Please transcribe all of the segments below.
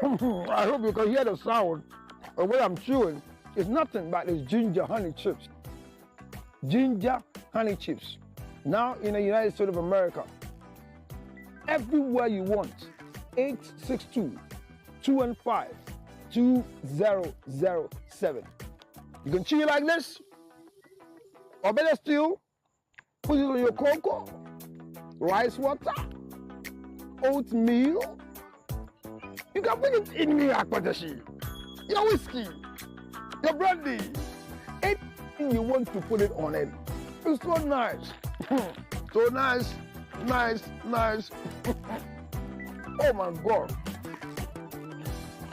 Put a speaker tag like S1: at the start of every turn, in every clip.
S1: I hope you can hear the sound of what I'm chewing. It's nothing but it's ginger honey chips. Ginger honey chips. Now in the United States of America, everywhere you want, 862-215-2007. You can chew it like this, or better still, put it on your cocoa, rice water, oatmeal. You can put it in your akpatashi, your whiskey, your brandy, anything you want to put it on it. It's so nice. So nice, nice, nice. Oh my God.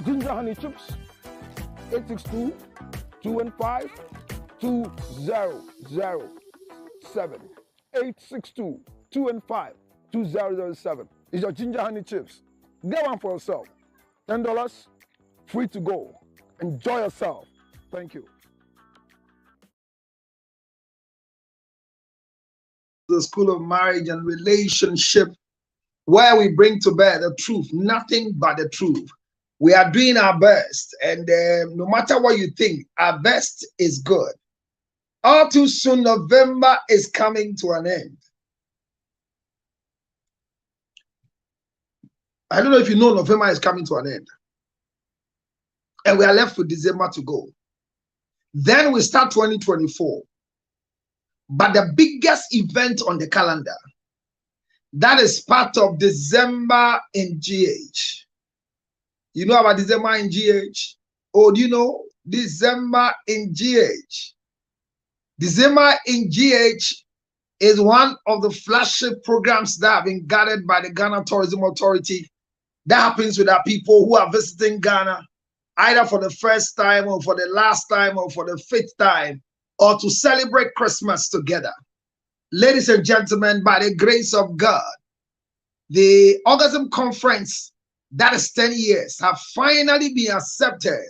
S1: Ginger honey chips, 862-215-2007. 862-215-2007. It's your ginger honey chips. Get one for yourself. $10, free to go. Enjoy yourself. Thank you.
S2: The School of Marriage and Relationship, where we bring to bear the truth, nothing but the truth. We are doing our best, and no matter what you think, our best is good. All too soon, November is coming to an end. I don't know if you know, November is coming to an end. And we are left with December to go. Then we start 2024. But the biggest event on the calendar, that is part of December in GH. You know about December in GH? Oh, do you know? December in GH. December in GH is one of the flagship programs that have been guided by the Ghana Tourism Authority. That happens with our people who are visiting Ghana, either for the first time or for the last time or for the fifth time, or to celebrate Christmas together. Ladies and gentlemen, by the grace of God, the Orgasm Conference, that is 10 years, have finally been accepted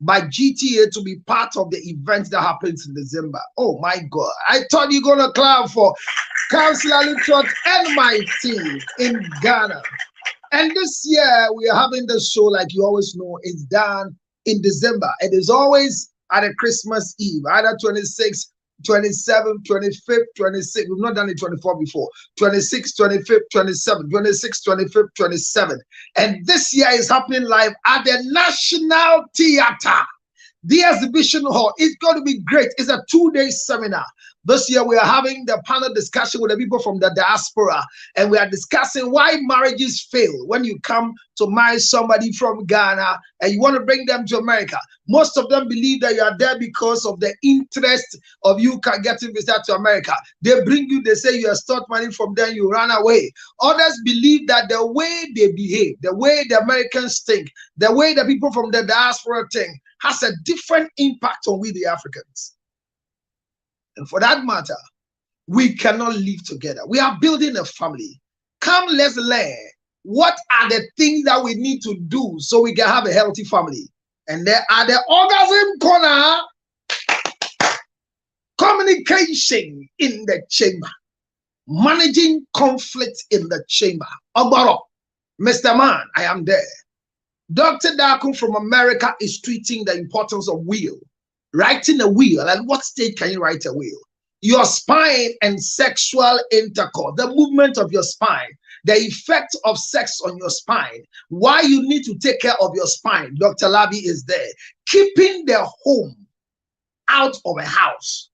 S2: by GTA to be part of the event that happens in December. Oh my God. I thought you were going to clap for Councillor Littrot and my team in Ghana. And this year, we are having the show, like you always know, it's done in December. It is always at a Christmas Eve, either 26th, 27th, 25th, 26th. We've not done it 24 before. 26th, 25th, 27th, 26th, 25th, 27th. And this year is happening live at the National Theatre, the exhibition hall. It's going to be great. It's a 2-day seminar. This year we are having the panel discussion with the people from the diaspora, and we are discussing why marriages fail when you come to marry somebody from Ghana and you want to bring them to America. Most of them believe that you are there because of the interest of you getting visa to America. They bring you, they say you extort money from them, you run away. Others believe that the way they behave, the way the Americans think, the way the people from the diaspora think has a different impact on we the Africans. And for that matter, we cannot live together. We are building a family. Come, let's learn what are the things that we need to do so we can have a healthy family. And there are the orgasm corner, communication in the chamber, managing conflict in the chamber. Obaro, Mr. Man, I am there. Dr. Dakum from America is treating the importance of will. Writing a will. At what stage can you write a will? Your spine and sexual intercourse, the movement of your spine, the effect of sex on your spine, why you need to take care of your spine. Dr. Labi is there. Keeping the home out of a house.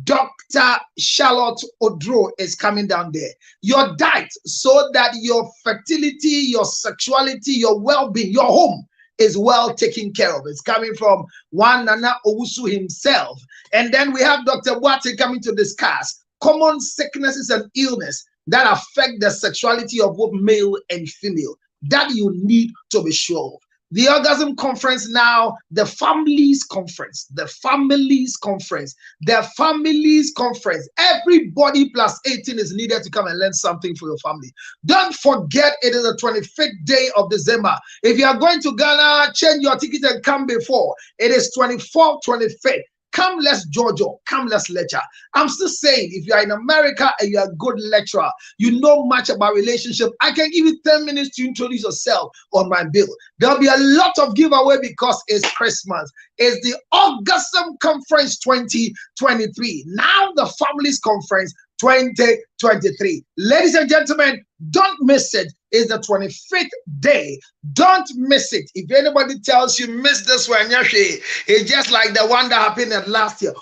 S2: Dr. Charlotte Odro is coming down there. Your diet, so that your fertility, your sexuality, your well-being, your home is well taken care of. It's coming from one Nana Owusu himself. And then we have Dr. Wate coming to discuss common sicknesses and illness that affect the sexuality of both male and female that you need to be sure of. The Orgasm Conference now, the Families Conference, the Families Conference, the Families Conference. Everybody plus 18 is needed to come and learn something for your family. Don't forget, it is the 25th day of December. If you are going to Ghana, change your ticket and come before. It is 24th, 25th. Come, let's Jojo. Come, let's lecture. I'm still saying, if you are in America and you are a good lecturer, you know much about relationship, I can give you 10 minutes to introduce yourself on my bill. There'll be a lot of giveaway because it's Christmas. It's the Augustum Conference 2023. Now the Families Conference 2023. Ladies and gentlemen, don't miss it. It's the 25th day. Don't miss it. If anybody tells you miss this one, it's just like the one that happened last year.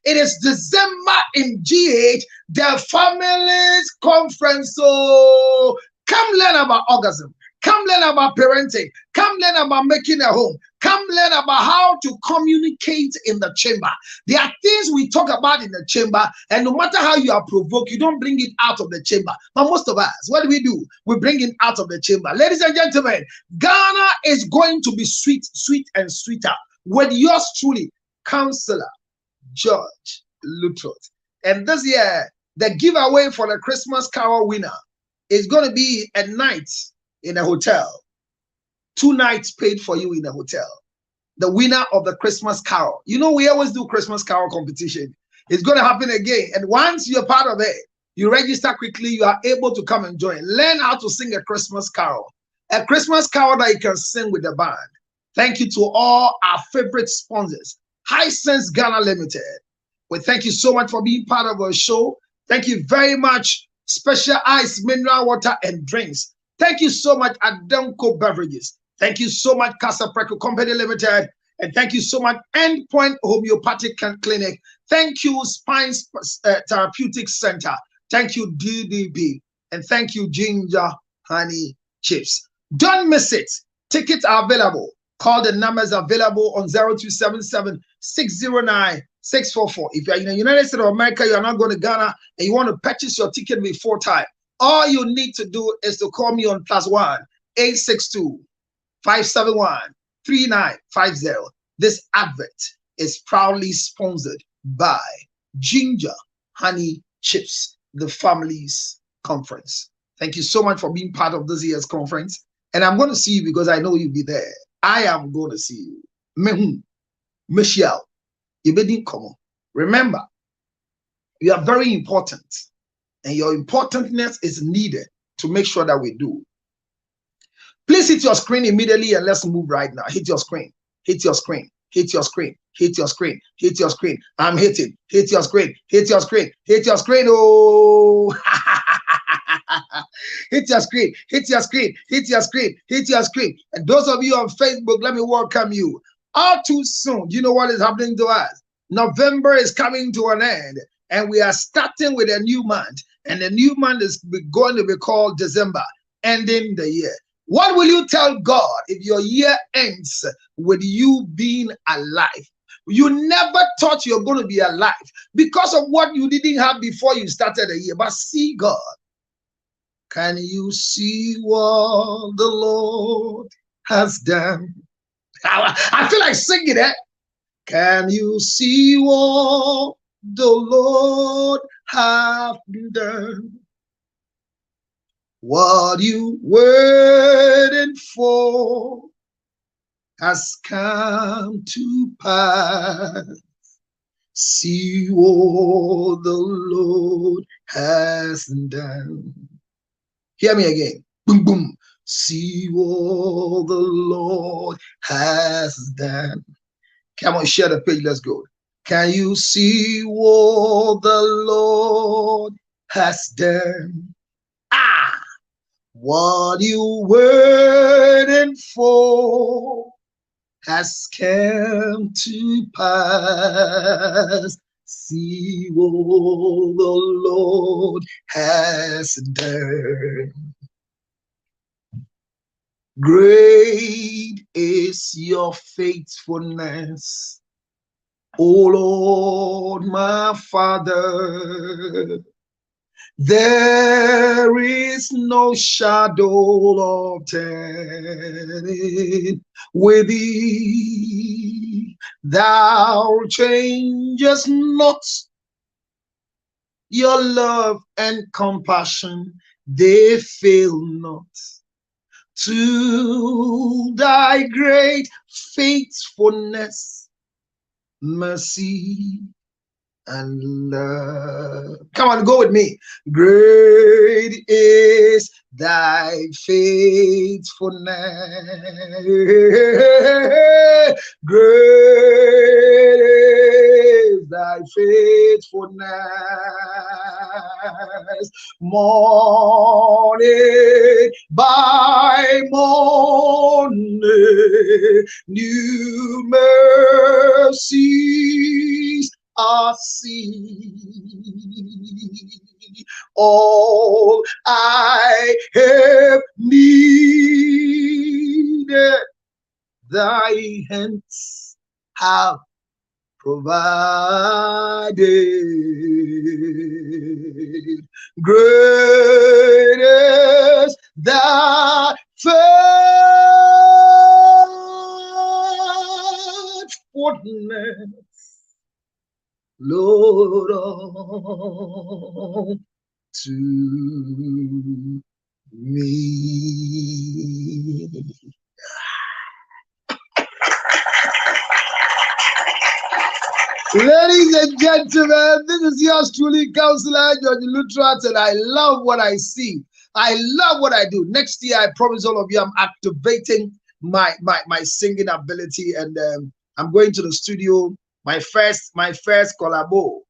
S2: It is December in GH, the Families Conference. So come learn about orgasm. Come learn about parenting. Come learn about making a home. Come learn about how to communicate in the chamber. There are things we talk about in the chamber, and no matter how you are provoked, you don't bring it out of the chamber. But most of us, what do? We bring it out of the chamber. Ladies and gentlemen, Ghana is going to be sweet, sweet and sweeter with yours truly, Counselor George Lutrot. And this year, the giveaway for the Christmas Carol winner is going to be a night in a hotel. 2 nights paid for you in a hotel. The winner of the Christmas Carol. You know, we always do Christmas Carol competition. It's going to happen again. And once you're part of it, you register quickly, you are able to come and join. Learn how to sing a Christmas Carol. A Christmas Carol that you can sing with the band. Thank you to all our favorite sponsors. Hisense Ghana Limited. We thank you so much for being part of our show. Thank you very much. Special Ice, Mineral Water and Drinks. Thank you so much, Adamco Beverages. Thank you so much, Casa Preco Company Limited. And thank you so much, Endpoint Homeopathic Clinic. Thank you, Spine Therapeutic Center. Thank you, DDB. And thank you, Ginger Honey Chips. Don't miss it. Tickets are available. Call the numbers available on 0277 609 644. If you're in the United States of America, you're not going to Ghana, and you want to purchase your ticket before time, all you need to do is to call me on +1 862 571 3950. This advert is proudly sponsored by Ginger Honey Chips, the Families Conference. Thank you so much for being part of this year's conference. And I'm going to see you because I know you'll be there. I am going to see you. Michelle, you didn't come. Remember, you are very important. And your importantness is needed to make sure that we do. Please hit your screen immediately and let's move right now. Hit your screen. Hit your screen. Hit your screen. Hit your screen. Hit your screen. I'm hitting. Hit your screen. Hit your screen. Hit your screen. Oh. Hit your screen. Hit your screen. Hit your screen. Hit your screen. And those of you on Facebook, let me welcome you. All too soon, you know what is happening to us? November is coming to an end, and we are starting with a new month. And the new month is going to be called December, ending the year. What will you tell God if your year ends with you being alive? You never thought you're going to be alive because of what you didn't have before you started the year. But see God. Can you see what the Lord has done? I feel like singing it. Can you see what the Lord has done? What you waiting for has come to pass. See what the Lord has done. Hear me again. Boom, boom. See what the Lord has done. Come on, share the page. Let's go. Can you see what the Lord has done? What you waiting for has come to pass. See what the Lord has done. Great is your faithfulness, O Lord, my Father. There is no shadow of turning with thee. Thou changest not. Your love and compassion, they fail not. to thy great faithfulness, mercy, and love. Come on, go with me. Great is thy faithfulness. Great is thy faithfulness. Morning by morning, new mercies I see. All I have needed, thy hands have provided. Great is thy faithfulness, Lord, to me. Ladies and gentlemen, this is yours truly, Counselor George Lutrat, and I love what I see. I love what I do. Next year, I promise all of you, I'm activating my singing ability, and I'm going to the studio. My first collabo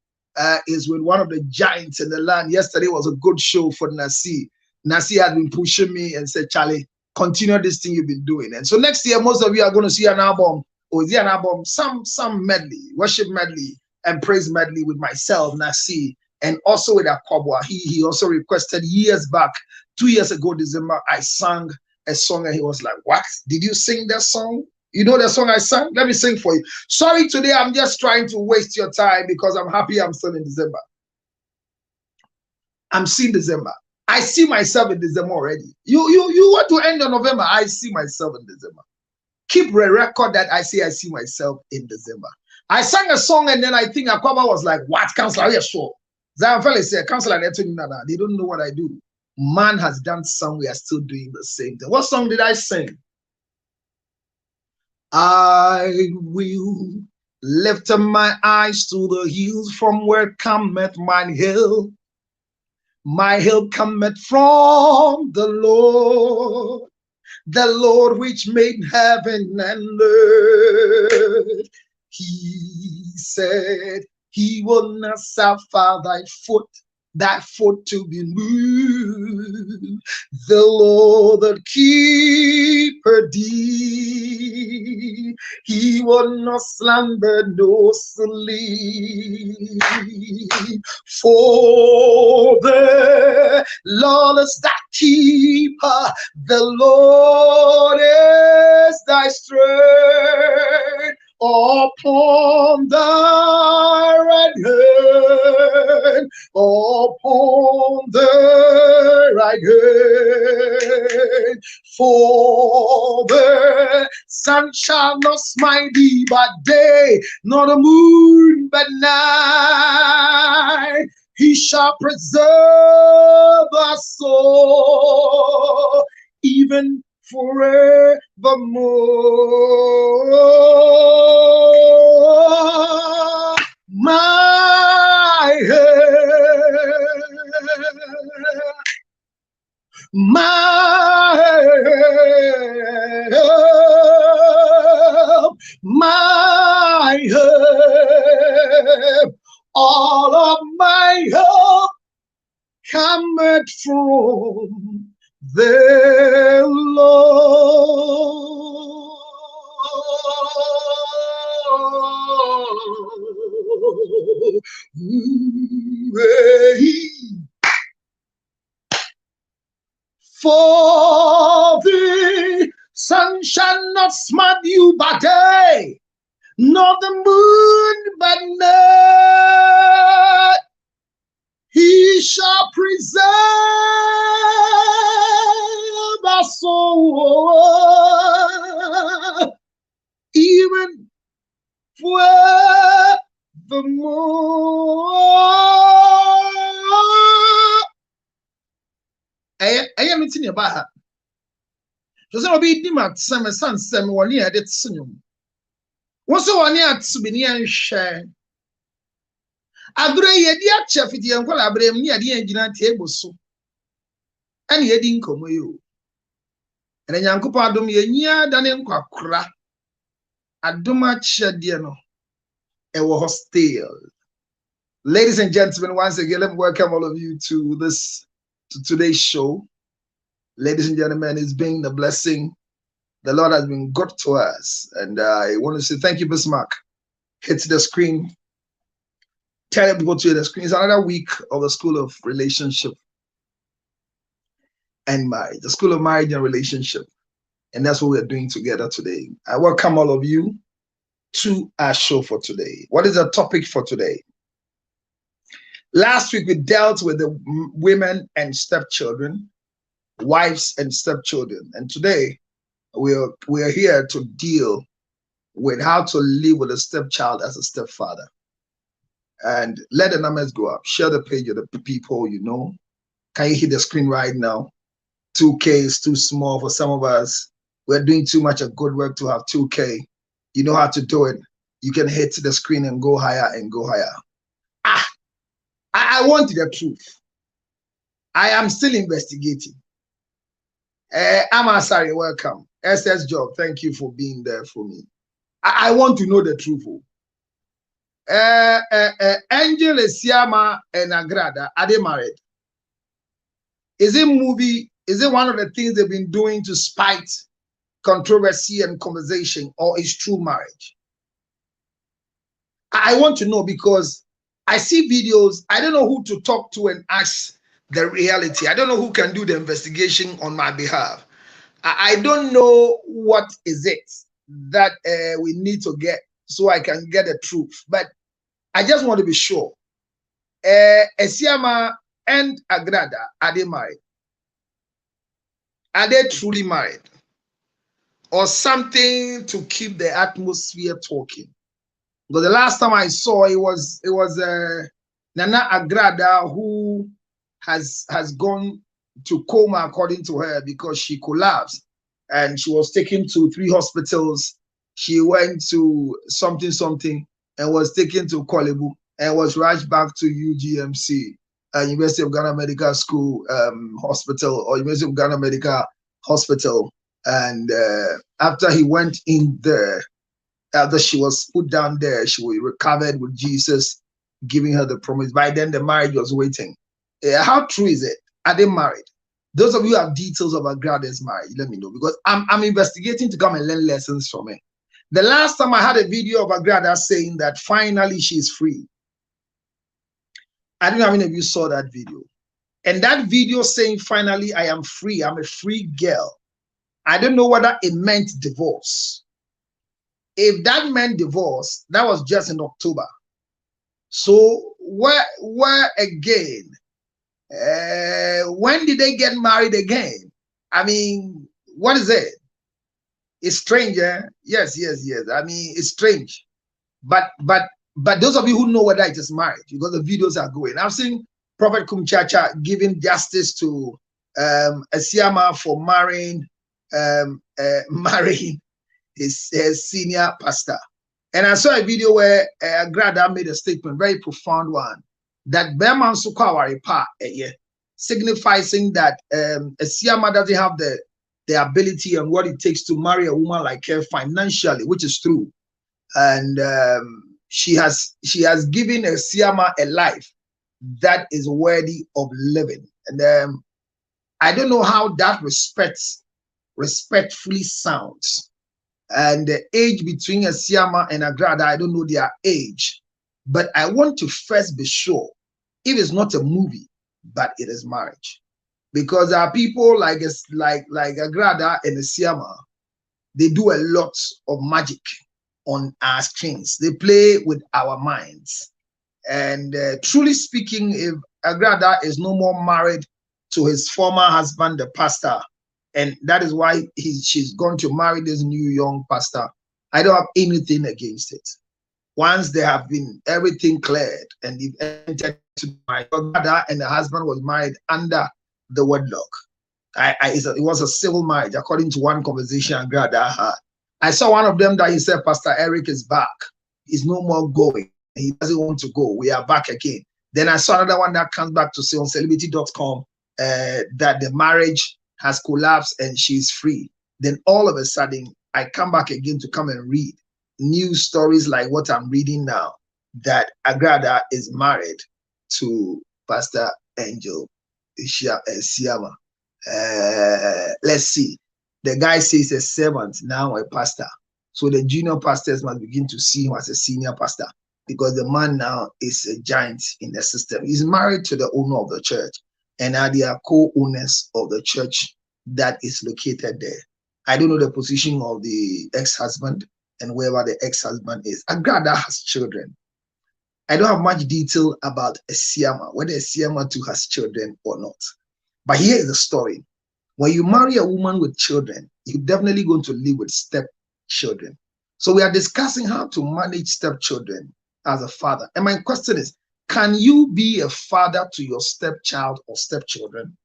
S2: is with one of the giants in the land. Yesterday was a good show for Nasi. Nasi had been pushing me and said, Charlie, continue this thing you've been doing. And so next year, most of you are going to see an album. Or is there an album? Some medley, worship medley and praise medley with myself, Nasi, and also with Akwabwa. He also requested years back, 2 years ago, December, I sang a song and he was like, what? Did you sing that song? You know the song I sang? Let me sing for you. Sorry, today I'm just trying to waste your time because I'm happy I'm still in December. I'm seeing December. I see myself in December already. You want to end on November? I see myself in December. Keep a record that I see myself in December. I sang a song and then I think Akwaba was like, what, Counselor? Are you sure? Zion Felix said, Counselor, they don't know what I do. Man has done some, we are still doing the same thing. What song did I sing? I will lift up my eyes to the hills from where cometh mine help. My help cometh from the Lord which made heaven and earth. He said he will not suffer thy foot to be moved. The Lord that keepeth thee, he will not slumber nor sleep. For the Lord is thy keeper, the Lord is thy strength upon thy right hand, upon the right hand. For the sun shall not smite thee by day, nor the moon by night. He shall preserve thy soul, even forevermore. My help, all of my help cometh from the Lord. For the sun shall not smite you by day, nor the moon by night. He shall preserve our soul, even forevermore. I am meeting about her. Just no be dimat some son some one year that sinum. What's the 1 year to be near share? Abre ye dia chef it yan kwala abre ni ade engina table so. And ye din komo yo. And Yankopon adom ye nya dane nkwakora. Adoma chede no. Ewo hostile. Ladies and gentlemen, once again, let me welcome all of you to today's show. Ladies and gentlemen, it's been a blessing. The Lord has been good to us. And I want to say thank you, Bismarck. Hit the screen. Tell people to the screen. It's another week of the School of Relationship and Marriage, the School of Marriage and Relationship. And that's what we're doing together today. I welcome all of you to our show for today. What is the topic for today? Last week, we dealt with the women and stepchildren, wives and stepchildren. And today, we are here to deal with how to live with a stepchild as a stepfather. And let the numbers go up. Share the page with the people you know. Can you hit the screen right now? 2K is too small for some of us. We're doing too much of good work to have 2K. You know how to do it. You can hit the screen and go higher and go higher. I want the truth. I am still investigating. Amma, sorry, welcome. SS Job, thank you for being there for me. I want to know the truth. Angel Esiama and Agrada, are they married? Is it one of the things they've been doing to spite controversy and conversation, or is true marriage? I want to know because I see videos. I don't know who to talk to and ask the reality. I don't know who can do the investigation on my behalf. I don't know what is it that we need to get so I can get the truth. But I just want to be sure. Esiama and Agrada, are they married? Are they truly married? Or something to keep the atmosphere talking? Because the last time I saw it was Nana Agrada who has gone to coma, according to her, because she collapsed and she was taken to 3 hospitals. She went to something and was taken to Kolebu and was rushed back to UGMC, University of Ghana Medical School Hospital, or University of Ghana Medical Hospital. And after he went in there, after she was put down there, she was recovered with Jesus giving her the promise. By then, the marriage was waiting. How true is it? Are they married? Those of you who have details about Agrada's marriage, let me know, because I'm investigating to come and learn lessons from it. The last time I had a video of Agrada saying that finally she's free. I don't know how many of you saw that video. And that video saying finally I am free, I'm a free girl. I don't know whether it meant divorce. If that meant divorce, that was just in October. So where again? When did they get married again? I mean, what is it? It's strange, eh? Yes. I mean, it's strange. But those of you who know whether it is marriage, because the videos are going. I've seen Prophet Kumchacha giving justice to Esiama for marrying his senior pastor. And I saw a video where Agrada made a statement, very profound one, that Berman Sukawari pa signifying that Esiama doesn't have the ability and what it takes to marry a woman like her financially, which is true. And she has given Esiama a life that is worthy of living. And I don't know how that respectfully sounds. And the age between Esiama and Agrada, I don't know their age, but I want to first be sure if it's not a movie, but it is marriage, because there are people like Agrada and Esiama. They do a lot of magic on our screens. They play with our minds. And truly speaking, if Agrada is no more married to his former husband, the pastor, and that is why she's going to marry this new young pastor, I don't have anything against it. Once they have been everything cleared and they've entered to marriage, Agrada and the husband was married under the wedlock. It was a civil marriage, according to one conversation that I had. I saw one of them that he said, Pastor Eric is back. He's no more going. He doesn't want to go. We are back again. Then I saw another one that comes back to say on celebrity.com that the marriage has collapsed and she's free. Then all of a sudden, I come back again to come and read news stories like what I'm reading now, that Agrada is married to Pastor Angel Siama. Let's see. The guy says a servant, now a pastor. So the junior pastors must begin to see him as a senior pastor, because the man now is a giant in the system. He's married to the owner of the church, and now they are co-owners of the church that is located there. I don't know the position of the ex-husband and wherever the ex-husband is. Agrada has children. I don't have much detail about Esiama, whether Esiama too has children or not. But here is the story. When you marry a woman with children, you're definitely going to live with stepchildren. So we are discussing how to manage stepchildren as a father. And my question is, can you be a father to your stepchild or stepchildren?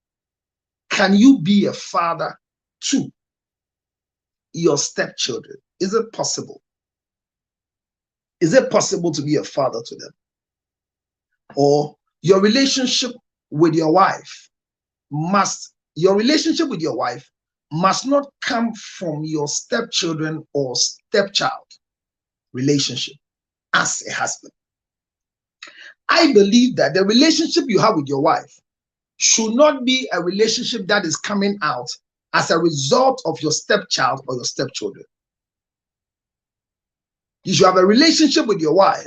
S2: Can you be a father to your stepchildren? Is it possible? Is it possible to be a father to them? Or your relationship with your wife must not come from your stepchildren or stepchild relationship as a husband. I believe that the relationship you have with your wife should not be a relationship that is coming out as a result of your stepchild or your stepchildren. You should have a relationship with your wife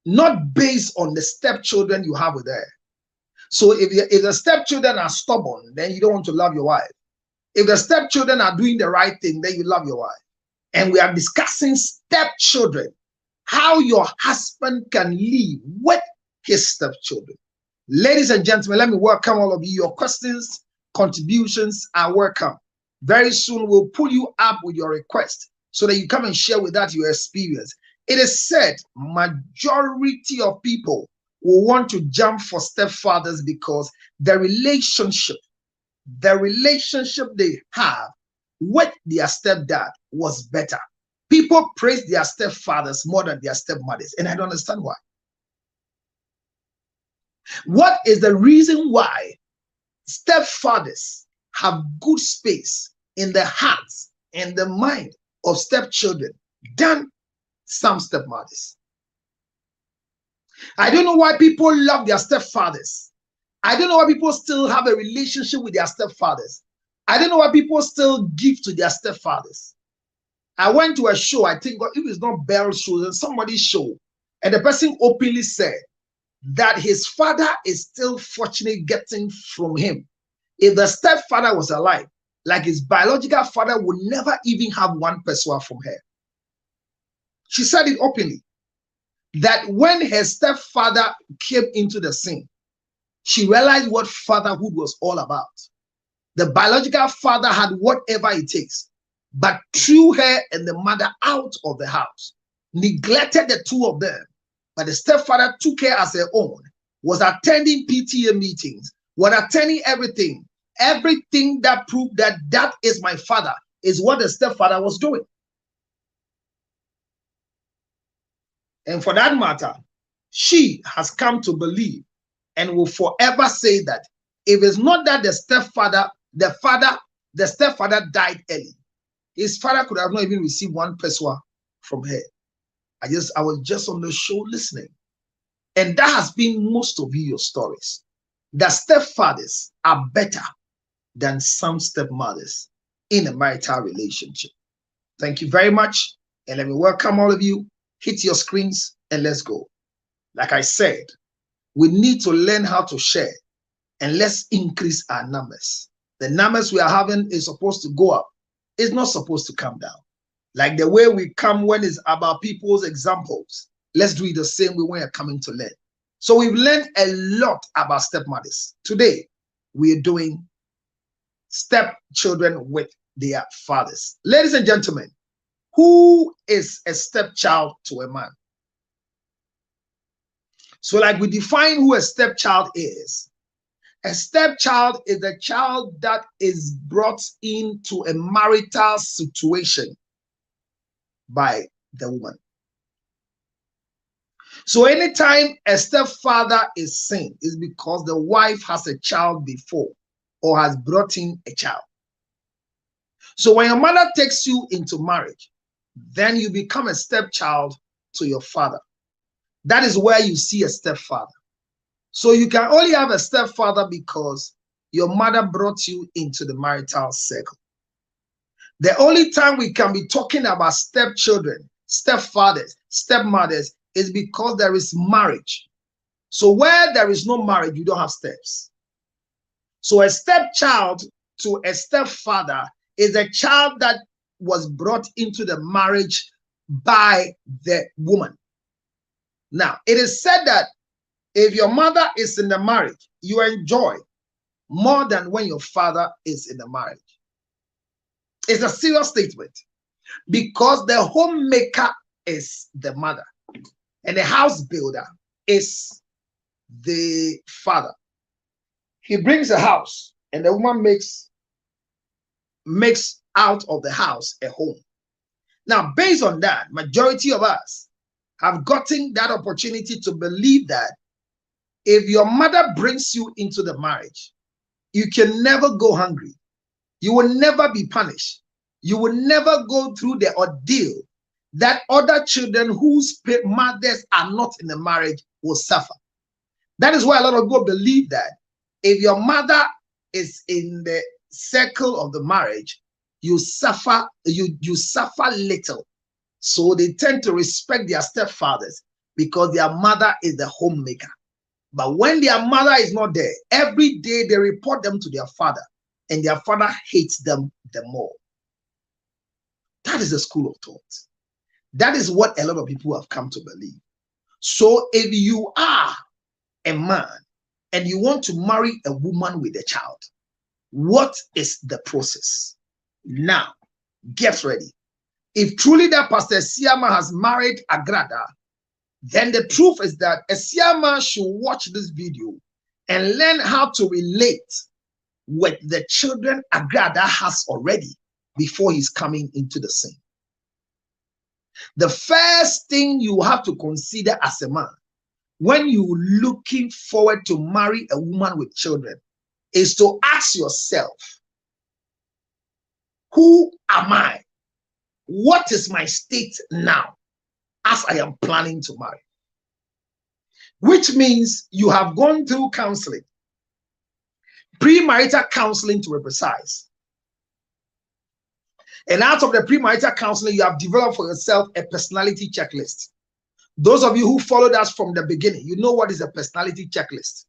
S2: not based on the stepchildren you have with her. So if the stepchildren are stubborn, then you don't want to love your wife. If the stepchildren are doing the right thing, then you love your wife. And we are discussing stepchildren, how your husband can live with his stepchildren. Ladies and gentlemen, let me welcome all of you. Your questions, contributions are welcome. Very soon we'll pull you up with your request so that you come and share with us your experience. It is said majority of people will want to jump for stepfathers because the relationship they have with their stepdad was better. People praise their stepfathers more than their stepmothers, and I don't understand why. What is the reason why stepfathers have good space in the hearts and the mind of stepchildren than some stepmothers? I don't know why people love their stepfathers. I don't know why people still have a relationship with their stepfathers. I don't know why people still give to their stepfathers. I went to a show, I think, if it's not Bell's show, then somebody's show, and the person openly said that his father is still fortunate getting from him. If the stepfather was alive, like his biological father would never even have one pesewa from her. She said it openly, that when her stepfather came into the scene, she realized what fatherhood was all about. The biological father had whatever it takes, but threw her and the mother out of the house, neglected the two of them. But the stepfather took her as her own, was attending PTA meetings, was attending everything. Everything that proved that that is my father is what the stepfather was doing. And for that matter, she has come to believe and will forever say that if it's not that the stepfather died early, his father could have not even received one pesewa from her. I was just on the show listening. And that has been most of your stories. The stepfathers are better than some stepmothers in a marital relationship. Thank you very much. And let me welcome all of you. Hit your screens and let's go. Like I said, we need to learn how to share and let's increase our numbers. The numbers we are having is supposed to go up. It's not supposed to come down. Like the way we come when it's about people's examples, let's do it the same way when you're coming to learn. So we've learned a lot about stepmothers. Today, we are doing stepchildren with their fathers. Ladies and gentlemen, who is a stepchild to a man? So like we define who a stepchild is. A stepchild is a child that is brought into a marital situation by the woman. So anytime a stepfather is seen, is because the wife has a child before or has brought in a child. So when your mother takes you into marriage, then you become a stepchild to your father. That is where you see a stepfather. So you can only have a stepfather because your mother brought you into the marital circle. The only time we can be talking about stepchildren, stepfathers, stepmothers is because there is marriage. So where there is no marriage, you don't have steps. So a stepchild to a stepfather is a child that was brought into the marriage by the woman. Now, it is said that if your mother is in the marriage, you enjoy more than when your father is in the marriage. It's a serious statement because the homemaker is the mother and the house builder is the father. He brings a house and the woman makes out of the house a home. Now, based on that, majority of us have gotten that opportunity to believe that if your mother brings you into the marriage, you can never go hungry. You will never be punished. You will never go through the ordeal that other children whose mothers are not in the marriage will suffer. That is why a lot of people believe that if your mother is in the circle of the marriage, you suffer little. So they tend to respect their stepfathers because their mother is the homemaker. But when their mother is not there, every day they report them to their father, and their father hates them the more. That is the school of thought. That is what a lot of people have come to believe. So if you are a man and you want to marry a woman with a child, what is the process? Now, get ready. If truly that Pastor Siama has married Agrada, then the truth is that a Siama should watch this video and learn how to relate with the children Agrada has already before he's coming into the scene. The first thing you have to consider as a man when you're looking forward to marry a woman with children is to ask yourself, who am I? What is my state now as I am planning to marry? Which means you have gone through counseling, premarital counseling to be precise. And out of the premarital counseling, you have developed for yourself a personality checklist. Those of you who followed us from the beginning, you know what is a personality checklist.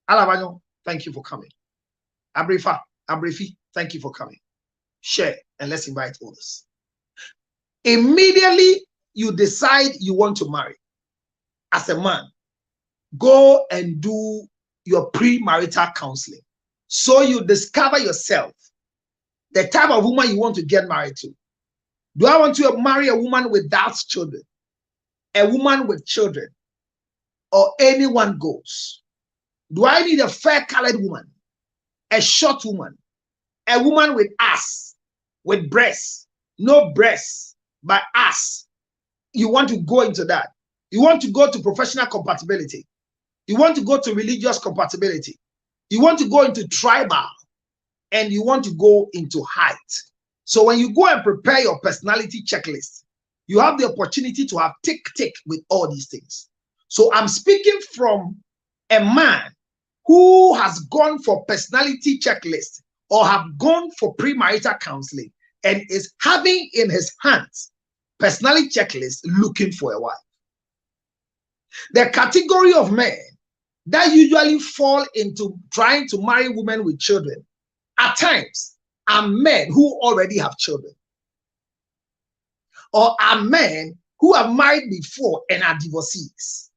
S2: Alabanyo, thank you for coming. Abrifi, thank you for coming. Share and let's invite others. Immediately you decide you want to marry as a man, go and do your premarital counseling. So you discover yourself, the type of woman you want to get married to. Do I want to marry a woman without children, a woman with children, or anyone goes? Do I need a fair-colored woman, a short woman, a woman with ass, with breasts, no breasts, but ass? You want to go into that. You want to go to professional compatibility. You want to go to religious compatibility. You want to go into tribal, and you want to go into height. So when you go and prepare your personality checklist, you have the opportunity to have tick with all these things. So I'm speaking from a man who has gone for personality checklist or have gone for premarital counseling and is having in his hands personality checklist looking for a wife. The category of men that usually fall into trying to marry women with children at times are men who already have children, or are men who have married before and are divorcees.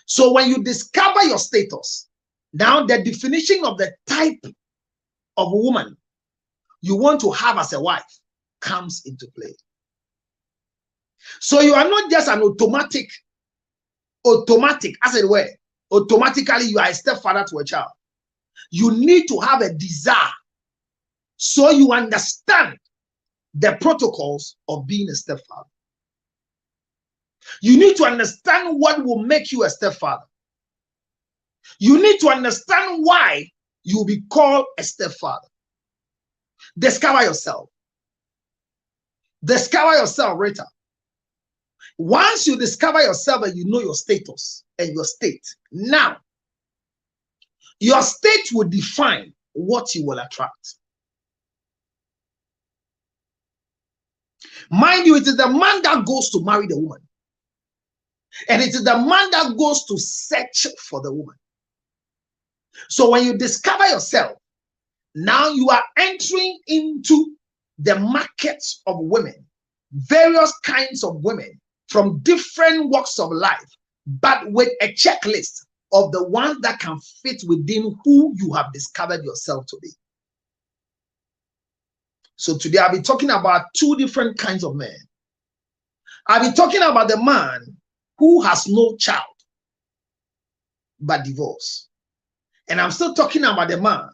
S2: So when you discover your status, now the definition of the type of woman you want to have as a wife comes into play. So you are not just an automatic, as it were, automatically you are a stepfather to a child. you need to have a desire so you understand the protocols of being a stepfather. You need to understand what will make you a stepfather. You need to understand why you will be called a stepfather. Discover yourself. Discover yourself, Rita. Once you discover yourself and you know your status and your state, now your state will define what you will attract. Mind you, it is the man that goes to marry the woman. And it is the man that goes to search for the woman. So when you discover yourself, now you are entering into the market of women, various kinds of women from different walks of life, but with a checklist of the ones that can fit within who you have discovered yourself to be. So today I'll be talking about two different kinds of men. I'll be talking about the man who has no child but divorce. And I'm still talking about the man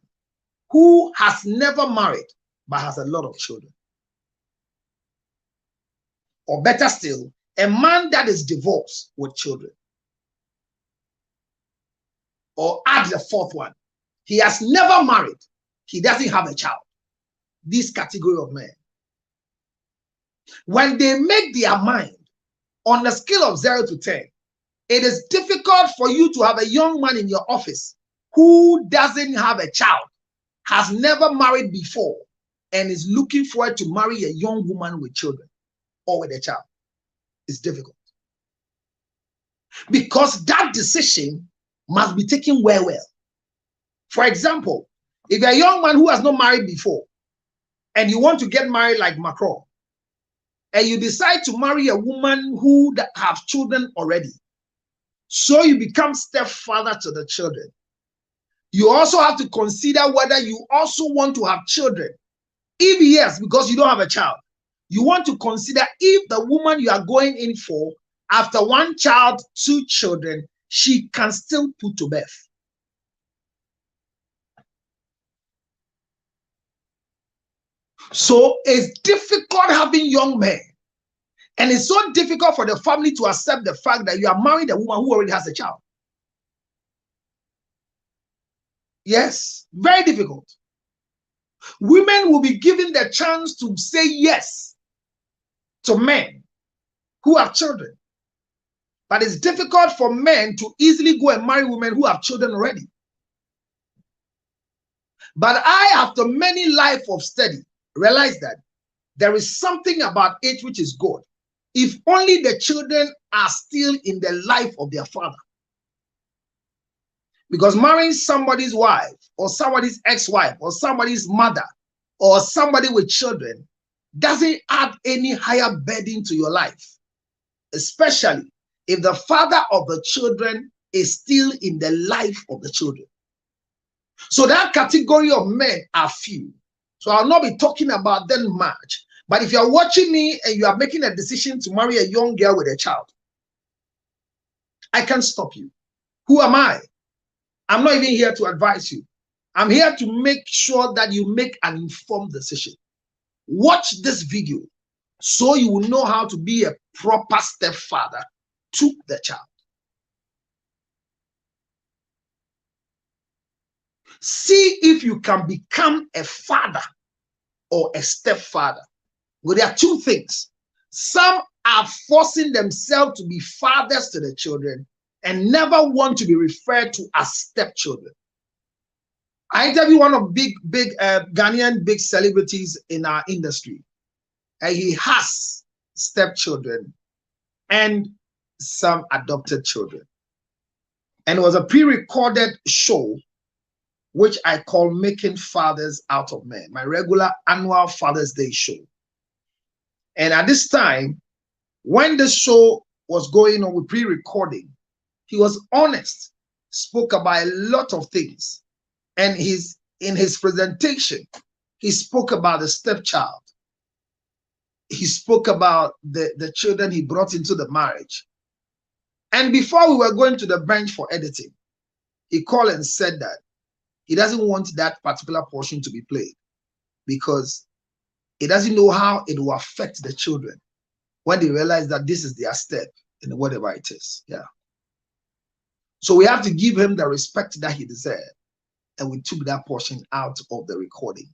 S2: who has never married but has a lot of children. Or better still, a man that is divorced with children. Or add the fourth one, he has never married, he doesn't have a child. This category of men, when they make their mind on a scale of 0 to 10, it is difficult for you to have a young man in your office who doesn't have a child, has never married before, and is looking forward to marry a young woman with children or with a child. It's difficult. Because that decision must be taken well. For example, if you're a young man who has not married before, and you want to get married like Macron, and you decide to marry a woman who have children already, so you become stepfather to the children, you also have to consider whether you also want to have children. If yes, because you don't have a child, you want to consider if the woman you are going in for, after 1 child, 2 children, she can still put to birth. So it's difficult having young men. And it's so difficult for the family to accept the fact that you are marrying a woman who already has a child. Yes, very difficult. Women will be given the chance to say yes to men who have children. But it's difficult for men to easily go and marry women who have children already. But I, after many life of study, realize that there is something about it which is good. If only the children are still in the life of their father. Because marrying somebody's wife or somebody's ex-wife or somebody's mother or somebody with children doesn't add any higher burden to your life, especially if the father of the children is still in the life of the children. So that category of men are few. So I'll not be talking about them much. But if you're watching me and you are making a decision to marry a young girl with a child, I can't stop you. Who am I? I'm not even here to advise you. I'm here to make sure that you make an informed decision. Watch this video so you will know how to be a proper stepfather to the child. See if you can become a father or a stepfather. Well, there are two things. Some are forcing themselves to be fathers to the children and never want to be referred to as stepchildren. I interviewed one of big Ghanaian big celebrities in our industry, and he has stepchildren and some adopted children. And it was a pre-recorded show which I call Making Fathers Out of Men, my regular annual Father's Day show. And at this time, when the show was going on with pre-recording, he was honest, spoke about a lot of things. And in his presentation, he spoke about the stepchild. He spoke about the children he brought into the marriage. And before we were going to the bench for editing, he called and said that He doesn't want that particular portion to be played because he doesn't know how it will affect the children when they realize that this is their step in whatever it is. Yeah. So we have to give him the respect that he deserves. And we took that portion out of the recording.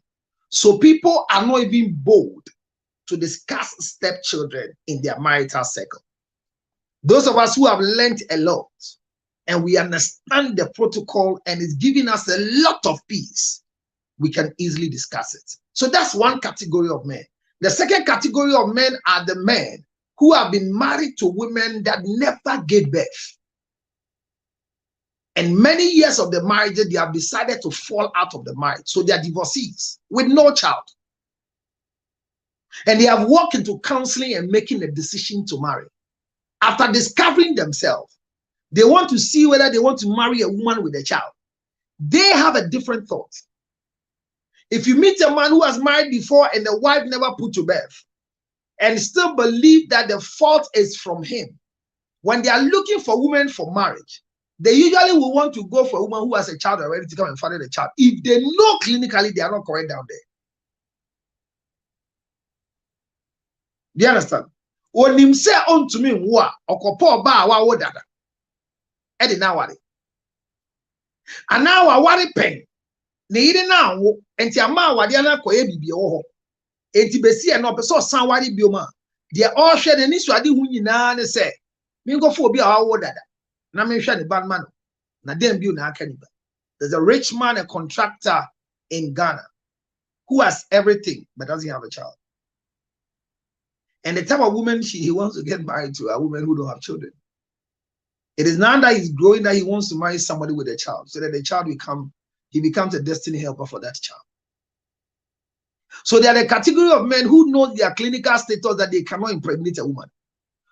S2: So people are not even bold to discuss stepchildren in their marital circle. Those of us who have learned a lot and we understand the protocol and it's giving us a lot of peace, we can easily discuss it. So that's one category of men. The second category of men are the men who have been married to women that never gave birth. And many years of the marriage, they have decided to fall out of the marriage. So they are divorcees with no child. And they have walked into counseling and making a decision to marry. After discovering themselves, they want to see whether they want to marry a woman with a child. They have a different thought. If you meet a man who has married before and the wife never put to birth and still believe that the fault is from him, when they are looking for women for marriage, they usually will want to go for a woman who has a child already to come and father the child. If they know clinically they are not correct down there. Do you understand? Onim se ontumi nwo a okopo ba wa wo dada. E di na ware. Ana wa ware pen. Ne yire na wo enti ama awade na koye bibie wo ho. Enti besi e no be so san ware bioma. De all hwe ne ni so ade hu nyina ne se me nkofo obi a wa wo dada. Na me hwe ne ban man. Na dem bi na aka ni ba. There's a rich man, a contractor in Ghana who has everything but doesn't have a child. And the type of woman he wants to get married to are women who don't have children. It is now that he's growing that he wants to marry somebody with a child so that the child becomes a destiny helper for that child. So they are the category of men who know their clinical status that they cannot impregnate a woman.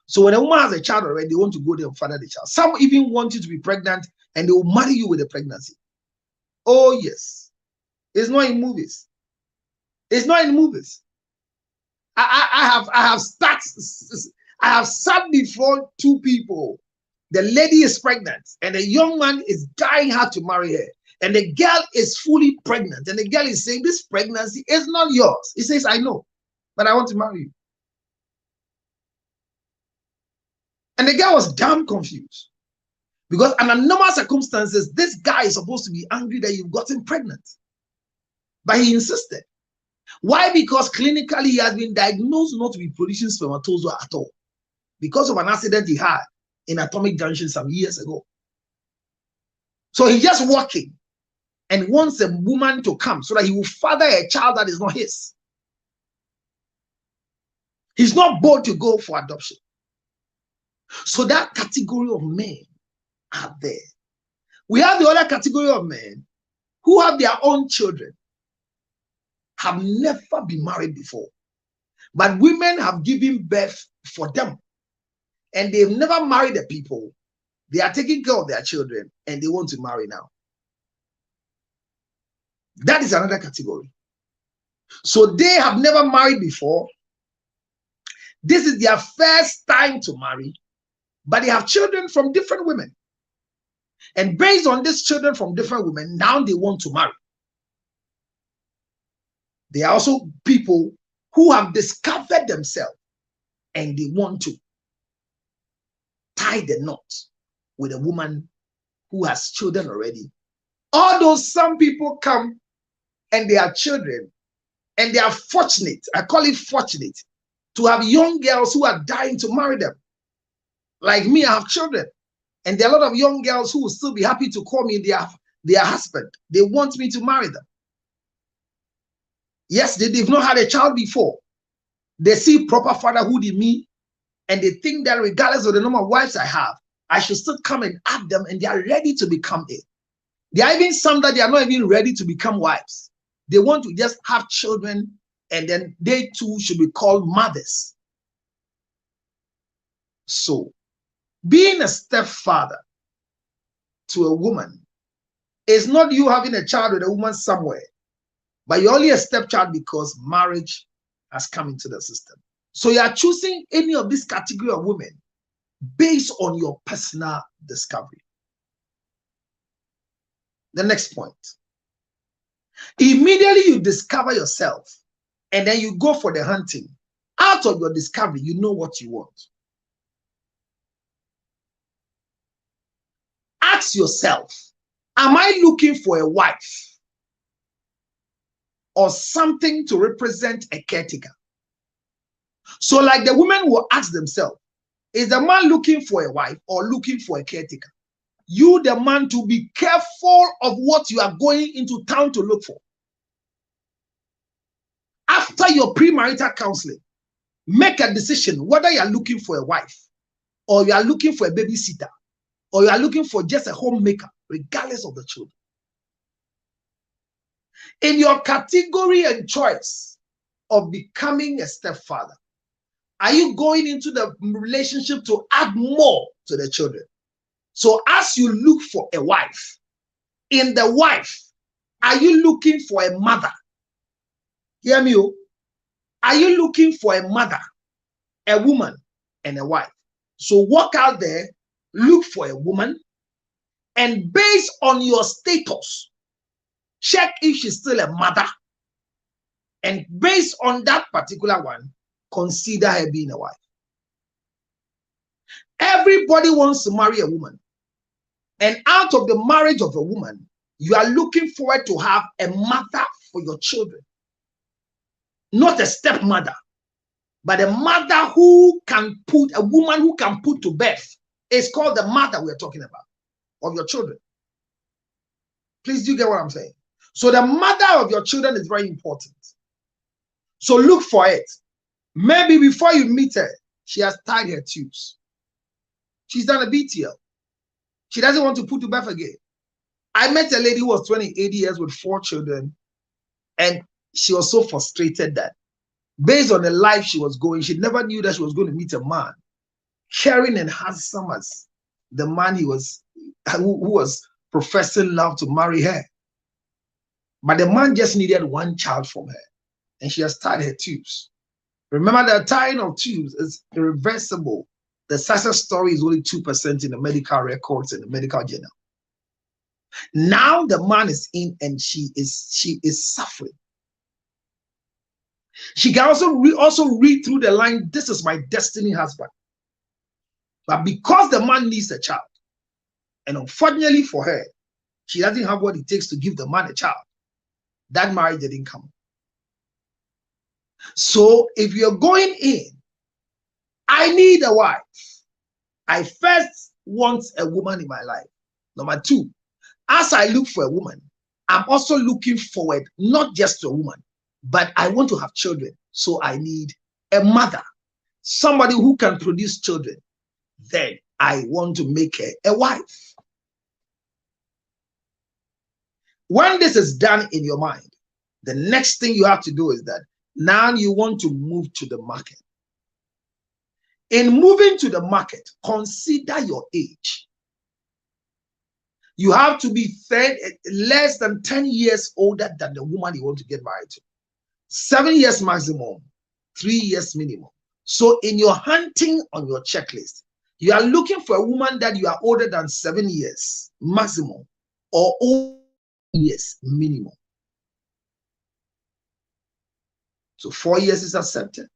S2: So when a woman has a child already, they want to go there and father the child. Some even want you to be pregnant and they will marry you with a pregnancy. Oh yes. It's not in movies. It's not in movies. I have sat before two people. The lady is pregnant and the young man is dying hard to marry her. And the girl is fully pregnant. And the girl is saying, this pregnancy is not yours. He says, I know, but I want to marry you. And the girl was damn confused. Because under normal circumstances, this guy is supposed to be angry that you've gotten pregnant. But he insisted. Why? Because clinically he has been diagnosed not to be producing spermatozoa at all because of an accident he had in Atomic Junction some years ago. So he's just walking and wants a woman to come so that he will father a child that is not his. He's not bold to go for adoption. So that category of men are there. We have the other category of men who have their own children, have never been married before, but women have given birth for them and they've never married the people. They are taking care of their children and they want to marry now. That is another category. So they have never married before. This is their first time to marry, but they have children from different women. And based on these children from different women, now they want to marry. There are also people who have discovered themselves and they want to tie the knot with a woman who has children already. Although some people come and they are children and they are fortunate, I call it fortunate, to have young girls who are dying to marry them. Like me, I have children. And there are a lot of young girls who will still be happy to call me their husband. They want me to marry them. Yes, they've not had a child before. They see proper fatherhood in me, and they think that regardless of the number of wives I have, I should still come and add them, and they are ready to become it. There are even some that they are not even ready to become wives. They want to just have children, and then they too should be called mothers. So, being a stepfather to a woman is not you having a child with a woman somewhere, but you're only a stepchild because marriage has come into the system. So you are choosing any of this category of women based on your personal discovery. The next point. Immediately you discover yourself, and then you go for the hunting. Out of your discovery, you know what you want. Ask yourself, am I looking for a wife or something to represent a caretaker? So like the women will ask themselves, is the man looking for a wife or looking for a caretaker? You, the man, to be careful of what you are going into town to look for. After your premarital counseling, make a decision whether you are looking for a wife or you are looking for a babysitter or you are looking for just a homemaker, regardless of the children. In your category and choice of becoming a stepfather, are you going into the relationship to add more to the children? So as you look for a wife, in the wife, are you looking for a mother? Hear me, oh. Are you looking for a mother, a woman, and a wife? So walk out there, look for a woman, and based on your status, check if she's still a mother. And based on that particular one, consider her being a wife. Everybody wants to marry a woman. And out of the marriage of a woman, you are looking forward to have a mother for your children. Not a stepmother, but a mother who can put, a woman who can put to birth. It's called the mother we're talking about, of your children. Please, do you get what I'm saying? So the mother of your children is very important. So look for it. Maybe before you meet her, she has tied her tubes. She's done a BTL. She doesn't want to put to birth again. I met a lady who was 28 years with 4 children, and she was so frustrated that based on the life she was going, she never knew that she was going to meet a man caring and handsome as the man who was professing love to marry her. But the man just needed 1 child from her, and she has tied her tubes. Remember, the tying of tubes is irreversible. The success story is only 2% in the medical records and the medical journal. Now the man is in, and she is suffering. She can also read through the line, this is my destiny husband. But because the man needs a child, and unfortunately for her, she doesn't have what it takes to give the man a child, that marriage didn't come. So if you're going in, I need a wife. I first want a woman in my life. Number 2, as I look for a woman, I'm also looking forward not just to a woman, but I want to have children. So I need a mother, somebody who can produce children. Then I want to make her a wife. When this is done in your mind, the next thing you have to do is that now you want to move to the market. In moving to the market, consider your age. You have to be less than 10 years older than the woman you want to get married to. 7 years maximum, 3 years minimum. So in your hunting on your checklist, you are looking for a woman that you are older than 7 years maximum or 8 years minimum. So 4 years is accepted.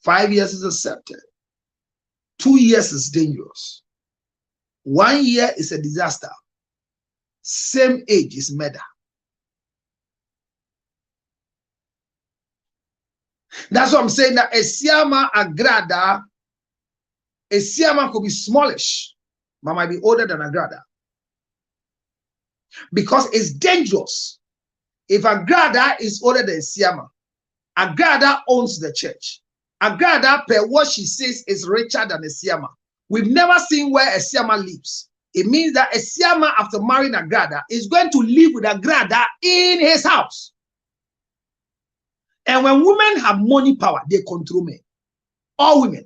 S2: 5 years is accepted. 2 years is dangerous. 1 year is a disaster. Same age is murder. That's what I'm saying, that a siama agrada, a siama could be smallish, but might be older than agrada. Because it's dangerous. If agrada is older than siama, agrada owns the church. Agrada, per what she says, is richer than a siama. We've never seen where a siama lives. It means that a siama, after marrying agrada, is going to live with agrada in his house. And when women have money power, they control men. All women.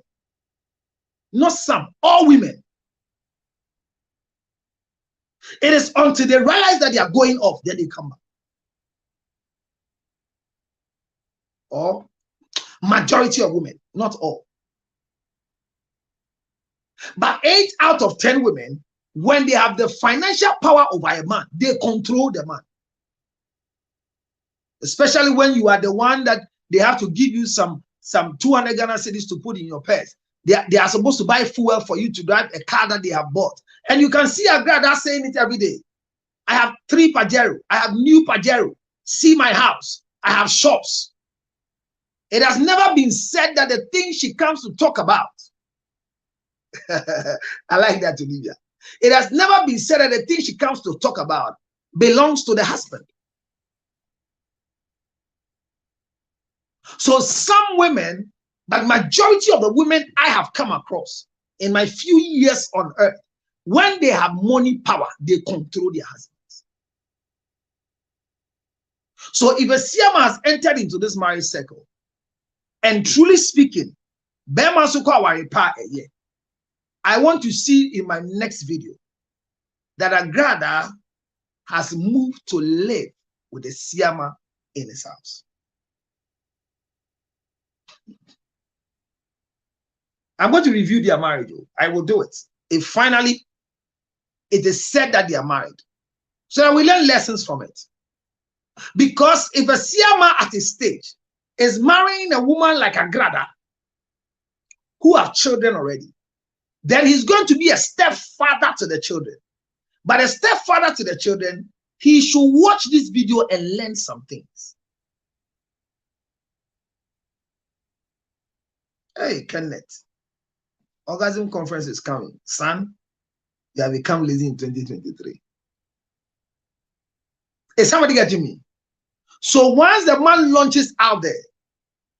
S2: Not some, all women. It is until they realize that they are going off, then they come back. Or majority of women, not all. But 8 out of 10 women, when they have the financial power over a man, they control the man. especially when you are the one that they have to give you some 200 Ghana cedis to put in your purse. They are supposed to buy fuel for you to drive a car that they have bought. And you can see a girl that's saying it every day. I have 3 Pajero. I have new Pajero. See my house. I have shops. It has never been said that the thing she comes to talk about, I like that, Olivia. It has never been said that the thing she comes to talk about belongs to the husband. So some women, but majority of the women I have come across in my few years on earth, when they have money power, they control their husbands. So if a Siama has entered into this marriage circle, and truly speaking, I want to see in my next video that Agrada has moved to live with a Siama in his house. I'm going to review their marriage. I will do it. If finally it is said that they are married, so that we learn lessons from it. Because if a Siama at his stage is marrying a woman like Agrada, who have children already, then he's going to be a stepfather to the children. But a stepfather to the children, he should watch this video and learn some things. Hey, Kenneth, orgasm conference is coming. Son, you have become lazy in 2023. Is somebody getting me? So once the man launches out there,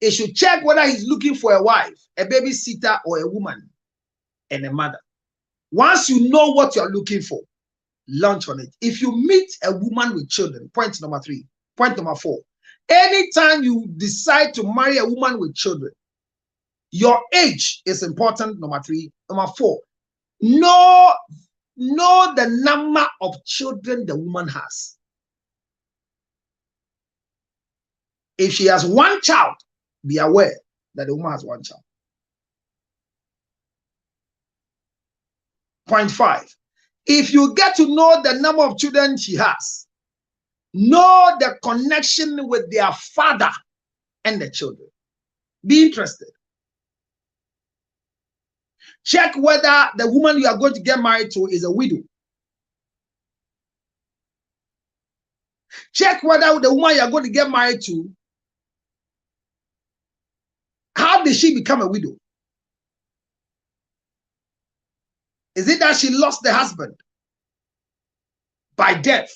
S2: he should check whether he's looking for a wife, a babysitter, or a woman and a mother. Once you know what you're looking for, launch on it. If you meet a woman with children, point number 3. Point number 4. Anytime you decide to marry a woman with children, your age is important, number 3. Number 4, know the number of children the woman has. If she has 1 child, be aware that the woman has 1 child. Point 5. If you get to know the number of children she has, know the connection with their father and the children. Be interested. Check whether the woman you are going to get married to is a widow. Check whether the woman you are going to get married to, how did she become a widow? Is it that she lost the husband by death?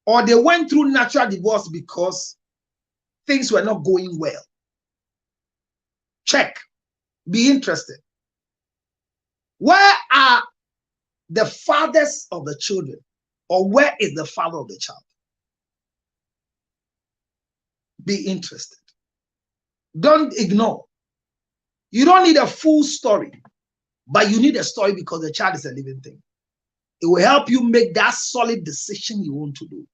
S2: Or they went through natural divorce because things were not going well? Check. Be interested. Where are the fathers of the children? Or where is the father of the child? Be interested. Don't ignore. You don't need a full story, but you need a story because the child is a living thing. It will help you make that solid decision you want to do.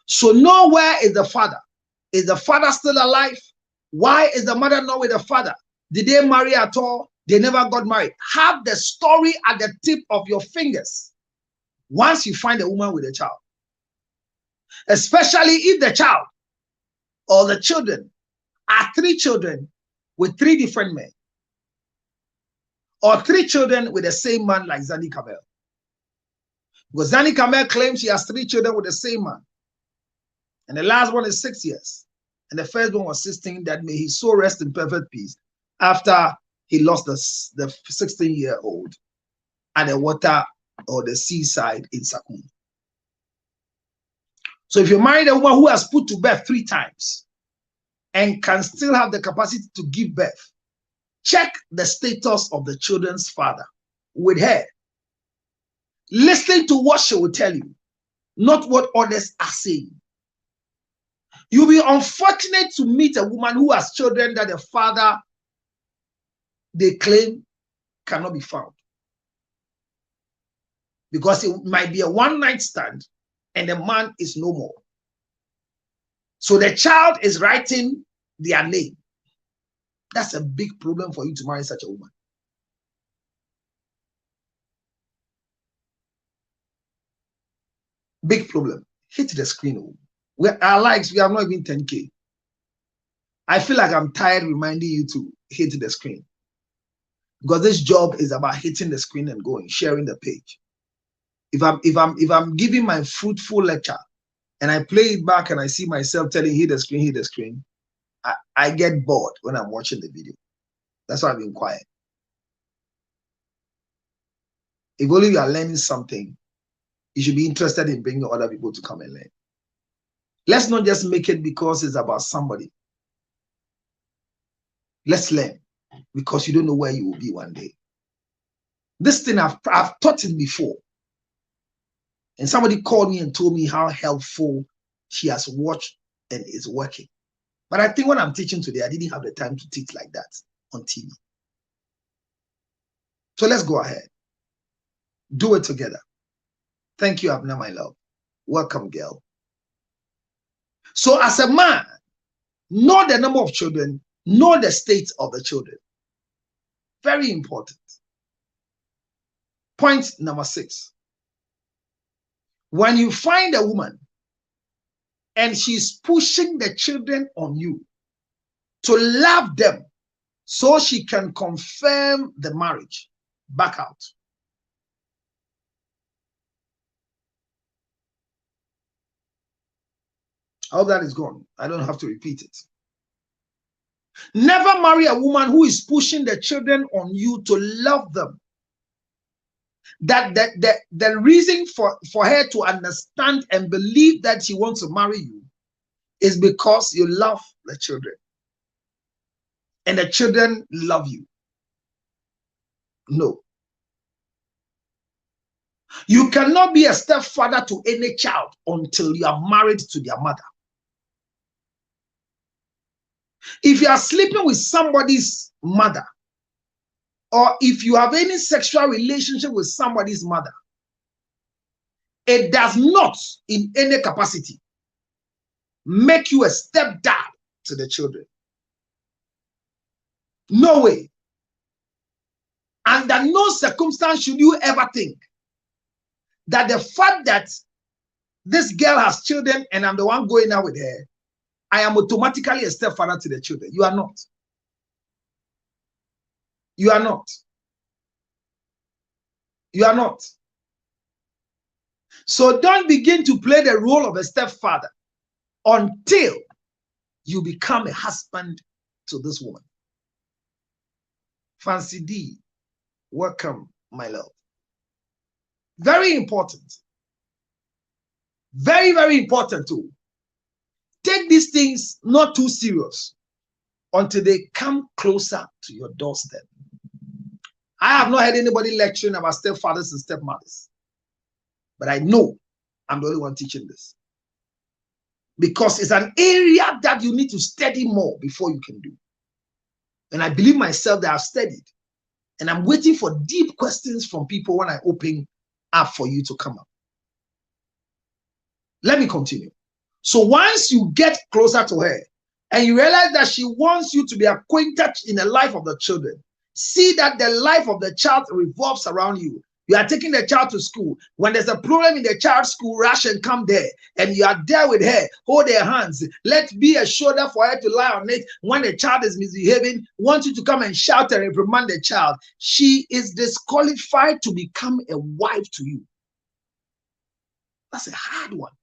S2: So know where is the father. Is the father still alive? Why is the mother not with the father? Did they marry at all? They never got married. Have the story at the tip of your fingers once you find a woman with a child. Especially if the child or the children are 3 children with 3 different men. Or 3 children with the same man like Zani Kamel. Because Zani Kamel claims she has 3 children with the same man. And the last one is 6 years. And the first one was 16, that may his soul rest in perfect peace after he lost the 16-year-old at the water or the seaside in Sakun. So if you married a woman who has put to birth 3 times and can still have the capacity to give birth, check the status of the children's father with her. Listen to what she will tell you, not what others are saying. You'll be unfortunate to meet a woman who has children that the father they claim cannot be found. Because it might be a one-night stand and the man is no more. So the child is writing their name. That's a big problem for you to marry such a woman. Big problem. Hit the screen. Our likes, we have not even 10K. I feel like I'm tired reminding you to hit the screen, because this job is about hitting the screen and going, sharing the page. If I'm giving my fruitful lecture and I play it back and I see myself telling hit the screen, I get bored when I'm watching the video. That's why I've been quiet. If only you are learning something, you should be interested in bringing other people to come and learn. Let's not just make it because it's about somebody. Let's learn, because you don't know where you will be one day. This thing I've taught it before. And somebody called me and told me how helpful she has watched and is working. But I think when I'm teaching today, I didn't have the time to teach like that on TV. So let's go ahead. Do it together. Thank you, Abner, my love. Welcome, girl. So as a man, know the number of children, know the state of the children. Very important. Point number 6. When you find a woman and she's pushing the children on you to love them so she can confirm the marriage, back out. I hope that is gone. I don't have to repeat it. Never marry a woman who is pushing the children on you to love them. The reason for her to understand and believe that she wants to marry you is because you love the children. And the children love you. No. You cannot be a stepfather to any child until you are married to their mother. If you are sleeping with somebody's mother, or if you have any sexual relationship with somebody's mother, it does not in any capacity make you a stepdad to the children. No way. Under no circumstance should you ever think that the fact that this girl has children and I'm the one going out with her, I am automatically a stepfather to the children. You are not. You are not. You are not. So don't begin to play the role of a stepfather until you become a husband to this woman. Fancy D, welcome, my love. Very important. Very, very important too. Take these things not too serious until they come closer to your doorstep. I have not heard anybody lecturing about stepfathers and stepmothers, but I know I'm the only one teaching this, because it's an area that you need to study more before you can do. And I believe myself that I've studied, and I'm waiting for deep questions from people when I open up for you to come up. Let me continue. So once you get closer to her and you realize that she wants you to be acquainted in the life of the children, see that the life of the child revolves around you. You are taking the child to school. When there's a problem in the child's school, rush and come there. And you are there with her. Hold their hands. Let be a shoulder for her to lie on it. When the child is misbehaving, want you to come and shout and reprimand the child. She is disqualified to become a wife to you. That's a hard one.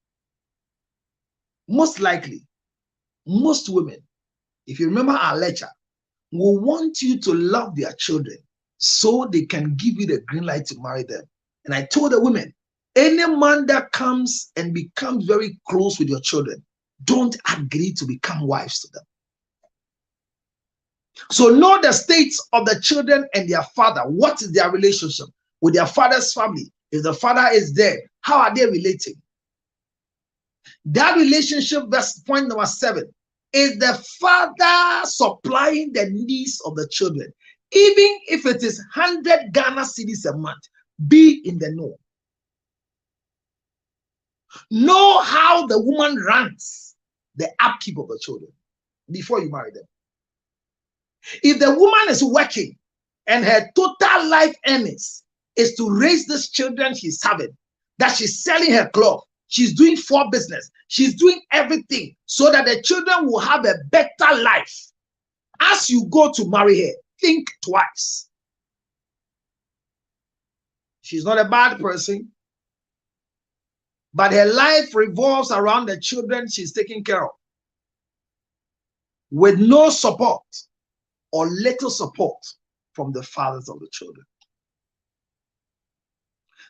S2: Most likely, most women, if you remember our lecture, will want you to love their children so they can give you the green light to marry them. And I told the women, any man that comes and becomes very close with your children, don't agree to become wives to them. So know the states of the children and their father. What is their relationship with their father's family? If the father is dead, how are they relating? That relationship, that's point number 7, is the father supplying the needs of the children. Even if it is 100 Ghana cedis a month, be in the know. Know how the woman runs the upkeep of the children before you marry them. If the woman is working and her total life earnings is to raise these children she's having, that she's selling her cloth, She's doing for business. She's doing everything so that the children will have a better life. As you go to marry her, think twice. She's not a bad person, but her life revolves around the children she's taking care of, with no support or little support from the fathers of the children.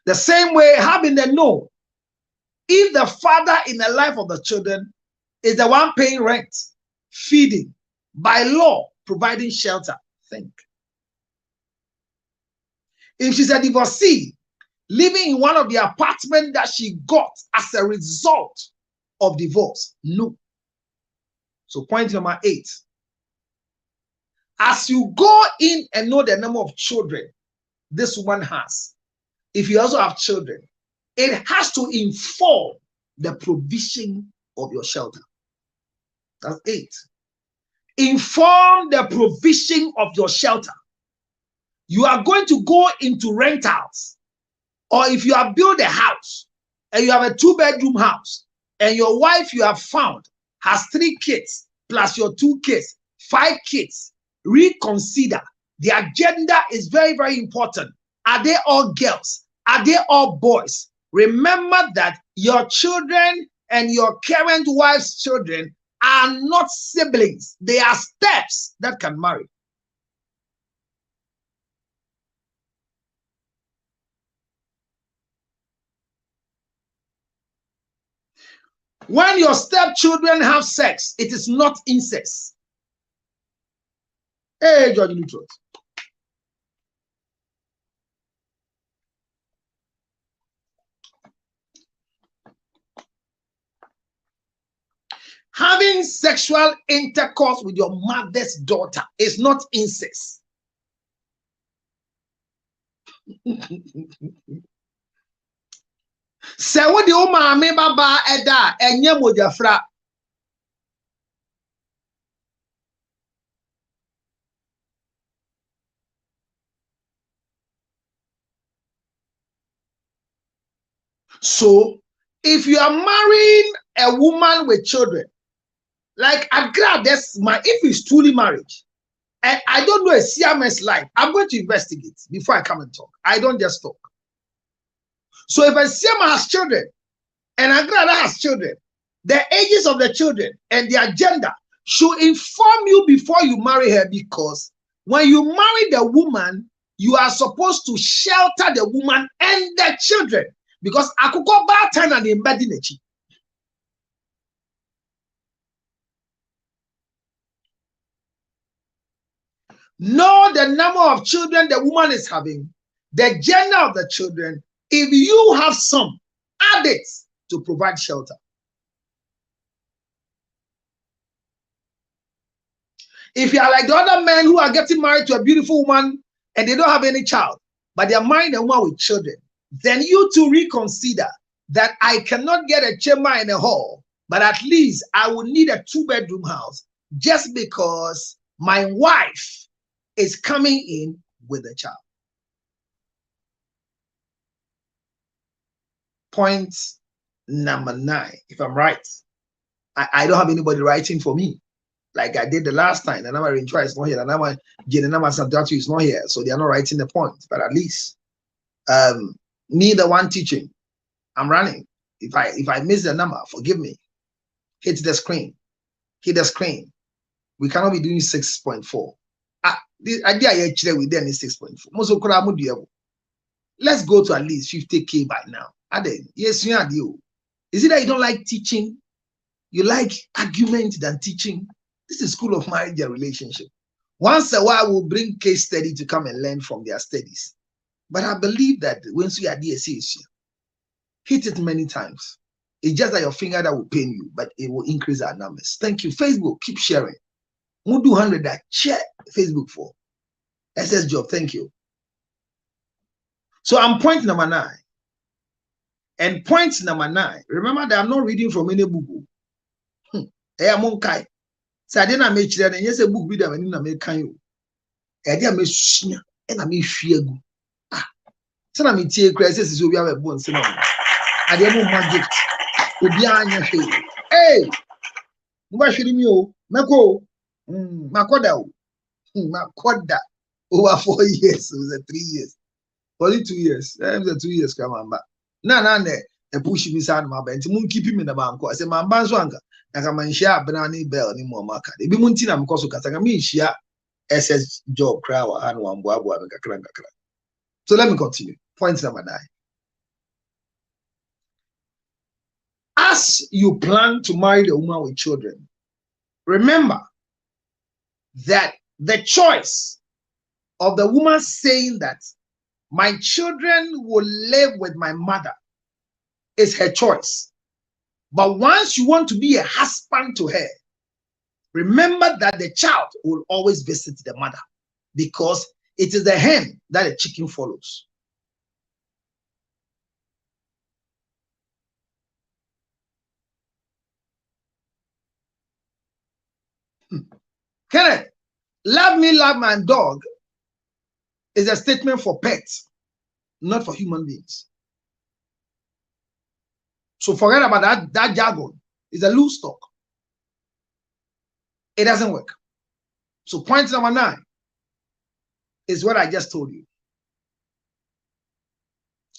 S2: The same way, having the know, if the father in the life of the children is the one paying rent, feeding, by law, providing shelter, think. If she's a divorcee, living in one of the apartments that she got as a result of divorce, no. So point number 8. As you go in and know the number of children this woman has, if you also have children, it has to inform the provision of your shelter. That's 8. Inform the provision of your shelter. You are going to go into rentals, or if you have built a house and you have a 2-bedroom house and your wife you have found has 3 kids plus your 2 kids, 5 kids, reconsider. The agenda is very, very important. Are they all girls? Are they all boys? Remember that your children and your current wife's children are not siblings. They are steps that can marry. When your stepchildren have sex, it is not incest. Hey, George Luttrell. Having sexual intercourse with your mother's daughter is not incest. So what the maame baba eda enye mojafra. So if you are marrying a woman with children, like I'm glad that's my, if it's truly marriage, and I don't know a CMS life, I'm going to investigate before I come and talk. I don't just talk. So if a CMS has children and Agrada has children, the ages of the children and the agenda should inform you before you marry her, because when you marry the woman, you are supposed to shelter the woman and the children, because akuko batan and embedding a chief. Know the number of children the woman is having, the gender of the children. If you have some, add it to provide shelter. If you are like the other men who are getting married to a beautiful woman and they don't have any child, but they are marrying a woman with children, then you too reconsider that I cannot get a chamber and a hall, but at least I will need a 2-bedroom house just because my wife is coming in with a child. Point number 9, if I'm right, I don't have anybody writing for me like I did the last time. The number in try is not here. The number Santatu is not here, so they are not writing the point. But at least me, the one teaching, I'm running. If I miss the number, forgive me. Hit the screen. Hit the screen. We cannot be doing 6.4. The idea here with them is 6.4. Let's go to at least 50K by now. Yes, you are. Is it that you don't like teaching? You like argument than teaching? This is school of marriage and relationship. Once a while, we'll bring case study to come and learn from their studies. But I believe that once you are DSC, hit it many times. It's just that your finger that will pain you, but it will increase our numbers. Thank you. Facebook, keep sharing. We'll do 100 that share Facebook for. SS job, thank you. So I'm point number 9. And point number 9, remember that I'm not reading from any book. Hey, I'm on Kai. So I didn't make sure that yes, a book video and I make kind. I didn't make sure and I make fear. So I'm in tear crisis is we have a bone. I didn't know magic. Obianya hey, Mubashiri me o, Mako, Makoda, Makoda, over 4 years, it was 3 years, only 2 years, it was 2 years, come on back. Na, a push me side my bed, to keep him in the bank. I said, my banzwanga, Nakamanshia, Banani Bell, ni more market. If you muntina, because Katagami, shia SS job, crowd, and one boab, so let me continue. Point number 9. As you plan to marry the woman with children, remember that the choice of the woman saying that my children will live with my mother is her choice. But once you want to be a husband to her, remember that the child will always visit the mother, because it is the hen that the chicken follows. Kenneth, love me, love my dog is a statement for pets, not for human beings. So forget about that jargon. It's a loose talk. It doesn't work. So point number 9 is what I just told you.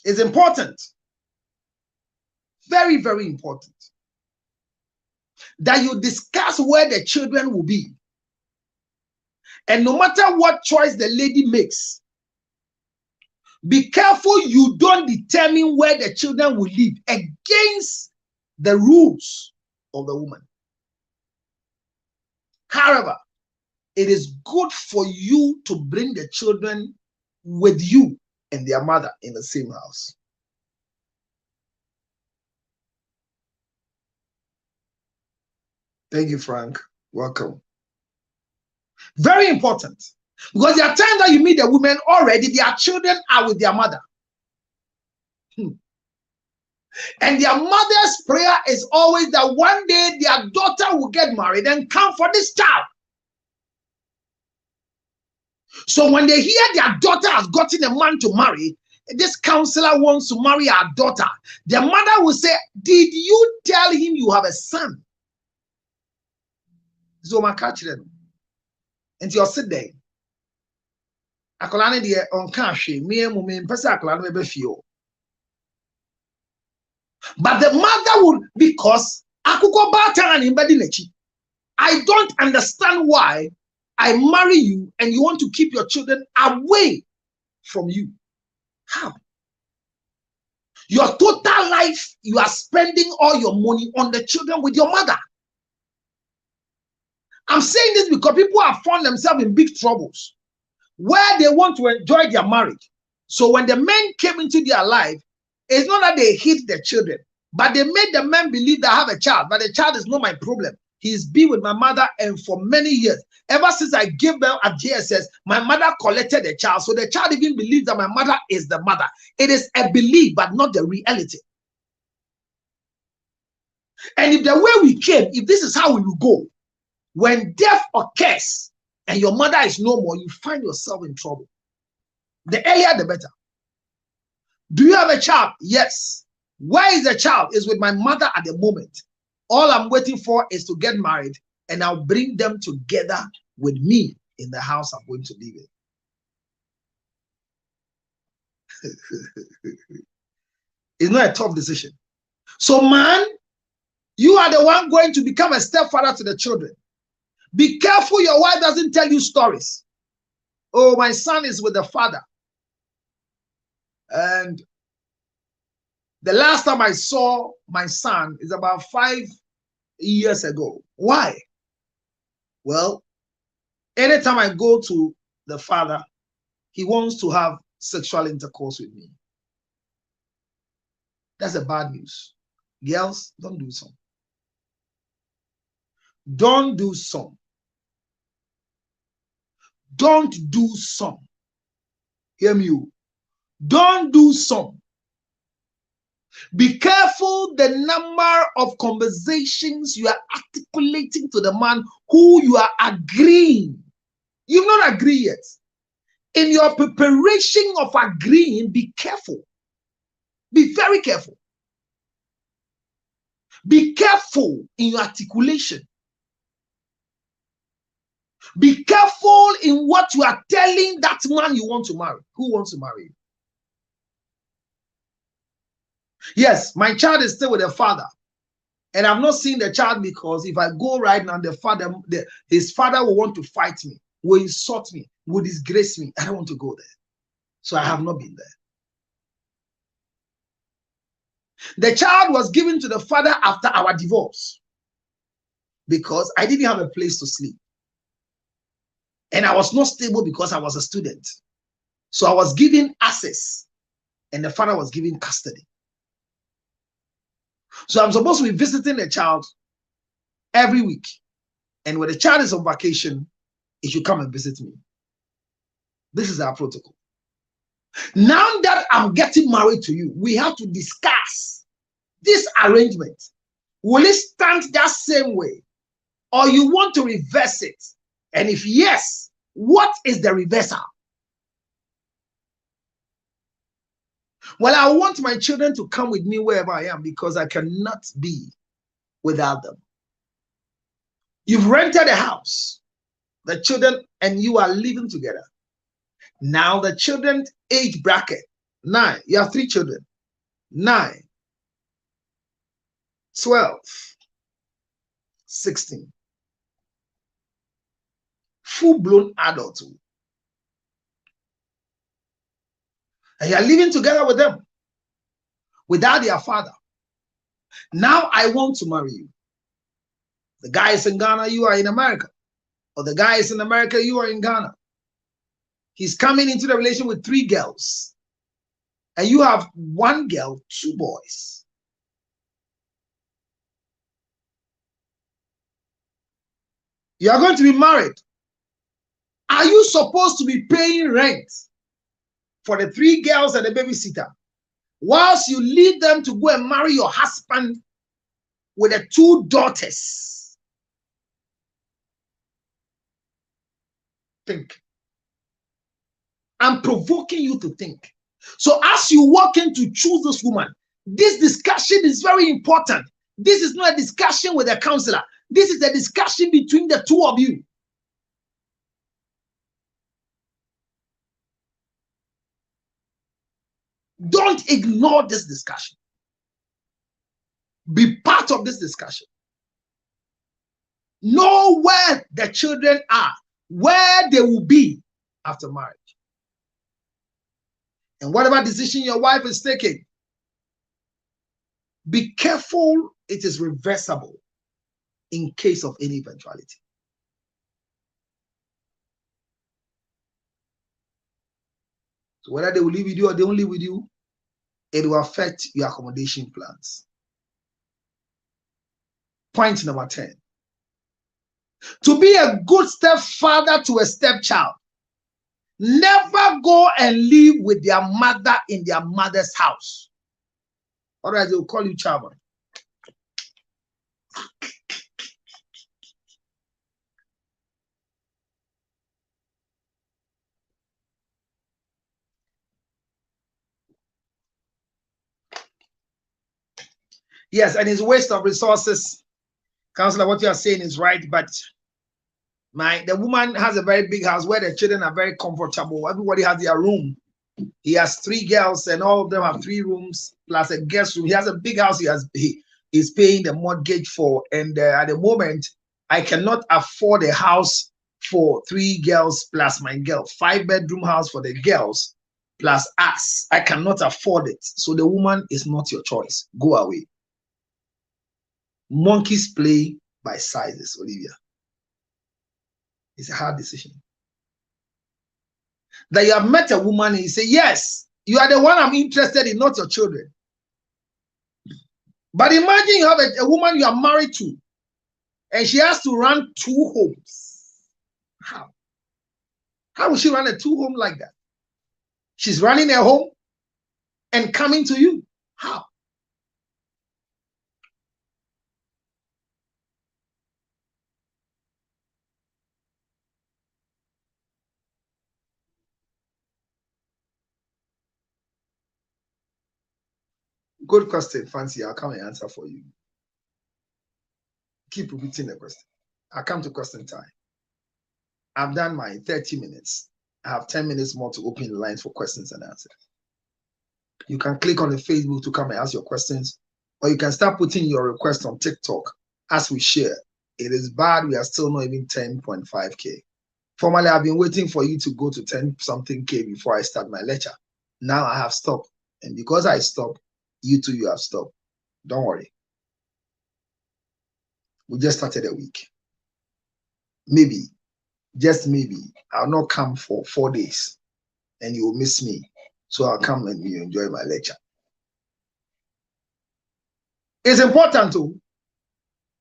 S2: It's important, very, very important, that you discuss where the children will be. And no matter what choice the lady makes, be careful you don't determine where the children will live against the rules of the woman. However, it is good for you to bring the children with you and their mother in the same house. Thank you, Frank. Welcome. Very important. Because there are times that you meet the women already, their children are with their mother. And their mother's prayer is always that one day their daughter will get married and come for this child. So when they hear their daughter has gotten a man to marry, this counselor wants to marry our daughter, their mother will say, did you tell him you have a son? So my catch them. And you'll sit there. Akolane de on kashi, me mpesa akolane be fio. But the mother would, because akuko bata and imbedi nechi. I don't understand why I marry you and you want to keep your children away from you. How? Your total life, you are spending all your money on the children with your mother. I'm saying this because people have found themselves in big troubles where they want to enjoy their marriage. So when the men came into their life, it's not that they hate their children, but they made the men believe they have a child, but the child is not my problem. He's been with my mother, and for many years, ever since I gave birth at JSS, my mother collected the child. So the child even believes that my mother is the mother. It is a belief, but not the reality. And if the way we came, if this is how we will go, when death occurs and your mother is no more, you find yourself in trouble. The earlier, the better. Do you have a child? Yes. Where is the child? Is with my mother at the moment. All I'm waiting for is to get married, and I'll bring them together with me in the house I'm going to live in. It's not a tough decision. So, man, you are the one going to become a stepfather to the children. Be careful your wife doesn't tell you stories. Oh, my son is with the father. And the last time I saw my son is about 5 years ago. Why? Well, anytime I go to the father, he wants to have sexual intercourse with me. That's a bad news. Girls, don't do so. Don't do so. Don't do so. Hear me. Don't do so. Be careful the number of conversations you are articulating to the man who you are agreeing. You've not agreed yet. In your preparation of agreeing, be careful. Be very careful. Be careful in your articulation. Be careful in what you are telling that man you want to marry. Who wants to marry you? Yes, my child is still with the father. And I've not seen the child because if I go right now, his father will want to fight me, will insult me, will disgrace me. I don't want to go there. So I have not been there. The child was given to the father after our divorce because I didn't have a place to sleep. And I was not stable because I was a student. So I was given access and the father was given custody. So I'm supposed to be visiting the child every week. And when the child is on vacation, he should come and visit me. This is our protocol. Now that I'm getting married to you, we have to discuss this arrangement. Will it stand that same way? Or you want to reverse it? And if yes, what is the reversal? Well, I want my children to come with me wherever I am because I cannot be without them. You've rented a house. The children and you are living together. Now the children's age bracket, 9. You have 3 children. 9, 12, 16. Full-blown adulthood. And you are living together with them without their father. Now I want to marry you. The guy is in Ghana, you are in America. Or the guy is in America, you are in Ghana. He's coming into the relation with 3 girls. And you have 1 girl, 2 boys. You are going to be married. Are you supposed to be paying rent for the 3 girls and the babysitter whilst you leave them to go and marry your husband with the 2 daughters? Think. I'm provoking you to think. So as you walk in to choose this woman, this discussion is very important. This is not a discussion with a counselor. This is a discussion between the 2 of you. Don't ignore this discussion. Be part of this discussion. Know where the children are, where they will be after marriage. And whatever decision your wife is taking, be careful it is reversible in case of any eventuality. So whether they will live with you or they won't live with you, it will affect your accommodation plans. Point number 10. To be a good stepfather to a stepchild, never go and live with their mother in their mother's house. Otherwise, they will call you Chairman. Yes, and it's waste of resources. Counselor, what you are saying is right, but the woman has a very big house where the children are very comfortable. Everybody has their room. He has 3 girls and all of them have 3 rooms plus a guest room. He has a big house he's paying the mortgage for. And at the moment, I cannot afford a house for 3 girls plus my girl. 5-bedroom house for the girls plus us. I cannot afford it. So the woman is not your choice. Go away. Monkeys play by sizes, Olivia. It's a hard decision. That you have met a woman and you say, yes, you are the one I'm interested in, not your children. But imagine you have a woman you are married to and she has to run 2 homes. How? How will she run a 2 home like that? She's running a home and coming to you. How? Good question, Fancy. I'll come and answer for you. Keep repeating the question. I come to question time. I've done my 30 minutes. I have 10 minutes more to open the lines for questions and answers. You can click on the Facebook to come and ask your questions, or you can start putting your request on TikTok as we share. It is bad we are still not even 10.5K. Formerly, I've been waiting for you to go to 10 something K before I start my lecture. Now I have stopped. And because I stopped, you too, you have stopped. Don't worry. We just started a week. Maybe, just maybe, I'll not come for 4 days and you will miss me. So I'll come and you enjoy my lecture. It's important to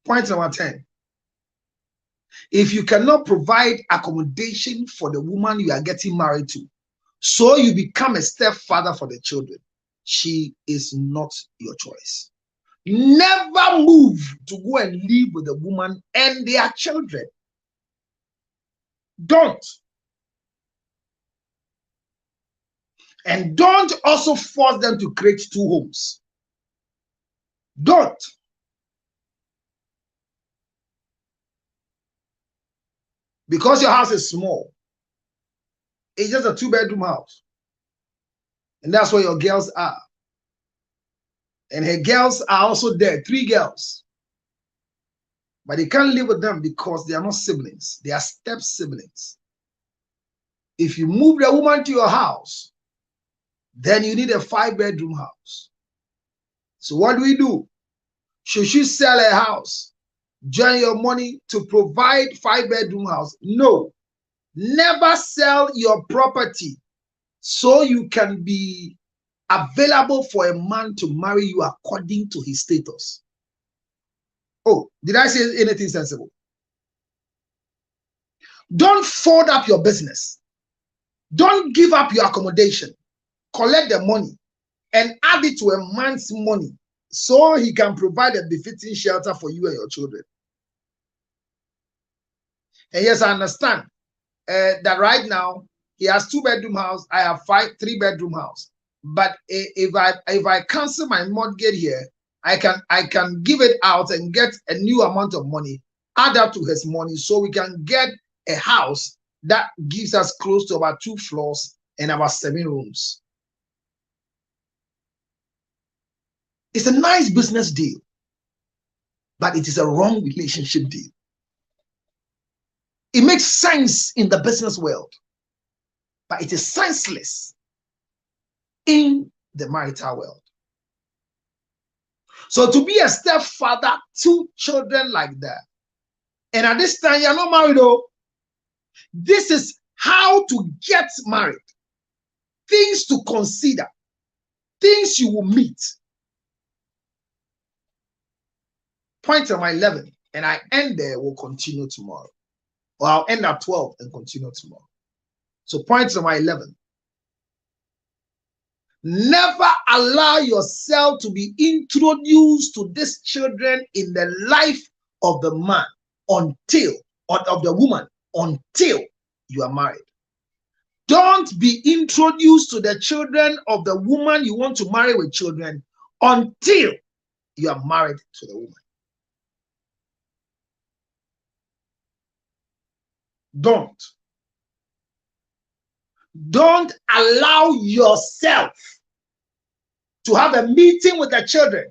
S2: point number 10. If you cannot provide accommodation for the woman you are getting married to, so you become a stepfather for the children, she is not your choice. Never move to go and live with a woman and their children. Don't. And don't also force them to create 2 homes. Don't. Because your house is small. It's just a 2-bedroom house. And that's where your girls are. And her girls are also there, 3 girls. But they can't live with them because they are not siblings. They are step siblings. If you move the woman to your house, then you need a 5-bedroom house. So what do? Should she sell her house, join your money to provide 5-bedroom house? No. Never sell your property so you can be available for a man to marry you according to his status. Oh, did I say anything sensible? Don't fold up your business. Don't give up your accommodation. Collect the money and add it to a man's money so he can provide a befitting shelter for you and your children. And yes, I understand that right now he has 2-bedroom house. I have 3-bedroom house. But if I cancel my mortgage here, I can give it out and get a new amount of money, add up to his money, so we can get a house that gives us close to about 2 floors and about 7 rooms. It's a nice business deal, but it is a wrong relationship deal. It makes sense in the business world, but it is senseless in the marital world. So to be a stepfather, 2 children like that, and at this time you're not married though, this is how to get married. Things to consider, things you will meet. Point number 11, and I end there, we'll continue tomorrow. Or I'll end at 12 and continue tomorrow. So point number 11. Never allow yourself to be introduced to these children in the life of the man until, or of the woman, until you are married. Don't be introduced to the children of the woman you want to marry with children until you are married to the woman. Don't allow yourself to have a meeting with the children,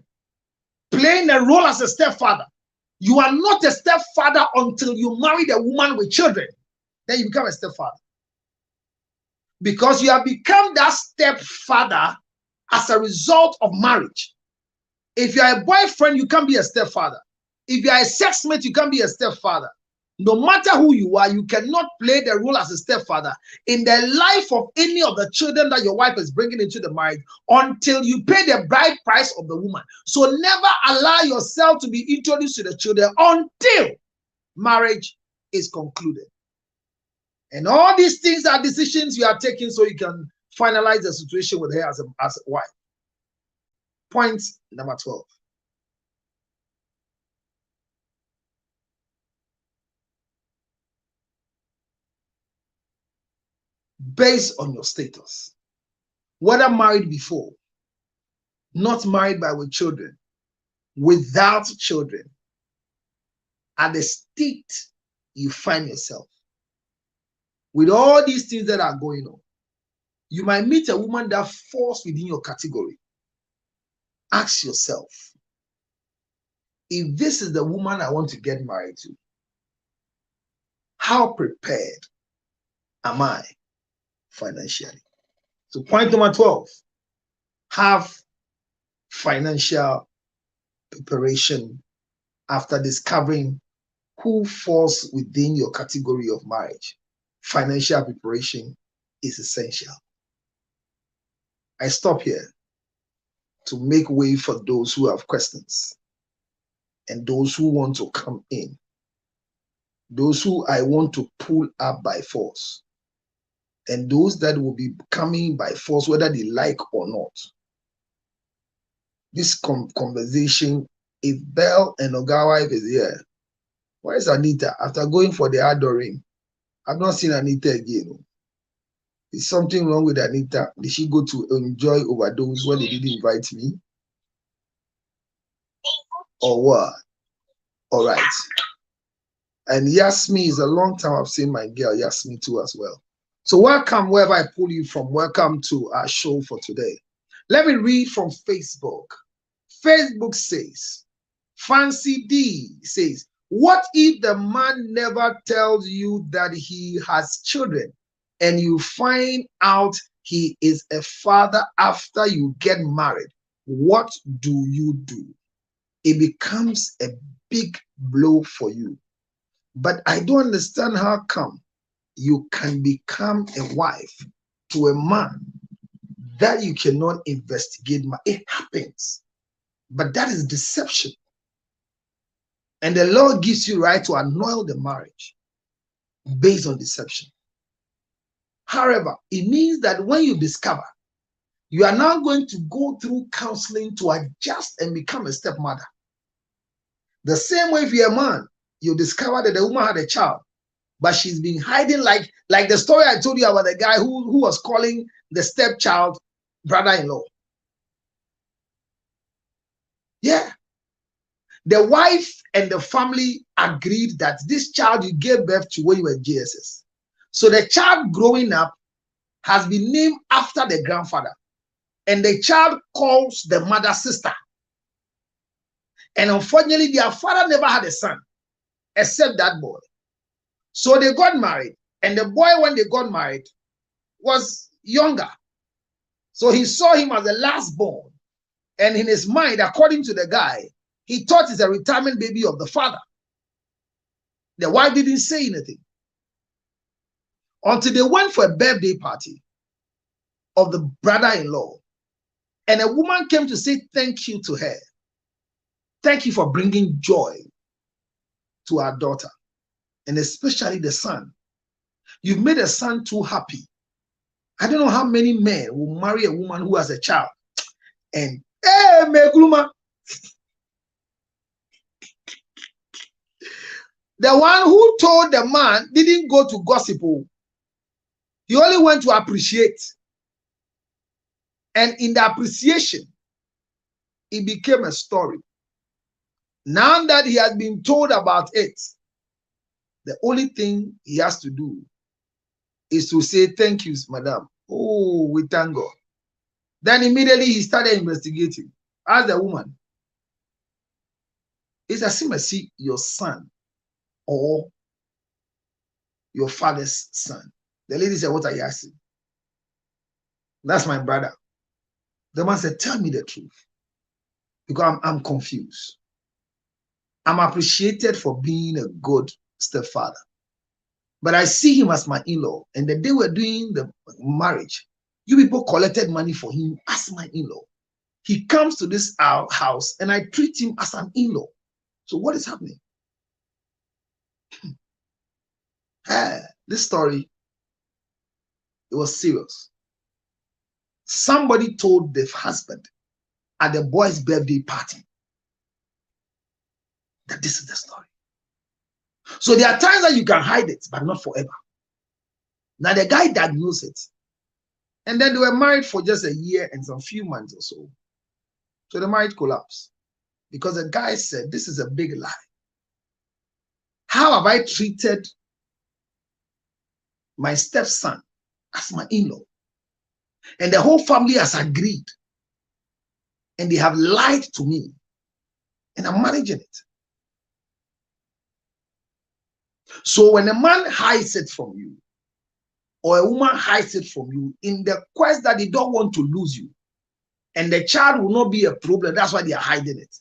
S2: playing a role as a stepfather. You are not a stepfather until you marry the woman with children. Then you become a stepfather. Because you have become that stepfather as a result of marriage. If you are a boyfriend, you can't be a stepfather. If you are a sex mate, you can't be a stepfather. No matter who you are, you cannot play the role as a stepfather in the life of any of the children that your wife is bringing into the marriage until you pay the bride price of the woman. So never allow yourself to be introduced to the children until marriage is concluded. And all these things are decisions you are taking so you can finalize the situation with her as a wife. Point number 12. Based on your status, whether married before, not married but with children, without children, at the state you find yourself. With all these things that are going on, you might meet a woman that falls within your category. Ask yourself, if this is the woman I want to get married to, how prepared am I financially? So point number 12, have financial preparation after discovering who falls within your category of marriage. Financial preparation is essential. I stop here to make way for those who have questions and those who want to come in, those who I want to pull up by force, and those that will be coming by force whether they like or not. This conversation, if Bell and Ogawa is here, where is Anita? After going for the adoring, I've not seen Anita again. Is something wrong with Anita? Did she go to enjoy overdose when they didn't invite me? Or what? All right. And Yasmi is a long time I've seen my girl Yasmi too as well. So welcome wherever I pull you from. Welcome to our show for today. Let me read from Facebook. Facebook says, Fancy D says, what if the man never tells you that he has children and you find out he is a father after you get married? What do you do? It becomes a big blow for you. But I don't understand how come you can become a wife to a man that you cannot investigate. It happens. But that is deception. And the Lord gives you right to annul the marriage based on deception. However, it means that when you discover, you are now going to go through counseling to adjust and become a stepmother. The same way if you're a man, you discover that the woman had a child, but she's been hiding like the story I told you about the guy who was calling the stepchild brother-in-law. Yeah. The wife and the family agreed that this child you gave birth to when you were JSS. So the child growing up has been named after the grandfather. And the child calls the mother sister. And unfortunately, their father never had a son, except that boy. So they got married. And the boy, when they got married, was younger. So he saw him as the last born. And in his mind, according to the guy, he thought it's a retirement baby of the father. The wife didn't say anything until they went for a birthday party of the brother-in-law. And a woman came to say thank you to her. Thank you for bringing joy to our daughter, and especially the son. You've made a son too happy. I don't know how many men will marry a woman who has a child. And, hey, Megluma. The one who told the man didn't go to gossip. He only went to appreciate. And in the appreciation, it became a story. Now that he has been told about it, the only thing he has to do is to say, thank you, madam. Oh, we thank God. Then immediately he started investigating. Ask the woman, is as soon as see your son or your father's son? The lady said, what are you asking? That's my brother. The man said, tell me the truth. Because I'm confused. I'm appreciated for being a good stepfather. But I see him as my in-law. And the day we're doing the marriage, you people collected money for him as my in-law. He comes to this house and I treat him as an in-law. So what is happening? This story, it was serious. Somebody told the husband at the boy's birthday party that this is the story. So there are times that you can hide it, but not forever. Now the guy diagnosed it. And then they were married for just a year and some few months or so. So the marriage collapsed. Because the guy said, this is a big lie. How have I treated my stepson as my in-law? And the whole family has agreed. And they have lied to me. And I'm managing it. So when a man hides it from you, or a woman hides it from you, in the quest that they don't want to lose you, and the child will not be a problem, that's why they are hiding it.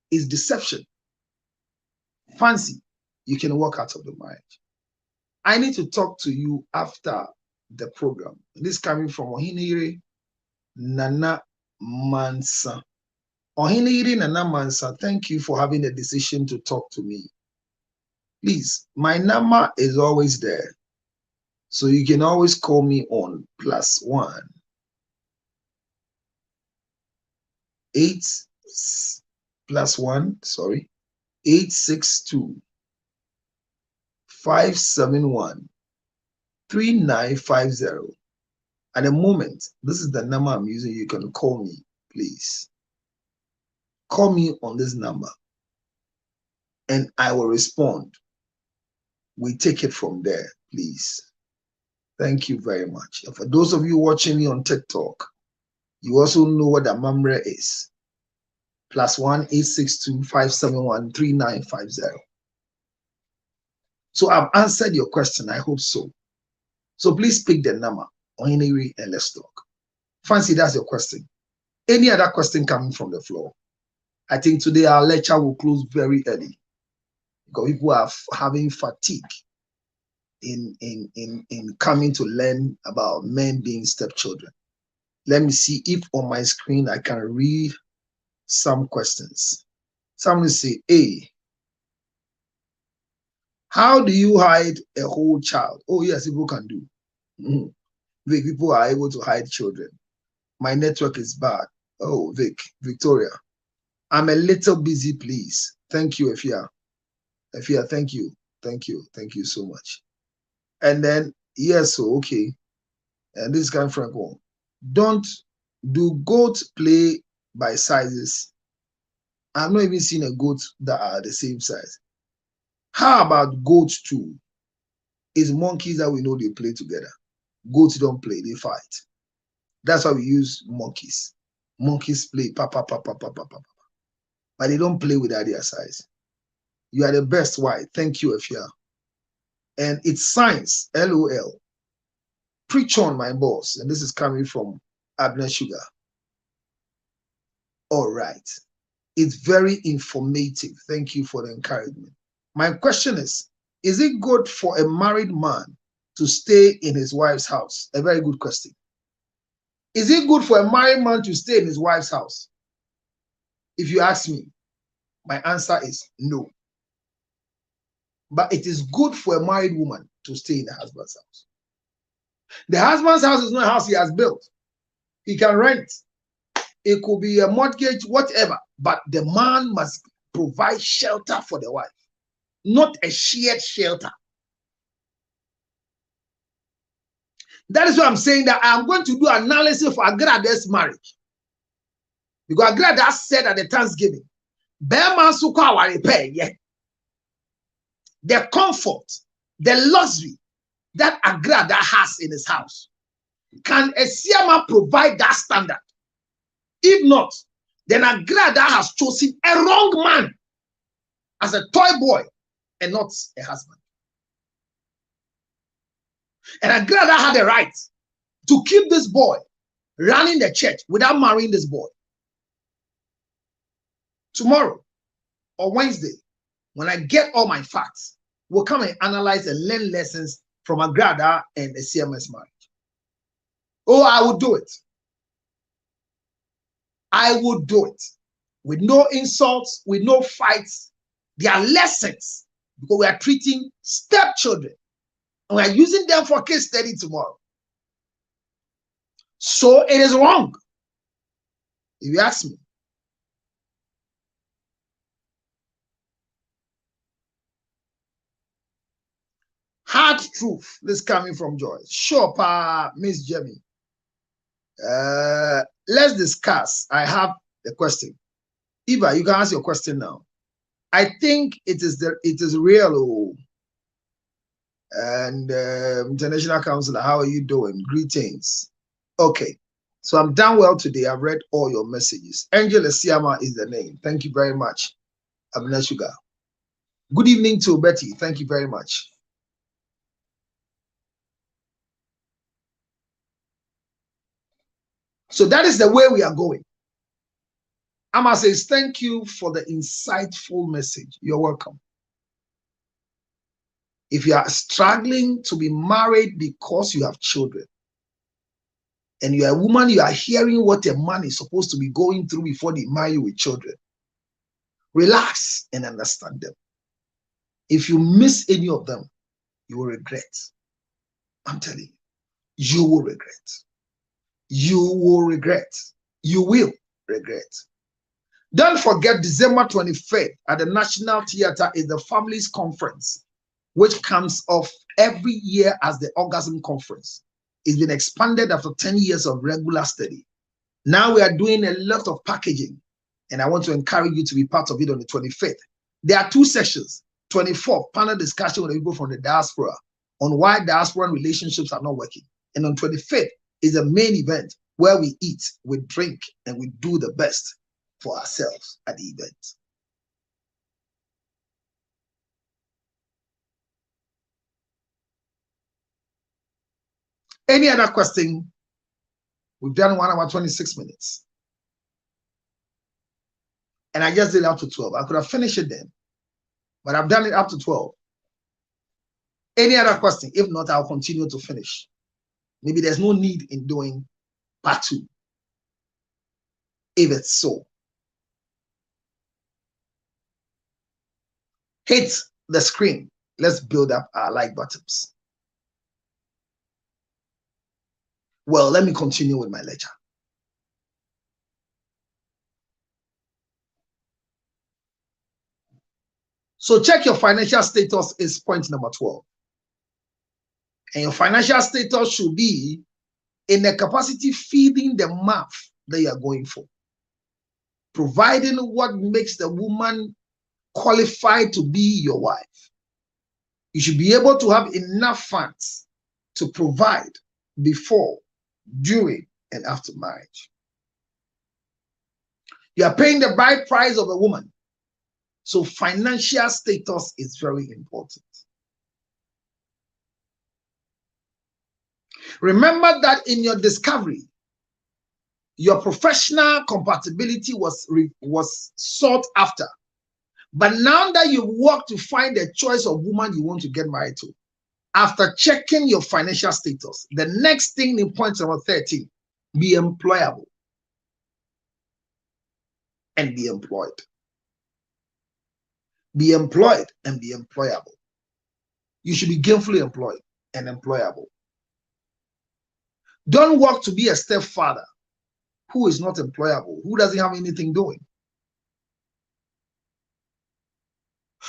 S2: It's deception. Fancy, you can walk out of the marriage. I need to talk to you after the program. This is coming from Ohiniri Nana Mansa. Ohiniri Nana Mansa, thank you for having the decision to talk to me. Please, my number is always there. So you can always call me on +1 8 +1, sorry, 862 571 3950. At the moment, this is the number I'm using. You can call me, please. Call me on this number and I will respond. We take it from there, please. Thank you very much. And for those of you watching me on TikTok, you also know what the Mamre is. +1 862 571 3950. So I've answered your question. I hope so. So please pick the number on Henry and let's talk. Fancy, that's your question. Any other question coming from the floor? I think today our lecture will close very early because people are having fatigue in coming to learn about men being stepchildren. Let me see if on my screen I can read some questions. Someone say, A, how do you hide a whole child? Oh yes, people can do. Vic, people are able to hide children. My network is bad. Oh, Victoria, I'm a little busy, please. Thank you, Efia. Efia, thank you. Thank you. Thank you so much. And then, yes, so okay. And this guy, Frank, don't do goat play by sizes. I've not even seen a goat that are the same size. How about goats too? It's monkeys that we know they play together. Goats don't play, they fight. That's why we use monkeys. Monkeys play, pa. But they don't play without their size. You are the best. Why? Thank you, Efia. And it's science, LOL. Preach on, my boss. And this is coming from Abner Sugar. All right. It's very informative. Thank you for the encouragement. My question is it good for a married man to stay in his wife's house? A very good question. Is it good for a married man to stay in his wife's house? If you ask me, my answer is no. But it is good for a married woman to stay in the husband's house. The husband's house is not a house he has built. He can rent. It could be a mortgage, whatever. But the man must provide shelter for the wife, not a shared shelter. That is why I'm saying that I'm going to do analysis for Agrada's marriage. Because Agrada said at the Thanksgiving, the comfort, the luxury that Agrada has in his house. Can a Siama provide that standard? If not, then Agrada has chosen a wrong man as a toy boy and not a husband. And Agrada had the right to keep this boy running the church without marrying this boy. Tomorrow or Wednesday, when I get all my facts, we'll come and analyze and learn lessons from Agrada and a CMS marriage. Oh, I will do it. I will do it. With no insults, with no fights. There are lessons because we are treating stepchildren. And we are using them for case study tomorrow. So it is wrong, if you ask me. Hard truth. This coming from Joyce. Sure, pa, Miss Jemmy. Let's discuss. I have the question. Eva, you can ask your question now. I think it is real. Oh, and International Counselor, how are you doing? Greetings. Okay, so I'm done well today. I've read all your messages. Angela Siama is the name. Thank you very much. Abner Sugar. Good evening to Betty. Thank you very much. So that is the way we are going. Amma says, thank you for the insightful message. You're welcome. If you are struggling to be married because you have children, and you're a woman, you are hearing what a man is supposed to be going through before they marry you with children, relax and understand them. If you miss any of them, you will regret. I'm telling you, you will regret. You will regret. You will regret. Don't forget, December 25th at the National Theatre is the Families Conference, which comes off every year as the Orgasm Conference. It's been expanded after 10 years of regular study. Now we are doing a lot of packaging, and I want to encourage you to be part of it on the 25th. There are 2 sessions. 24th, panel discussion with people from the diaspora on why diaspora relationships are not working. And on 25th is the main event where we eat, we drink, and we do the best for ourselves at the event. Any other question? We've done 1 hour, 26 minutes. And I just did it up to 12. I could have finished it then, but I've done it up to 12. Any other question? If not, I'll continue to finish. Maybe there's no need in doing part 2. If it's so. Hit the screen. Let's build up our like buttons. Well, let me continue with my lecture. So check your financial status is point number 12. And your financial status should be in the capacity feeding the mouth that you are going for. Providing what makes the woman qualified to be your wife. You should be able to have enough funds to provide before, during, and after marriage. You are paying the bride price of a woman. So financial status is very important. Remember that in your discovery, your professional compatibility was sought after. But now that you've worked to find a choice of woman you want to get married to, after checking your financial status, the next thing in point number 13, be employable and be employed. Be employed and be employable. You should be gainfully employed and employable. Don't work to be a stepfather who is not employable, who doesn't have anything doing.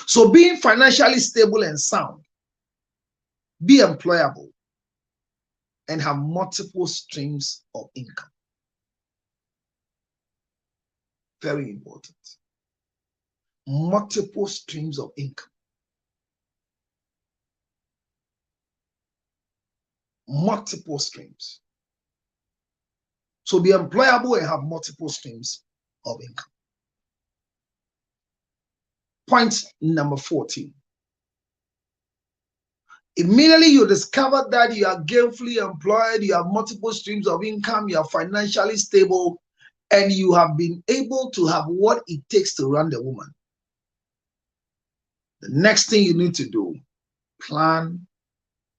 S2: So being financially stable and sound, be employable, and have multiple streams of income. Very important. Multiple streams of income. Multiple streams. So be employable and have multiple streams of income. Point number 14. Immediately you discover that you are gainfully employed, you have multiple streams of income, you are financially stable, and you have been able to have what it takes to run the woman. The next thing you need to do, plan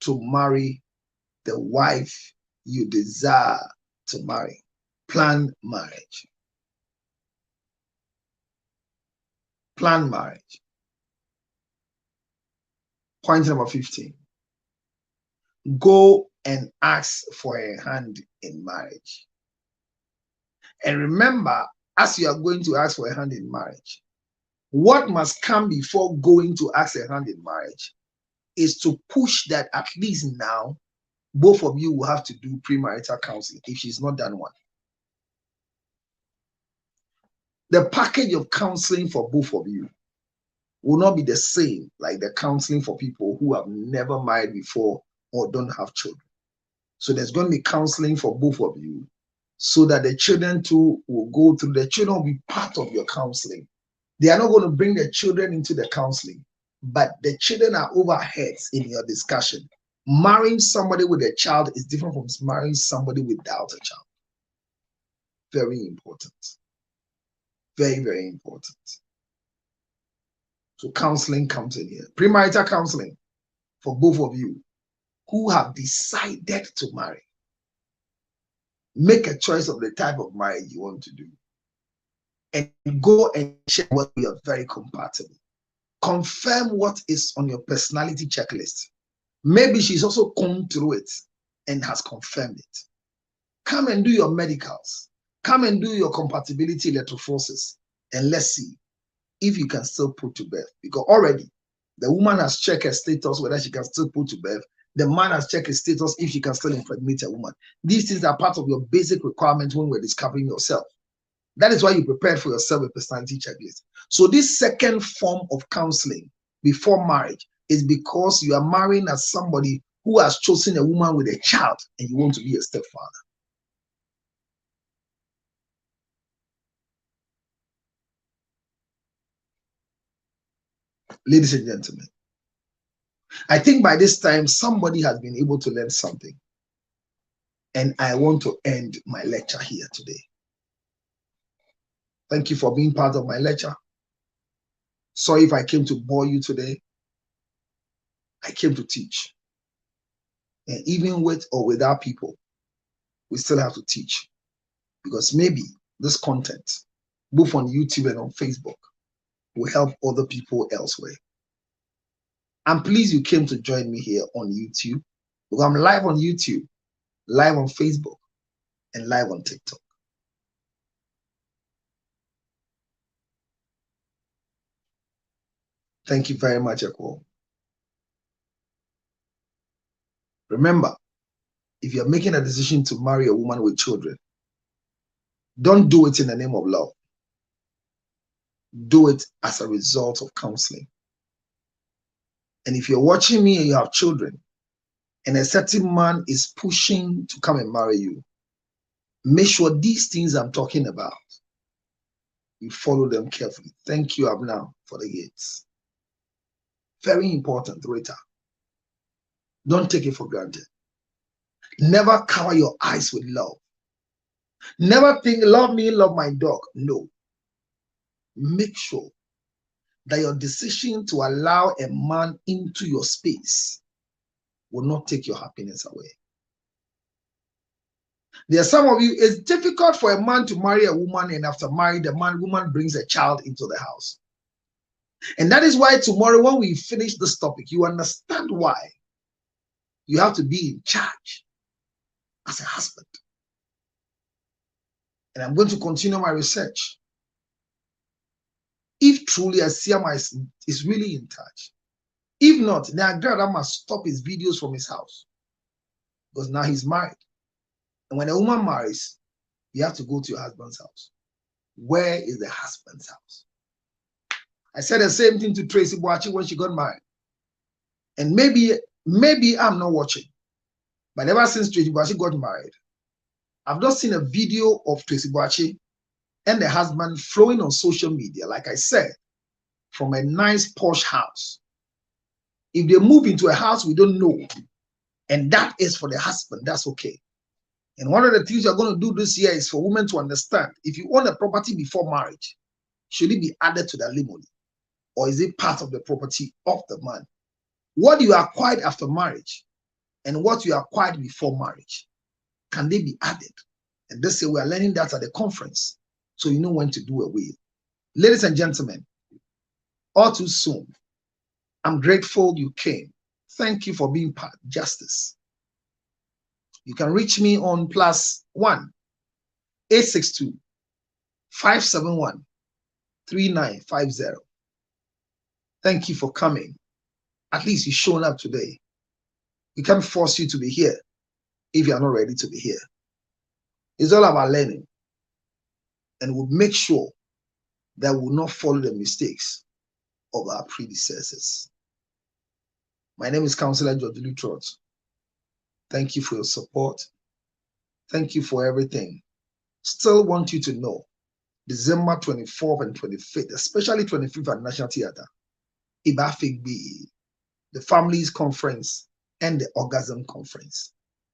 S2: to marry the wife you desire to marry. Plan marriage. Plan marriage. Point number 15. Go and ask for a hand in marriage. And remember, as you are going to ask for a hand in marriage, what must come before going to ask a hand in marriage is to push that at least now, both of you will have to do premarital counseling if she's not done one. The package of counseling for both of you will not be the same like the counseling for people who have never married before or don't have children. So there's going to be counseling for both of you so that the children too will go through. The children will be part of your counseling. They are not going to bring the children into the counseling, but the children are overheads in your discussion. Marrying somebody with a child is different from marrying somebody without a child. Very important. Very, very important. So counseling comes in here. Premarital counseling for both of you who have decided to marry. Make a choice of the type of marriage you want to do. And go and check what you are very compatible. Confirm what is on your personality checklist. Maybe she's also gone through it and has confirmed it. Come and do your medicals. Come and do your compatibility electrophoresis. And let's see if you can still put to birth. Because already the woman has checked her status whether she can still put to birth. The man has checked his status if she can still impregnate a woman. These things are part of your basic requirements when we're discovering yourself. That is why you prepared for yourself a personality checklist. So this second form of counseling before marriage is because you are marrying as somebody who has chosen a woman with a child and you want to be a stepfather. Ladies and gentlemen, I think by this time somebody has been able to learn something. And I want to end my lecture here today. Thank you for being part of my lecture. Sorry if I came to bore you today. I came to teach. And even with or without people, we still have to teach. Because maybe this content, both on YouTube and on Facebook, will help other people elsewhere. I'm pleased you came to join me here on YouTube. Because I'm live on YouTube, live on Facebook, and live on TikTok. Thank you very much, Eko. Remember, if you're making a decision to marry a woman with children, don't do it in the name of love. Do it as a result of counseling. And if you're watching me and you have children, and a certain man is pushing to come and marry you, make sure these things I'm talking about, you follow them carefully. Thank you, Abna, for the gates. Very important, Rita. Don't take it for granted. Never cover your eyes with love. Never think, love me, love my dog. No. Make sure that your decision to allow a man into your space will not take your happiness away. There are some of you, it's difficult for a man to marry a woman, and after marrying the woman brings a child into the house. And that is why tomorrow when we finish this topic, you understand why you have to be in charge as a husband. And I'm going to continue my research. If truly Asiama is really in touch. If not, then Agrada must stop his videos from his house. Because now he's married. And when a woman marries, you have to go to your husband's house. Where is the husband's house? I said the same thing to Tracy Boachi when she got married. And maybe I'm not watching. But ever since Tracy Boachi got married, I've not seen a video of Tracy Boachi and the husband flowing on social media, like I said, from a nice posh house. If they move into a house we don't know, and that is for the husband, that's okay. And one of the things you're going to do this year is for women to understand, if you own a property before marriage, should it be added to the alimony? Or is it part of the property of the man? What you acquired after marriage and what you acquired before marriage, can they be added? And this year we are learning that at the conference, so you know when to do a will. Ladies and gentlemen, all too soon, I'm grateful you came. Thank you for being part. Justice. You can reach me on +1 862 571 3950. Thank you for coming. At least you've shown up today. We can't force you to be here if you are not ready to be here. It's all about learning. And we'll make sure that we'll not follow the mistakes of our predecessors. My name is Councillor George Lutrot. Thank you for your support. Thank you for everything. Still want you to know, December 24th and 25th, especially 25th at National Theatre, Ibafigbi, the Families Conference and the Orgasm Conference.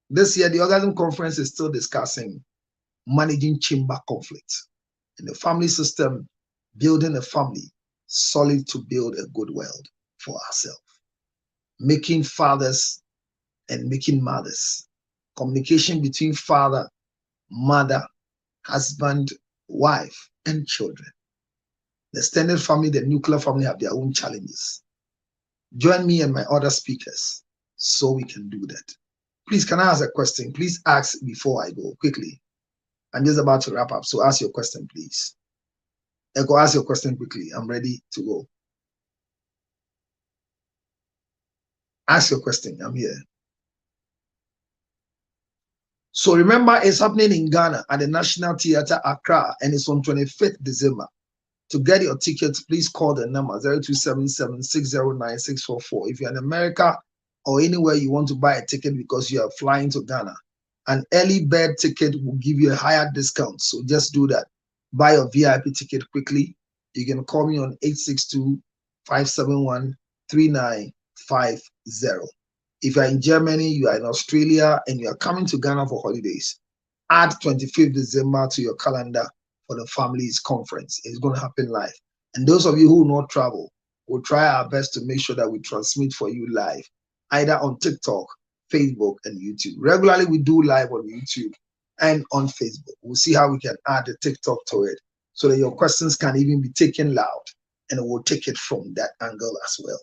S2: This year, the Orgasm Conference is still discussing managing chamber conflict in the family system, building a family solid to build a good world for ourselves, making fathers and making mothers, communication between father, mother, husband, wife, and children. The extended family, the nuclear family have their own challenges. Join me and my other speakers so we can do that. Please, can I ask a question? Please ask before I go quickly. I'm just about to wrap up, so ask your question, please. Echo, ask your question quickly. I'm ready to go. Ask your question. I'm here. So remember, it's happening in Ghana at the National Theatre, Accra, and it's on 25th December. To get your tickets, please call the number 0277-609-644. If you're in America or anywhere you want to buy a ticket because you are flying to Ghana, an early bird ticket will give you a higher discount. So just do that. Buy your VIP ticket quickly. You can call me on 862-571-3950. If you're in Germany, you are in Australia, and you are coming to Ghana for holidays, add 25th December to your calendar for the Families Conference. It's going to happen live. And those of you who will not travel, we'll try our best to make sure that we transmit for you live, either on TikTok, Facebook, and YouTube. Regularly, we do live on YouTube and on Facebook. We'll see how we can add the TikTok to it so that your questions can even be taken loud, and we'll take it from that angle as well.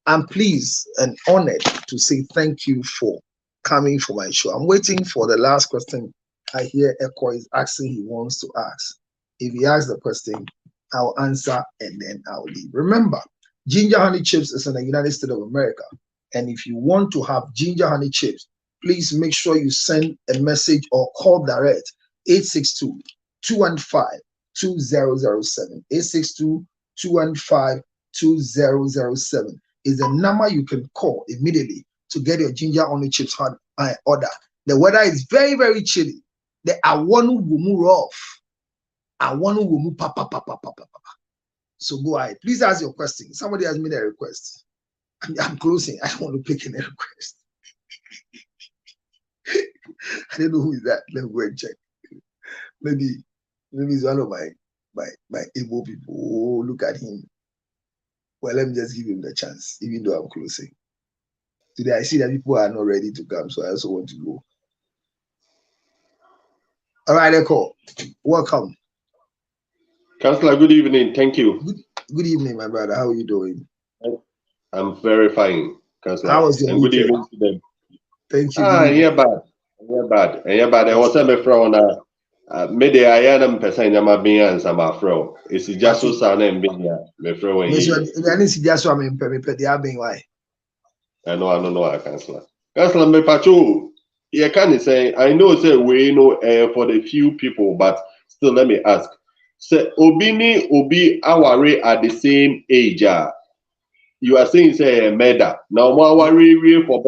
S2: I'm pleased and honored to say thank you for coming for my show. I'm waiting for the last question. I hear Echo is asking he wants to ask. If he asks the question, I'll answer and then I'll leave. Remember, ginger honey chips is in the United States of America. And if you want to have ginger honey chips, please make sure you send a message or call direct 862-215-2007. 862-215-2007 is the number you can call immediately to get your ginger honey chips order. The weather is very, very chilly. The awonu wumu rough. Awonu wumu papa. So go ahead. Please ask your question. Somebody has made a request. I'm closing. I don't want to pick any request. I don't know who is that. Let me go and check. Maybe it's one of my Igbo people. Oh, look at him. Well, let me just give him the chance, even though I'm closing. Today, I see that people are not ready to come, so I also want to go. All right, Echo. Welcome.
S3: Councillor, good evening. Thank you.
S2: Good evening, my brother. How are you doing?
S3: I'm very fine, Councillor.
S2: How was your
S3: and
S2: weekend?
S3: Good evening to them.
S2: Thank you.
S3: Yeah, bad. I was a friend. Maybe I am person. I'm being some friend. It's just so sad and being my friend.
S2: I didn't see just what I'm being why.
S3: I know, Councillor. Councillor, me patrol. You can't say. I know, say we know for the few people, but still, let me ask. Say Obi Aware at the same age. You are saying say a murder. Now Aware for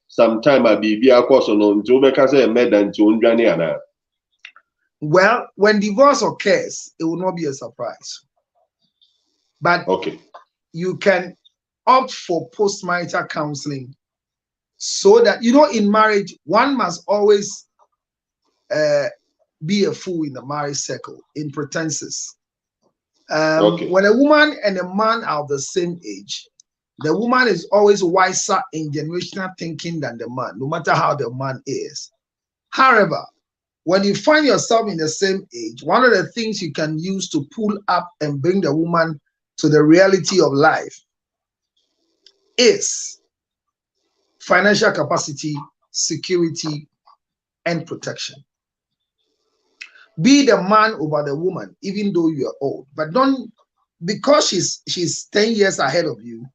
S3: some time a baby across on to make us a murder to Unjani.
S2: Well, when divorce occurs, it will not be a surprise. But
S3: okay,
S2: you can opt for post-marital counseling so that, in marriage, one must always be a fool in the marriage circle, in pretenses. When a woman and a man are of the same age, the woman is always wiser in generational thinking than the man, no matter how the man is. However, when you find yourself in the same age, one of the things you can use to pull up and bring the woman to the reality of life is financial capacity, security, and protection. Be the man over the woman, even though you are old. But don't, because she's 10 years ahead of you,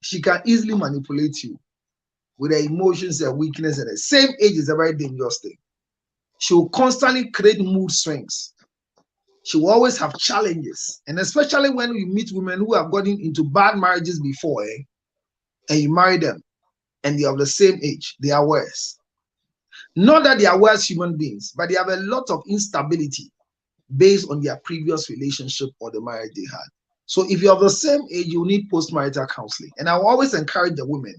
S2: she can easily manipulate you with her emotions and weakness. And the same age is a very dangerous thing. She will constantly create mood swings. she will always have challenges. And especially when you meet women who have gotten into bad marriages before, and you marry them, and they are of the same age, they are worse. Not that they are worse human beings, but they have a lot of instability based on their previous relationship or the marriage they had. So if you're of the same age, you need post-marital counseling. And I will always encourage the women,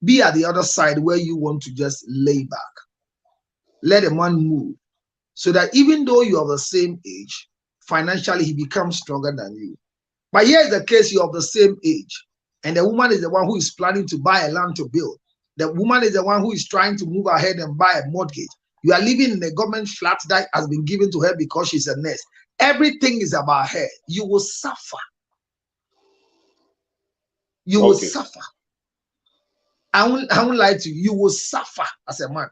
S2: be at the other side where you want to just lay back. Let a man move so that even though you're of the same age, financially he becomes stronger than you. But here is the case, you're of the same age, and the woman is the one who is planning to buy a land to build. The woman is the one who is trying to move ahead and buy a mortgage. You are living in a government flat that has been given to her because she's a nurse. Everything is about her. You will suffer. You will suffer. I won't lie to you. You will suffer as a man.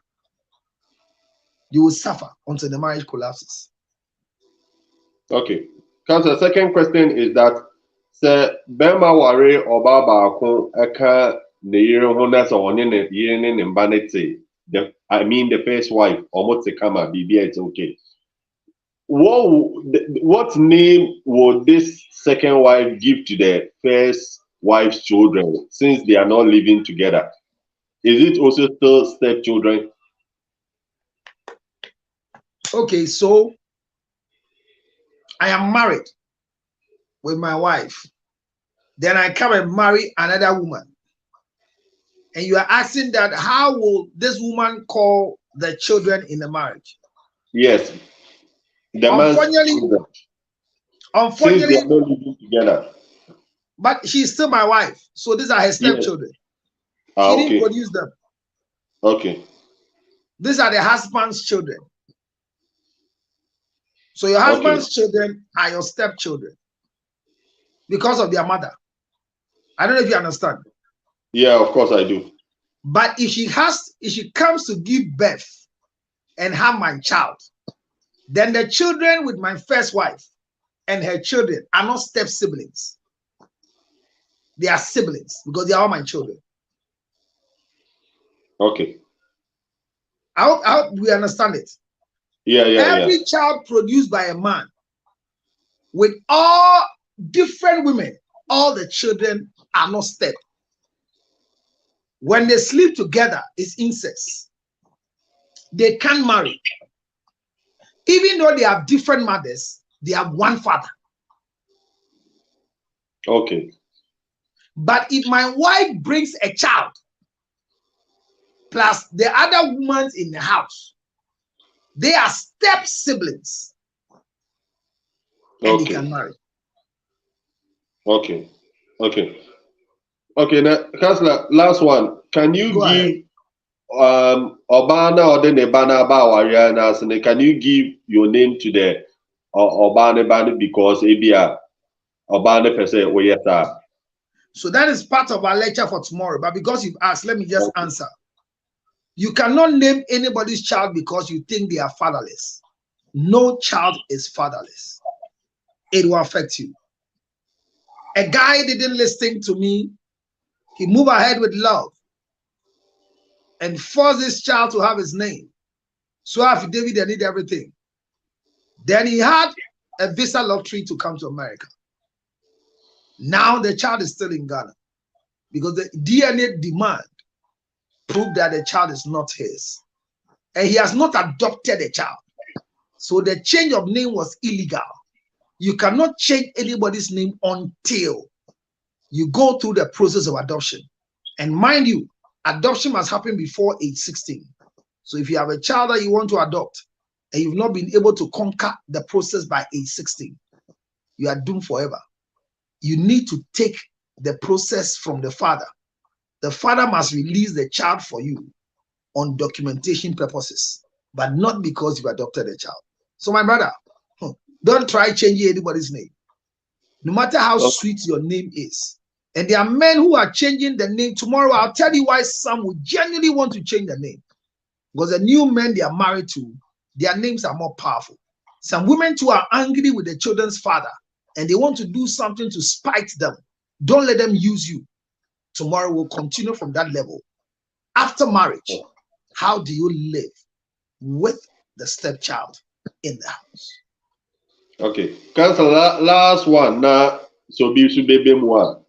S2: You will suffer until the marriage collapses.
S3: Okay. Council, second question is that Sir Bema Ware or Baba Akon Eka the year honors on in the year in vanity. The first wife, almost a kama, BB, it's okay. What name would this second wife give to the first wife's children since they are not living together? Is it also still stepchildren?
S2: Okay, so I am married with my wife. Then I come and marry another woman. And you are asking that how will this woman call the children in the marriage?
S3: Yes.
S2: Unfortunately,
S3: since they are not living together.
S2: But she's still my wife. So these are her stepchildren.
S3: Yes.
S2: She didn't produce them.
S3: Okay.
S2: These are the husband's children. So your husband's children are your stepchildren because of their mother. I don't know if you understand.
S3: Yeah, of course I do.
S2: But if she comes to give birth and have my child, then the children with my first wife and her children are not step siblings. They are siblings because they are all my children.
S3: Okay.
S2: I hope we understand it.
S3: Yeah.
S2: Every child produced by a man with all different women, all the children are not step. When they sleep together, it's incest. They can't marry. Even though they have different mothers, they have one father.
S3: Okay.
S2: But if my wife brings a child, plus the other women in the house, they are step siblings. And they can marry.
S3: Okay. Now, Councillor, last one. Can you give Obana or the Nebana Bawariana, can you give your name to the Obana Bani because Abia Obana per se Oyeta?
S2: So that is part of our lecture for tomorrow. But because you've asked, let me just answer. You cannot name anybody's child because you think they are fatherless. No child is fatherless. It will affect you. A guy didn't listen to me. He moved ahead with love and forced this child to have his name. So after David, they need everything. Then he had a visa lottery to come to America. Now the child is still in Ghana because the DNA demand proved that the child is not his. And he has not adopted a child. So the change of name was illegal. You cannot change anybody's name until you go through the process of adoption. And mind you, adoption must happen before age 16. So if you have a child that you want to adopt and you've not been able to conquer the process by age 16, you are doomed forever. You need to take the process from the father. The father must release the child for you on documentation purposes, but not because you adopted a child. So my brother, don't try changing anybody's name. No matter how sweet your name is. And there are men who are changing the name. Tomorrow, I'll tell you why some would genuinely want to change the name. Because the new men they are married to, their names are more powerful. Some women too are angry with the children's father and they want to do something to spite them. Don't let them use you. Tomorrow we'll continue from that level. After marriage, how do you live with the stepchild in the house?
S3: Okay. Cancel last one. Now, so be should be more.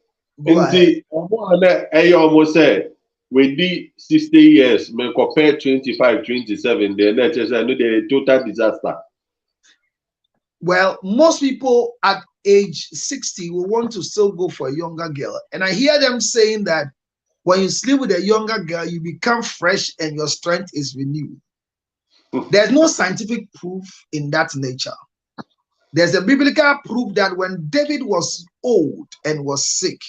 S2: Go ahead.
S3: Nti ọmọ ana ẹyẹ ọmọ sẹ we di 60 years me compare 25, 27 then na just no the total disaster.
S2: Well, most people at age 60 will want to still go for a younger girl. And I hear them saying that when you sleep with a younger girl, you become fresh and your strength is renewed. There's no scientific proof in that nature. There's a biblical proof that when David was old and was sick,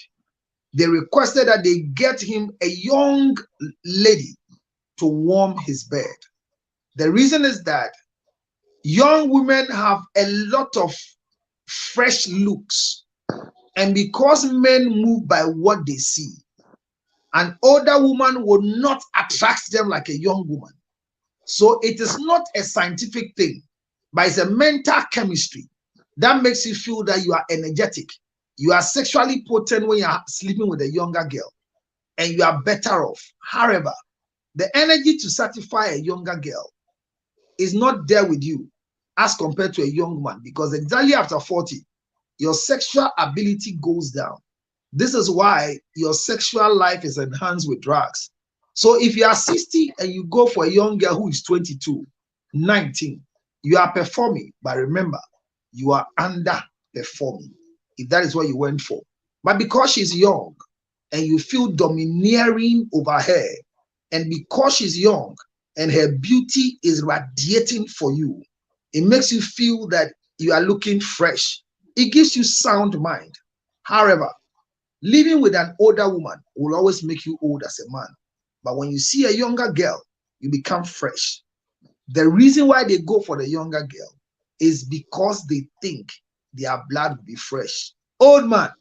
S2: they requested that they get him a young lady to warm his bed. The reason is that young women have a lot of fresh looks, and because men move by what they see, an older woman will not attract them like a young woman. So it is not a scientific thing, but it's a mental chemistry that makes you feel that you are energetic. You are sexually potent when you are sleeping with a younger girl, and you are better off. However, the energy to satisfy a younger girl is not there with you as compared to a young man, because exactly after 40, your sexual ability goes down. This is why your sexual life is enhanced with drugs. So if you are 60 and you go for a young girl who is 22, 19, you are performing, but remember, you are underperforming if that is what you went for. But because she's young and you feel domineering over her, and because she's young and her beauty is radiating for you, it makes you feel that you are looking fresh. It gives you sound mind. However, living with an older woman will always make you old as a man. But when you see a younger girl, you become fresh. The reason why they go for the younger girl is because they think their blood will be fresh. Old man,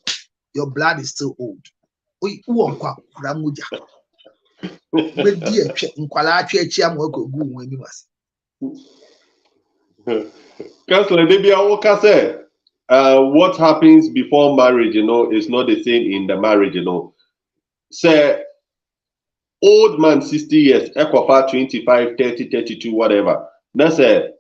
S2: your blood is still old.
S3: Councillor, maybe I will say what happens before marriage, is not the same in the marriage, Say old man 60 years, Equifa 25, 30, 32, whatever. That's a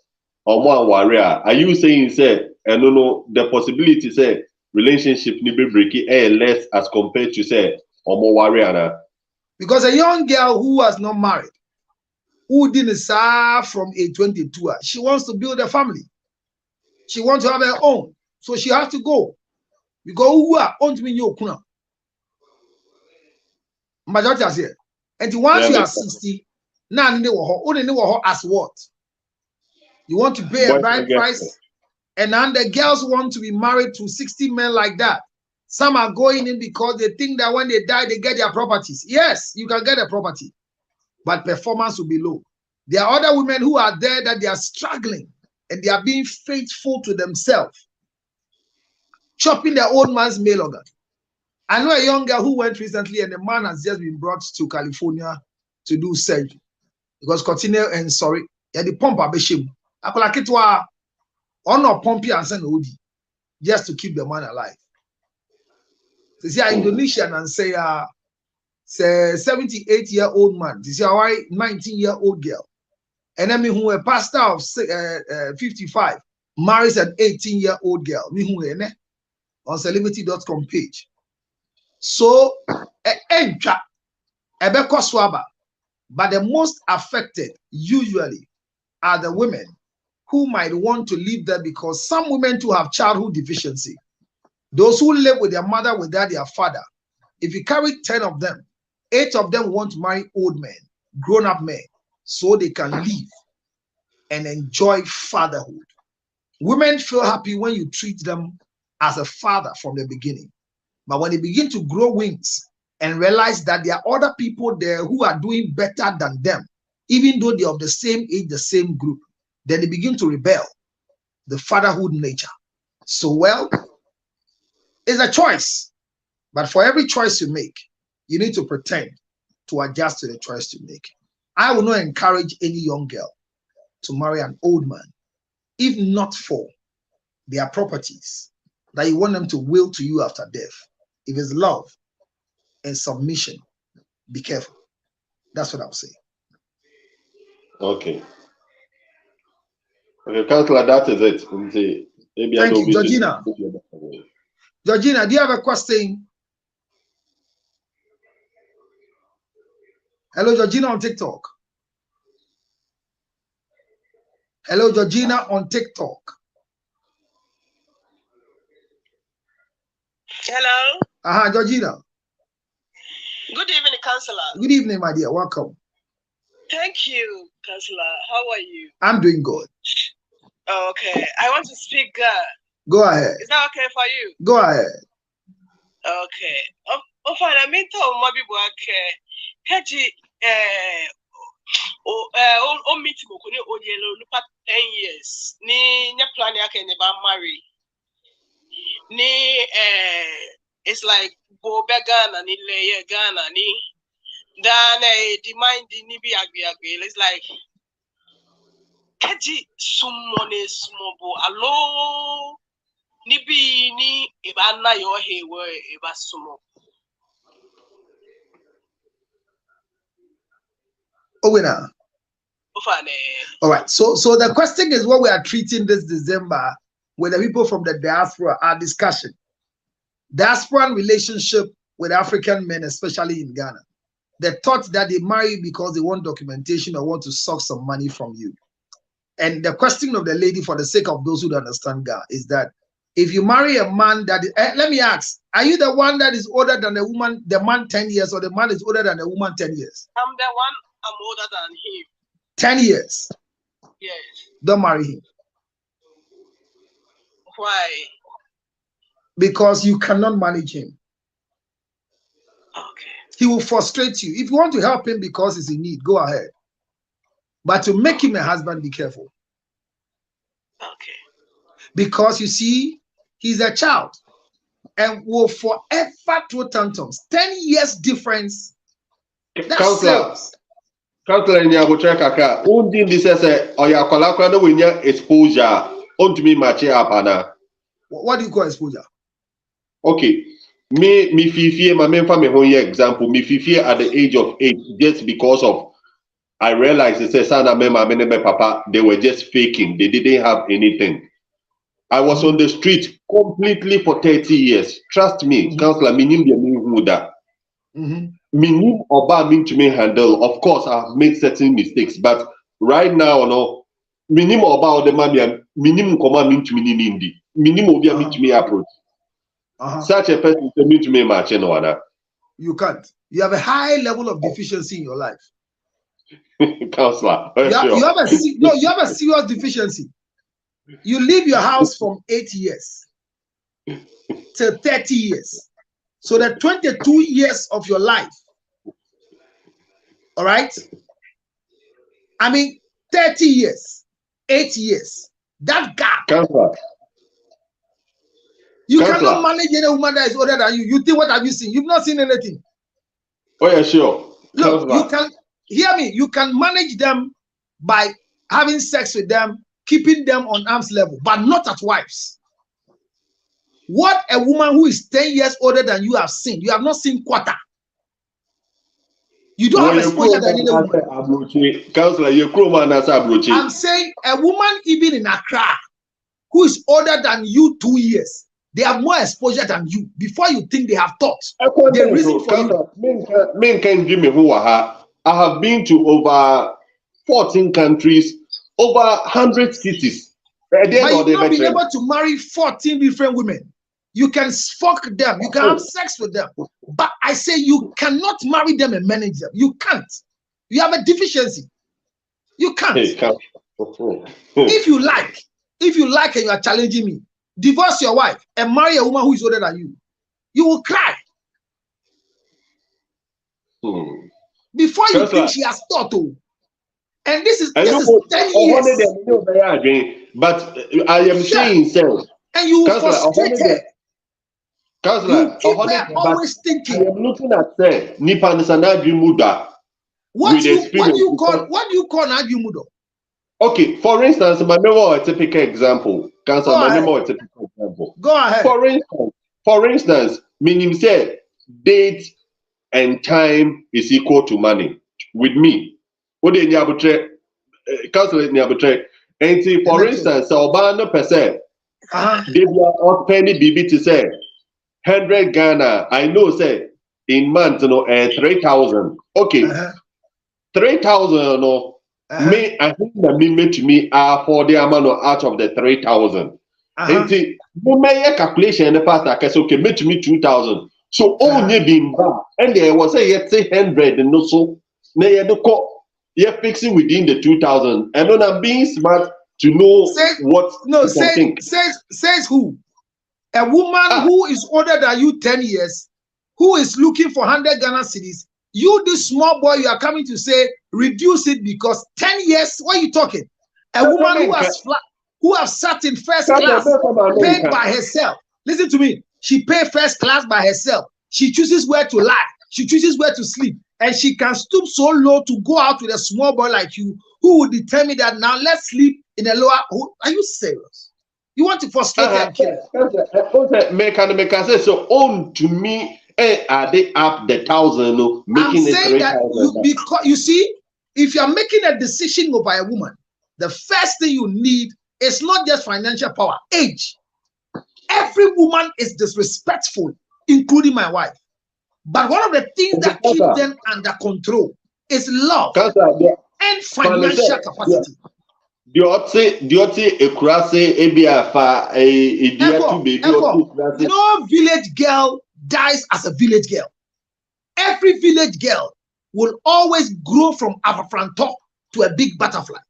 S3: one warrior. Are you saying say no the possibility say relationship ni be breaking less as compared to say more warrior?
S2: Because a young girl who was not married, who didn't serve from age 22, she wants to build a family. She wants to have her own. So she has to go. Because who are on to me your kuna. Majority is here. And once you are 60, now they will as what? You want to pay a bride price, and now the girls want to be married to 60 men like that. Some are going in because they think that when they die, they get their properties. Yes, you can get a property, but performance will be low. There are other women who are there that they are struggling and they are being faithful to themselves, chopping their old man's male organ. I know a young girl who went recently, and the man has just been brought to California to do surgery because continue and sorry, yeah, the pump abeshim. I could like it to honor pumpy and send Odi just to keep the man alive. So see, Indonesian and say 78-year-old man. This is a 19-year-old girl. And then me who a pastor of 55 marries an 18-year-old girl. Me who on celebrity.com page. So but the most affected usually are the women who might want to leave there, because some women too have childhood deficiency. Those who live with their mother without their father, if you carry 10 of them, 8 of them want to marry old men, grown-up men, so they can live and enjoy fatherhood. Women feel happy when you treat them as a father from the beginning. But when they begin to grow wings and realize that there are other people there who are doing better than them, even though they're of the same age, the same group, then they begin to rebel the fatherhood nature. So, well, it's a choice. But for every choice you make, you need to pretend to adjust to the choice you make. I will not encourage any young girl to marry an old man, if not for their properties that you want them to will to you after death. If it's love and submission, be careful. That's what I'll say.
S3: Okay. Okay, Councillor, that is it.
S2: Thank you, Georgina. Georgina, do you have a question? Hello, Georgina on TikTok. Hello, Georgina on TikTok.
S4: Hello.
S2: Georgina.
S4: Good evening, Counselor.
S2: Good evening, my dear. Welcome.
S4: Thank you, Counselor. How are you?
S2: I'm doing good.
S4: Okay. I want to speak.
S2: Go ahead.
S4: Is that okay for you?
S2: Go ahead.
S4: Okay. Fine. I mean, Mobi work. Kaji. Meet Mokuni Odielo, look at 10 years. Ni plan yake never marry. Ni it's like go Ghana ni leye Ghana ni then demand ni bi agbe. It's like kaji sumone sumobo alo ni bi ni eba na yo hewe eba sumo.
S2: Winner. All right. So the question is what we are treating this December with the people from the diaspora, our discussion. Diaspora relationship with African men, especially in Ghana. The thought that they marry because they want documentation or want to suck some money from you. And the question of the lady, for the sake of those who don't understand Ghana, is that if you marry a man that is, let me ask, are you the one that is older than the woman, the man 10 years, or the man is older than the woman 10 years?
S4: I'm the one, I'm older than him.
S2: 10 years?
S4: Yes.
S2: Don't marry him.
S4: Why?
S2: Because you cannot manage him.
S4: Okay.
S2: He will frustrate you. If you want to help him because he's in need, go ahead. But to make him a husband, be careful.
S4: Okay.
S2: Because you see, he's a child and will forever throw tantrums. 10 years difference.
S3: Counselor, in your kaka, undi this say oya kwala no wenya exposure. On to me match up ana.
S2: What do you call exposure?
S3: Okay. Me fifie my main family one year example. Me fifie at the age of 8 just because of I realized it says Sana my papa, they were just faking. They didn't have anything. I was on the street completely for 30 years. Trust me, Counselor, minim the muda. Minim oba mean to me handle. Of course, I've made certain mistakes, but right now, no, minim oba the mamia, minim command mean to me indi. Minim obia mean to me approach. Such a person to mean to me match no.
S2: You can't. You have a high level of deficiency in your life.
S3: Counselor,
S2: you have a serious deficiency. You leave your house from 8 years to 30 years. So the 22 years of your life. All right. I mean, 30 years, 8 years. That gap.
S3: Counselor.
S2: You cannot manage any woman that is older than you. You think, what have you seen? You've not seen anything.
S3: Oh, yeah, sure.
S2: Look, you can hear me. You can manage them by having sex with them, keeping them on arm's level, but not at wives. What a woman who is 10 years older than you have seen, you have not seen quarter. You don't have exposure than any woman.
S3: Counselor,
S2: I'm saying a woman even in Accra who is older than you 2 years, they have more exposure than you. Before you think they have thought. The reason for you.
S3: I have been to over 14 countries, over 100 cities.
S2: But you've not been able to marry 14 different women. You can fuck them, you can have sex with them. But I say you cannot marry them and manage them. You can't. You have a deficiency. You can't. If you like and you are challenging me, divorce your wife and marry a woman who is older than you. You will cry. Before you think she has thought to. And this is 10 years.
S3: But I am saying so.
S2: And you frustrated.
S3: Counselor,
S2: always thinking.
S3: I am looking at say Nipan Sanadi Muda.
S2: What do you call Nadi Muda?
S3: Okay, for instance, my memory a typical example. Counselor, my memory a typical example.
S2: Go ahead.
S3: For instance, meaning say date and time is equal to money. With me, what they Counselor Niabutre. And for instance, Obana per se They were penny BB to say 100 Ghana. I know, say in months, 3,000. Okay, 3,000. No, me, I think that me to me are for the amount out of the 3,000. And see, no make calculation in the past. I guess okay, me to me 2,000. So only been bad, and there was a yet 100 and no so. Now you're fixing within the 2,000, and then I'm being smart to know
S2: says who? A woman who is older than you 10 years, who is looking for 100 Ghana cedis. You, this small boy, you are coming to say reduce it because 10 years. What are you talking? A woman who has sat in first class, paid by herself. Listen to me. She paid first class by herself. She chooses where to lie. She chooses where to sleep. And she can stoop so low to go out with a small boy like you, who will determine that now let's sleep in a lower. Are you serious? You want to frustrate and kill her?
S3: Make say so own to me. Are they up the 1,000? Making
S2: I'm saying that because you see, if you're making a decision over a woman, the first thing you need is not just financial power, age. Every woman is disrespectful, including my wife. But one of the things that keep them under control is love and financial capacity. No village girl dies as a village girl. Every village girl will always grow from Afranto to a big butterfly.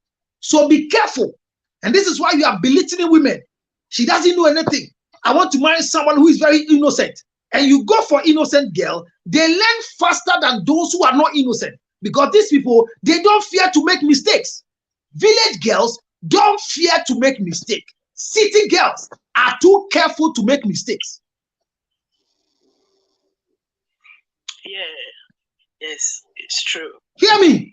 S2: So be careful. And this is why you are belittling women. She doesn't know anything. I want to marry someone who is very innocent. And you go for innocent girl, they learn faster than those who are not innocent. Because these people, they don't fear to make mistakes. Village girls don't fear to make mistakes. City girls are too careful to make mistakes.
S4: Yeah, yes, it's true.
S2: Hear me,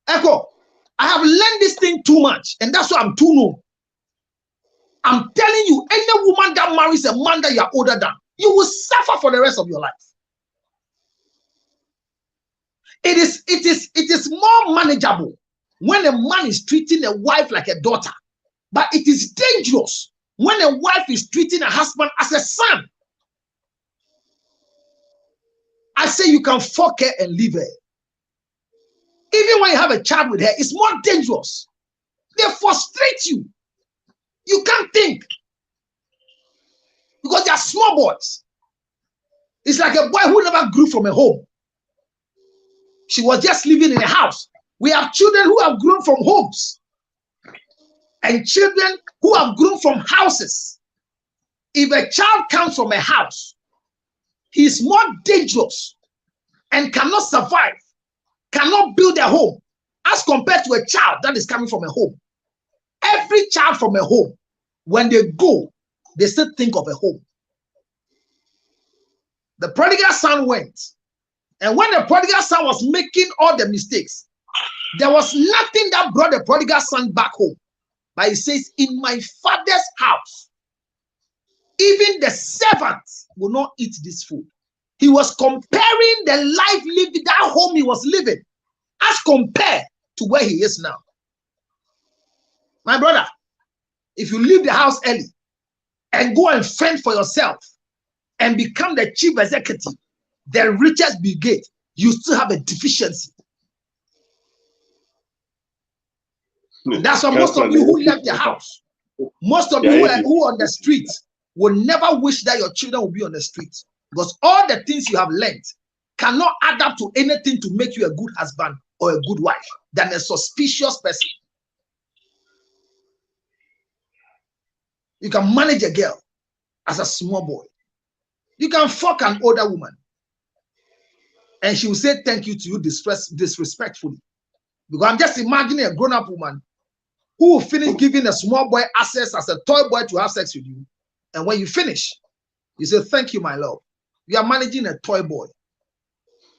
S2: Echo. I have learned this thing too much, and that's why I'm too known. I'm telling you, any woman that marries a man that you are older than, you will suffer for the rest of your life. It is more manageable when a man is treating a wife like a daughter, but it is dangerous when a wife is treating a husband as a son. I say you can fuck her and leave her. Even when you have a child with her, it's more dangerous. They frustrate you. You can't think. Because they are small boys. It's like a boy who never grew from a home. She was just living in a house. We have children who have grown from homes. And children who have grown from houses. If a child comes from a house, he is more dangerous and cannot survive, cannot build a home, as compared to a child that is coming from a home. Every child from a home, when they go, they still think of a home. The prodigal son went. And when the prodigal son was making all the mistakes, there was nothing that brought the prodigal son back home. But he says, in my father's house, even the servants will not eat this food. He was comparing the life lived, that home he was living, as compared to where he is now. My brother, if you leave the house early and go and fend for yourself and become the chief executive, the richest brigade, you still have a deficiency. And that's why most of you who left the house, most of you who are on the street, will never wish that your children will be on the street. Because all the things you have learned cannot add up to anything to make you a good husband or a good wife than a suspicious person. You can manage a girl as a small boy. You can fuck an older woman. And she will say thank you to you disrespectfully. Because I'm just imagining a grown-up woman who will finish giving a small boy access as a toy boy to have sex with you. And when you finish, you say, thank you, my love. You are managing a toy boy.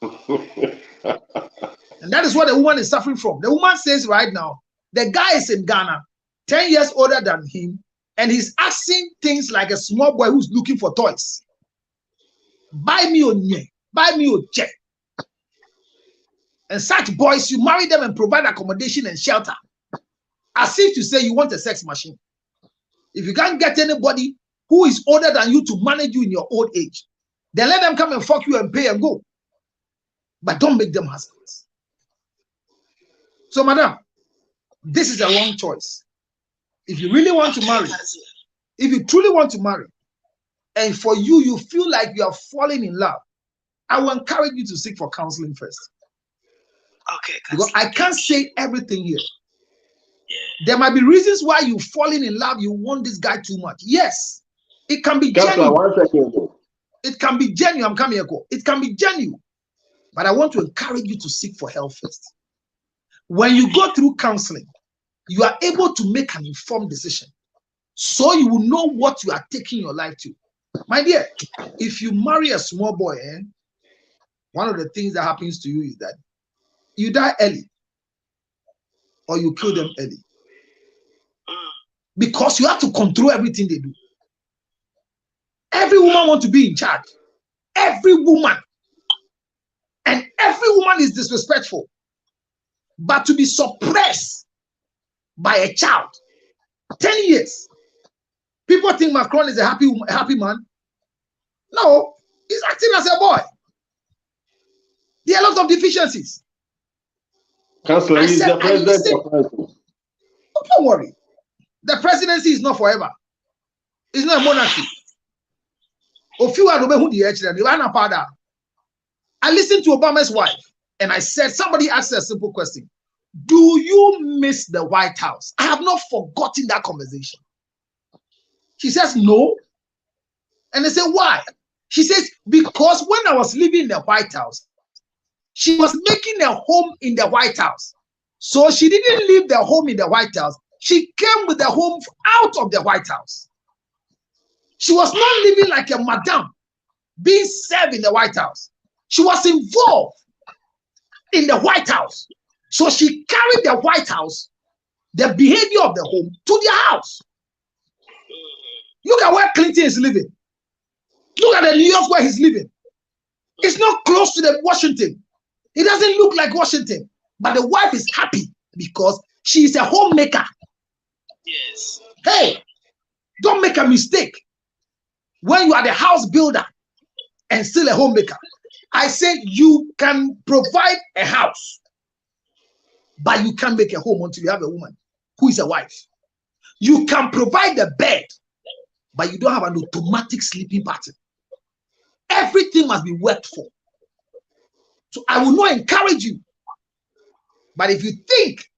S2: And that is what the woman is suffering from. The woman says right now, the guy is in Ghana, 10 years older than him, and he's asking things like a small boy who's looking for toys. Buy me a nye, buy me a check. And such boys, you marry them and provide accommodation and shelter. As if to say you want a sex machine. If you can't get anybody who is older than you to manage you in your old age, then let them come and fuck you and pay and go. But don't make them husbands. So, madam, this is a wrong choice. If you really want to marry, if you truly want to marry, and for you, you feel like you are falling in love, I will encourage you to seek for counseling first.
S4: Okay.
S2: Because I can't say everything here. There might be reasons why you're falling in love. You want this guy too much. Yes, it can be genuine.
S3: 1 second.
S2: It can be genuine. I'm coming here. It can be genuine. But I want to encourage you to seek for help first. When you go through counseling, you are able to make an informed decision. So you will know what you are taking your life to. My dear, if you marry a small boy, one of the things that happens to you is that you die early or you kill them early. Because you have to control everything they do. Every woman wants to be in charge. Every woman. And every woman is disrespectful. But to be suppressed by a child, 10 years. People think Macron is a happy man. No, he's acting as a boy. There are a lot of deficiencies.
S3: Councillor, he's the president of France.
S2: Oh, don't worry. The presidency is not forever. It's not a monarchy. I listened to Obama's wife and I said, somebody asked a simple question. Do you miss the White House? I have not forgotten that conversation. She says, no. And I said, why? She says, because when I was living in the White House, she was making a home in the White House. So she didn't leave the home in the White House. She came with the home out of the White House. She was not living like a madam, being served in the White House. She was involved in the White House. So she carried the White House, the behavior of the home, to their house. Look at where Clinton is living. Look at the New York where he's living. It's not close to the Washington. It doesn't look like Washington. But the wife is happy because she is a homemaker.
S4: Yes.
S2: Hey, don't make a mistake. When you are the house builder and still a homemaker, I say you can provide a house, but you can't make a home until you have a woman who is a wife. You can provide the bed, but you don't have an automatic sleeping pattern. Everything must be worked for. So I will not encourage you. But if you think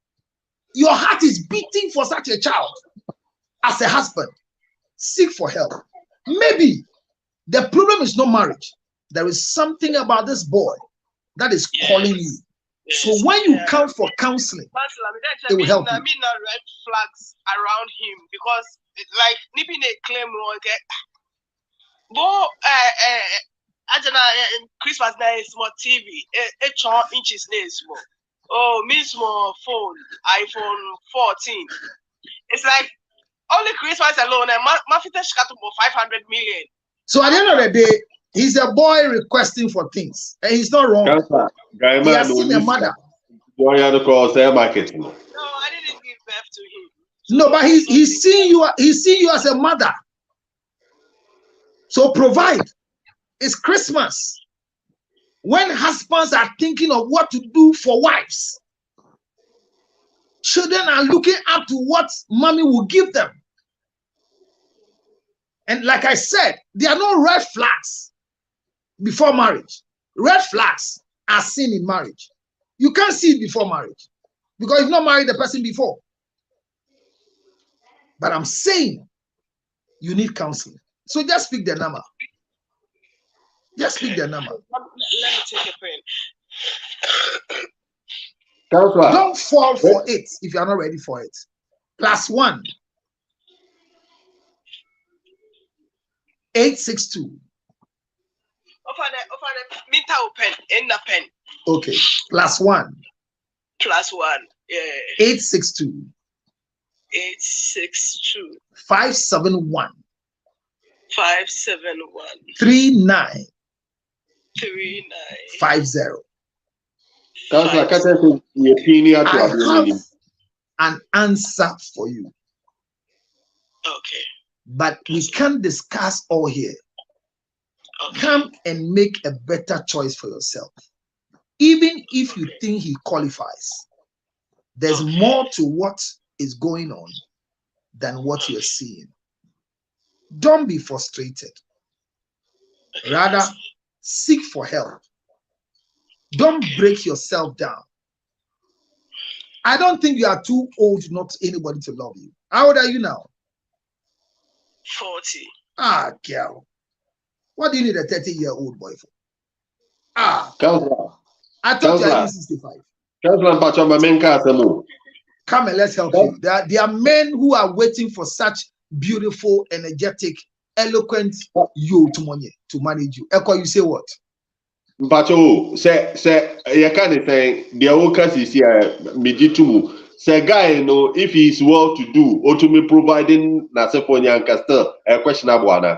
S2: your heart is beating for such a child, as a husband, seek for help. Maybe the problem is not marriage. There is something about this boy that is calling you. Yes. So when you come for counseling, it will help you.
S4: I mean, red flags around him because, like, nipping a claim, Christmas night is more TV, 8 inches nails more. Oh, miss more phone, iPhone 14. It's like only Christmas alone, and Mafita got about 500 million.
S2: So at the end of the day, he's a boy requesting for things, and he's not wrong. He has seen a mother.
S3: No, I didn't give
S4: birth to him.
S2: No, but he's seeing you. He's seeing you as a mother. So provide. It's Christmas. When husbands are thinking of what to do for wives, children are looking up to what mommy will give them. And like I said, there are no red flags before marriage. Red flags are seen in marriage. You can't see it before marriage because you've not married the person before. But I'm saying you need counseling. So just pick the number. Just pick the number.
S4: Let me take a pen.
S2: Don't fall for it if you are not ready for it. +1 862. Okay. +1.
S4: Yeah.
S2: 862. 571. 39. 50. I have an answer for you.
S4: Okay.
S2: But we can't discuss all here.
S4: Okay.
S2: Come and make a better choice for yourself. Even if you think he qualifies, there's more to what is going on than what you're seeing. Don't be frustrated. Rather, seek for help. Don't break yourself down. I don't think you are too old not anybody to love you. How old are you now?
S4: 40.
S2: Ah, girl. What do you need a 30-year-old boy for? Ah,
S3: Counselor.
S2: I thought you are even 65.
S3: Counselor Mpacho, main case.
S2: Come and let's help you. There are men who are waiting for such beautiful, energetic, eloquent you to manage you. Echo, you say what?
S3: Mpacho, say you can't say the workers is here. Mijitumu. Say guy, if he is well to do, or to me providing Naseponya and Castel, a questionable one.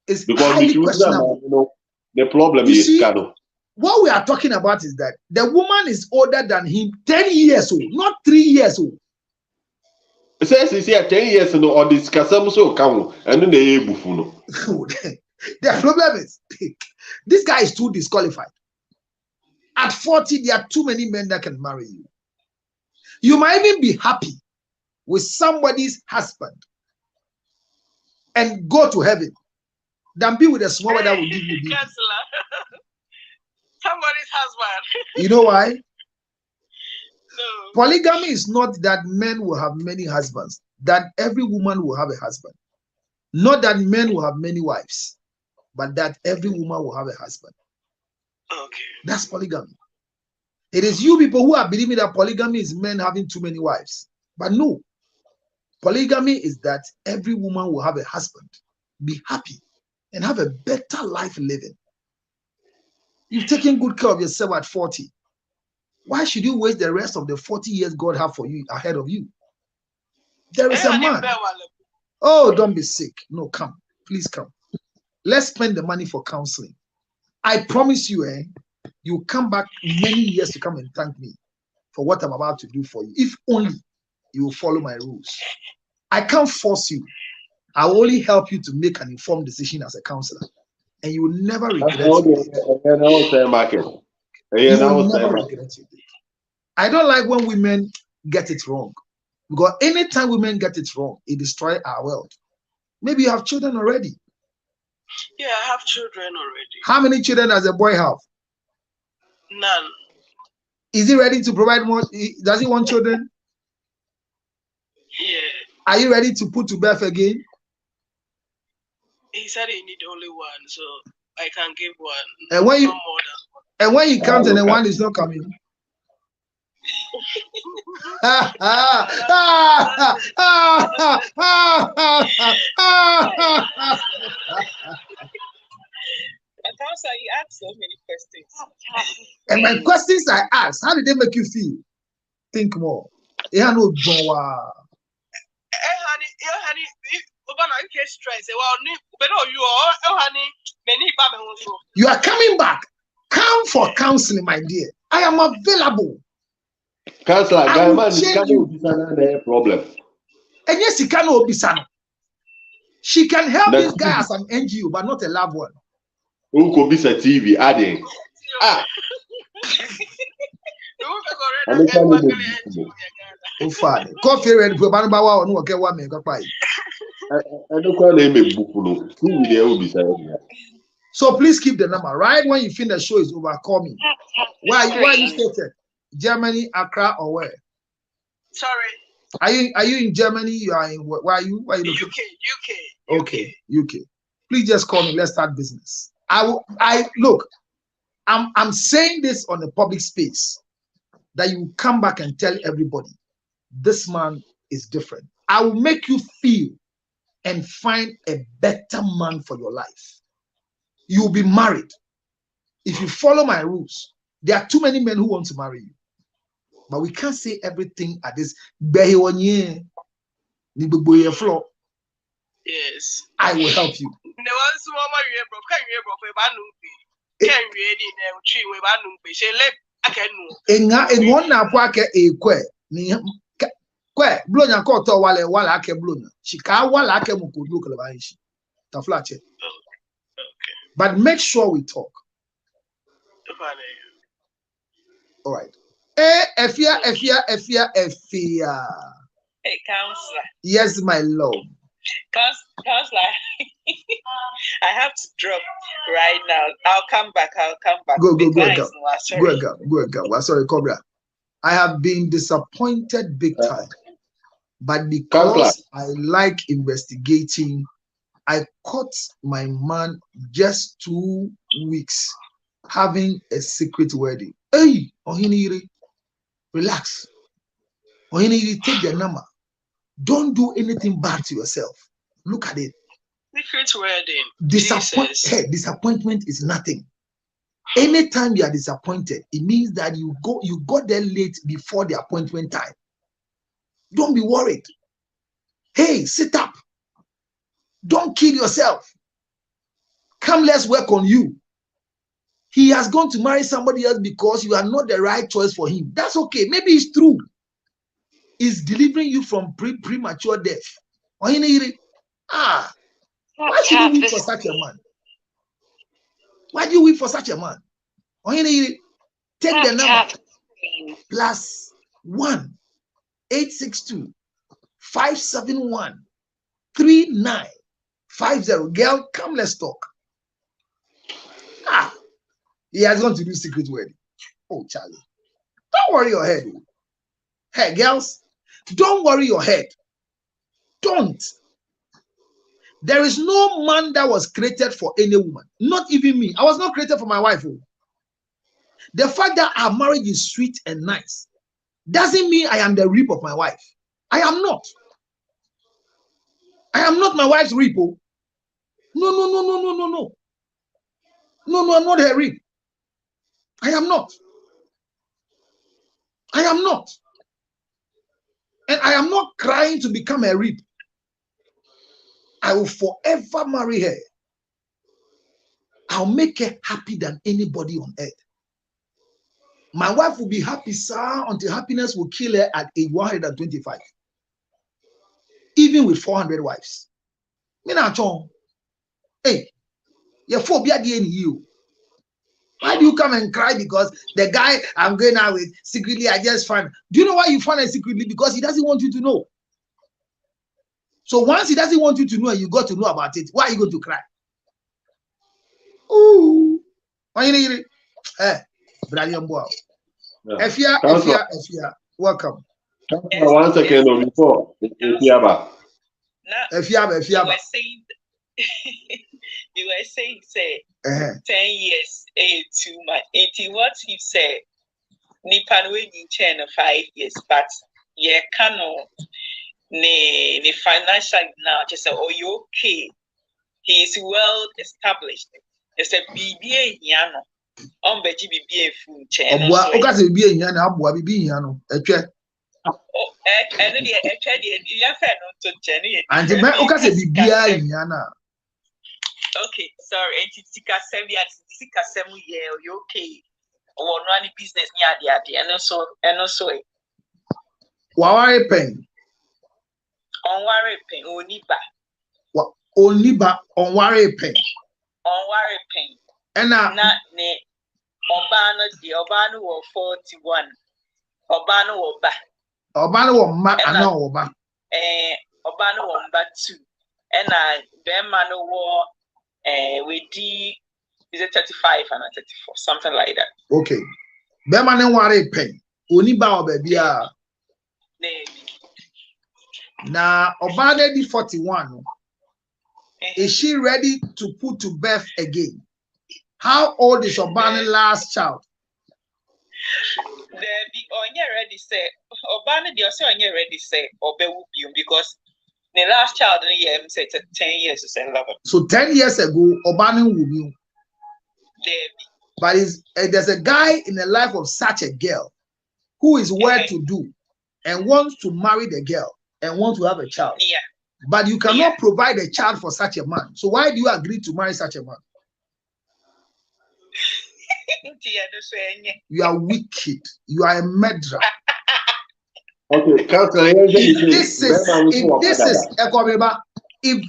S2: It's
S3: Because
S2: highly questionable.
S3: The problem
S2: You
S3: is
S2: see,
S3: Kano.
S2: what we are talking about is that the woman is older than him 10 years old, not 3 years old.
S3: It says he's here 10 years or this Kasam so come and then they buffalo.
S2: The problem is this guy is too disqualified. At 40, there are too many men that can marry you. You might even be happy with somebody's husband and go to heaven than be with a small one that will give you baby.
S4: Somebody's husband.
S2: You know why?
S4: No.
S2: Polygamy is not that men will have many husbands, that every woman will have a husband. Not that men will have many wives, but that every woman will have a husband.
S4: Okay.
S2: That's polygamy. It is you people who are believing that polygamy is men having too many wives. But no. Polygamy is that every woman will have a husband, be happy, and have a better life living. You've taken good care of yourself at 40. Why should you waste the rest of the 40 years God have for you ahead of you? There is a man. Oh, don't be sick. No, come. Please come. Let's spend the money for counseling. I promise you, you come back many years to come and thank me for what I'm about to do for you. If only you will follow my rules. I can't force you. I will only help you to make an informed decision as a counselor. And you will never regret it. You will never regret it. I don't like when women get it wrong. Because anytime women get it wrong, it destroys our world. Maybe you have children already.
S4: Yeah, I have children already.
S2: How many children does a boy have?
S4: None.
S2: Is he ready to provide more? Does he want children?
S4: Yeah.
S2: Are you ready to put to birth again?
S4: He said he need only one, so I can give one.
S2: And when you
S4: no more than one.
S2: And when you count and the one is not coming.
S4: You asked so many questions.
S2: And my questions I asked, how did they make you feel? Think more. Yeah, no, Joa. You are coming back. Come for counseling, my dear. I am available.
S3: Counselor,
S2: I will change you.
S3: Problem.
S2: And yes, she cannot be son. She can help this guy as an NGO, but not a loved one.
S3: Who could be a TV adding? Ah.
S2: Coffee ready for Banabawa or no okay one make up pie.
S3: I don't call him a buffalo. So
S2: please keep the number. Right when you finish the show is over, call me. Where you stated? Germany, Accra, or where?
S4: Sorry.
S2: Are you in Germany? You are in where are you? Where are you looking?
S4: UK.
S2: Okay, UK. Please just call me. Let's start business. Look. I'm saying this on a public space that you come back and tell everybody this man is different. I will make you feel and find a better man for your life. You'll be married. If you follow my rules, there are too many men who want to marry you. But we can't say everything at this. Yes. I will help you. Kwe, blonya koto wale ake blonya. Shika wale ake mukudu kalabaishi. Taflache.
S4: Okay.
S2: But make sure we talk. All right. Efia.
S5: Hey, counselor.
S2: Yes, my love.
S5: Counselor, I have to drop right now. I'll come back.
S2: Go,
S5: Sorry.
S2: Go. Sorry, Cobra. I have been disappointed big time. But because I like investigating, I caught my man just 2 weeks having a secret wedding. Hey, Ohiniri, relax. Ohiniri, take the number. Don't do anything bad to yourself. Look at it.
S4: Secret wedding.
S2: Disappointment is nothing. Anytime you are disappointed, it means that you got there late before the appointment time. Don't be worried. Hey, sit up. Don't kill yourself. Come, let's work on you. He has gone to marry somebody else because you are not the right choice for him. That's okay. Maybe it's true. It's delivering you from premature death. Why should you weep for such a man? Why do you weep for such a man? Take the number +1 862 571 3950. Girl, come, let's talk. He has gone to do secret wedding. Oh, Charlie, don't worry your head. Hey, girls, don't worry your head. Don't. There is no man that was created for any woman. Not even me. I was not created for my wife. The fact that our marriage is sweet and nice doesn't mean I am the rib of my wife. I am not. I am not my wife's rib. No. No, I'm not her rib. I am not. And I am not crying to become a rib. I will forever marry her. I'll make her happy than anybody on earth. My wife will be happy, sir, until happiness will kill her at age 125. Even with 400 wives. Hey, your phobia in you. Why do you come and cry because the guy I'm going out with secretly I just found? Do you know why you found it secretly? Because he doesn't want you to know. So once he doesn't want you to know and you got to know about it, why are you going to cry? Ooh. Brilliant boy. Efia, welcome.
S3: 1 second before Efiaba.
S5: You were saying, say, 10 years, too much. What he said, Nipan win in 5 years, but yeah, cano, ne financial now, just say, oh, you okay? He is well established. It's a BBA Yano. On Beji BBA food chain.
S2: Oh, okay, BBA Yano, BBA Yano,
S5: oh, and then actually, you have to Jenny.
S2: And the man, okay, BBA Yana.
S5: Okay, sorry. And it's Sika 7 years. You okay? Or run business near the and also.
S2: Wawari pen.
S5: Onware pen.
S2: Oniba onware pen.
S5: Onware pen.
S2: And
S5: na ne Obano the Obano was 41. Obano Oba.
S2: Obano was ma ana Oba.
S5: Obano was back 2. And Bemano war with D is it 35 and 34, something like that.
S2: Okay. Bemano ware pen. Oniba obebia. Now Obano di 41. Is she ready to put to birth again? How old is Obana's last child?
S5: Ready say Obana the also ready say Obewu because the last child in the year said 10 years is 11.
S2: So 10 years ago, Obana will be. But there's a guy in the life of such a girl who is well to do and wants to marry the girl and wants to have a child.
S5: Yeah.
S2: But you cannot provide a child for such a man. So why do you agree to marry such a man? You are wicked. You are a murderer.
S3: Okay, Counselor,
S2: if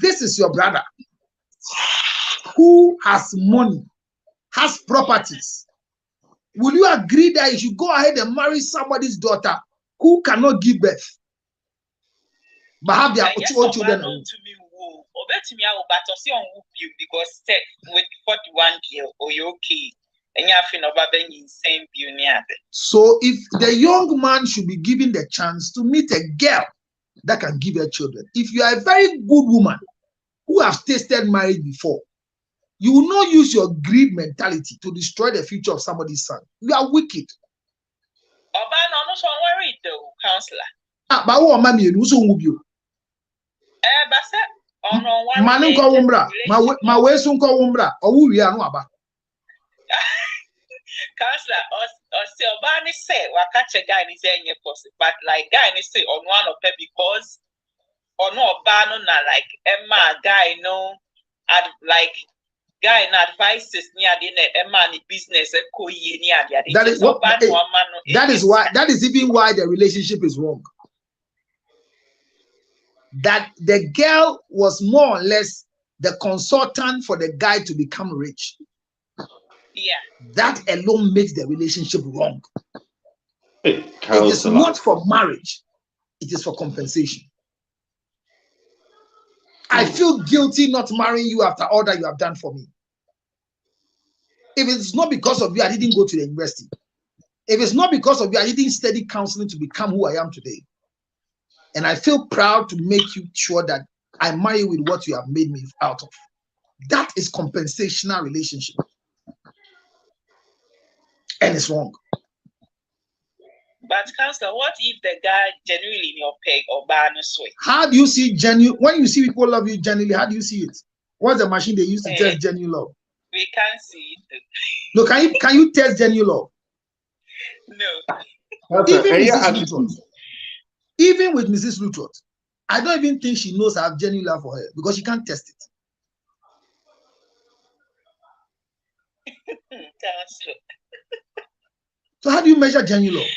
S2: this is your brother who has money, has properties, will you agree that you should go ahead and marry somebody's daughter who cannot give birth, but have their own children?
S5: Because with 41 years, or you okay, and you have same beauty.
S2: So if the young man should be given the chance to meet a girl that can give her children, if you are a very good woman who have tasted marriage before, you will not use your greed mentality to destroy the future of somebody's son. You are wicked.
S5: Obama, I'm not worried though, counselor.
S2: But what mommy you so move you? Manu ko wumbra, ma we sun ko wumbra, o wu wi anu aba.
S5: Counselor, or say Obama say catch a guy in his any possible, but like guy and say on one of them because or no Obama na like Emma guy no like guy and advices near the man business
S2: that is what that is even why the relationship is wrong. That the girl was more or less the consultant for the guy to become rich.
S5: Yeah.
S2: That alone makes the relationship wrong.
S3: Hey,
S2: it is not for marriage, it is for compensation. I feel guilty not marrying you after all that you have done for me. If it's not because of you, I didn't go to the university. If it's not because of you, I didn't study counseling to become who I am today. And I feel proud to make you sure that I marry with what you have made me out of. That is compensational relationship. And it's wrong.
S5: But counselor, what if the guy genuinely in your peg or balance way?
S2: How do you see genuine? When you see people love you genuinely, how do you see it? What's the machine they use to test genuine love?
S5: We can't see it.
S2: No, can you test genuine love?
S5: No.
S2: Even with Mrs. Lutrot, I don't even think she knows I have genuine love for her because she can't test it. So how do you measure genuine love?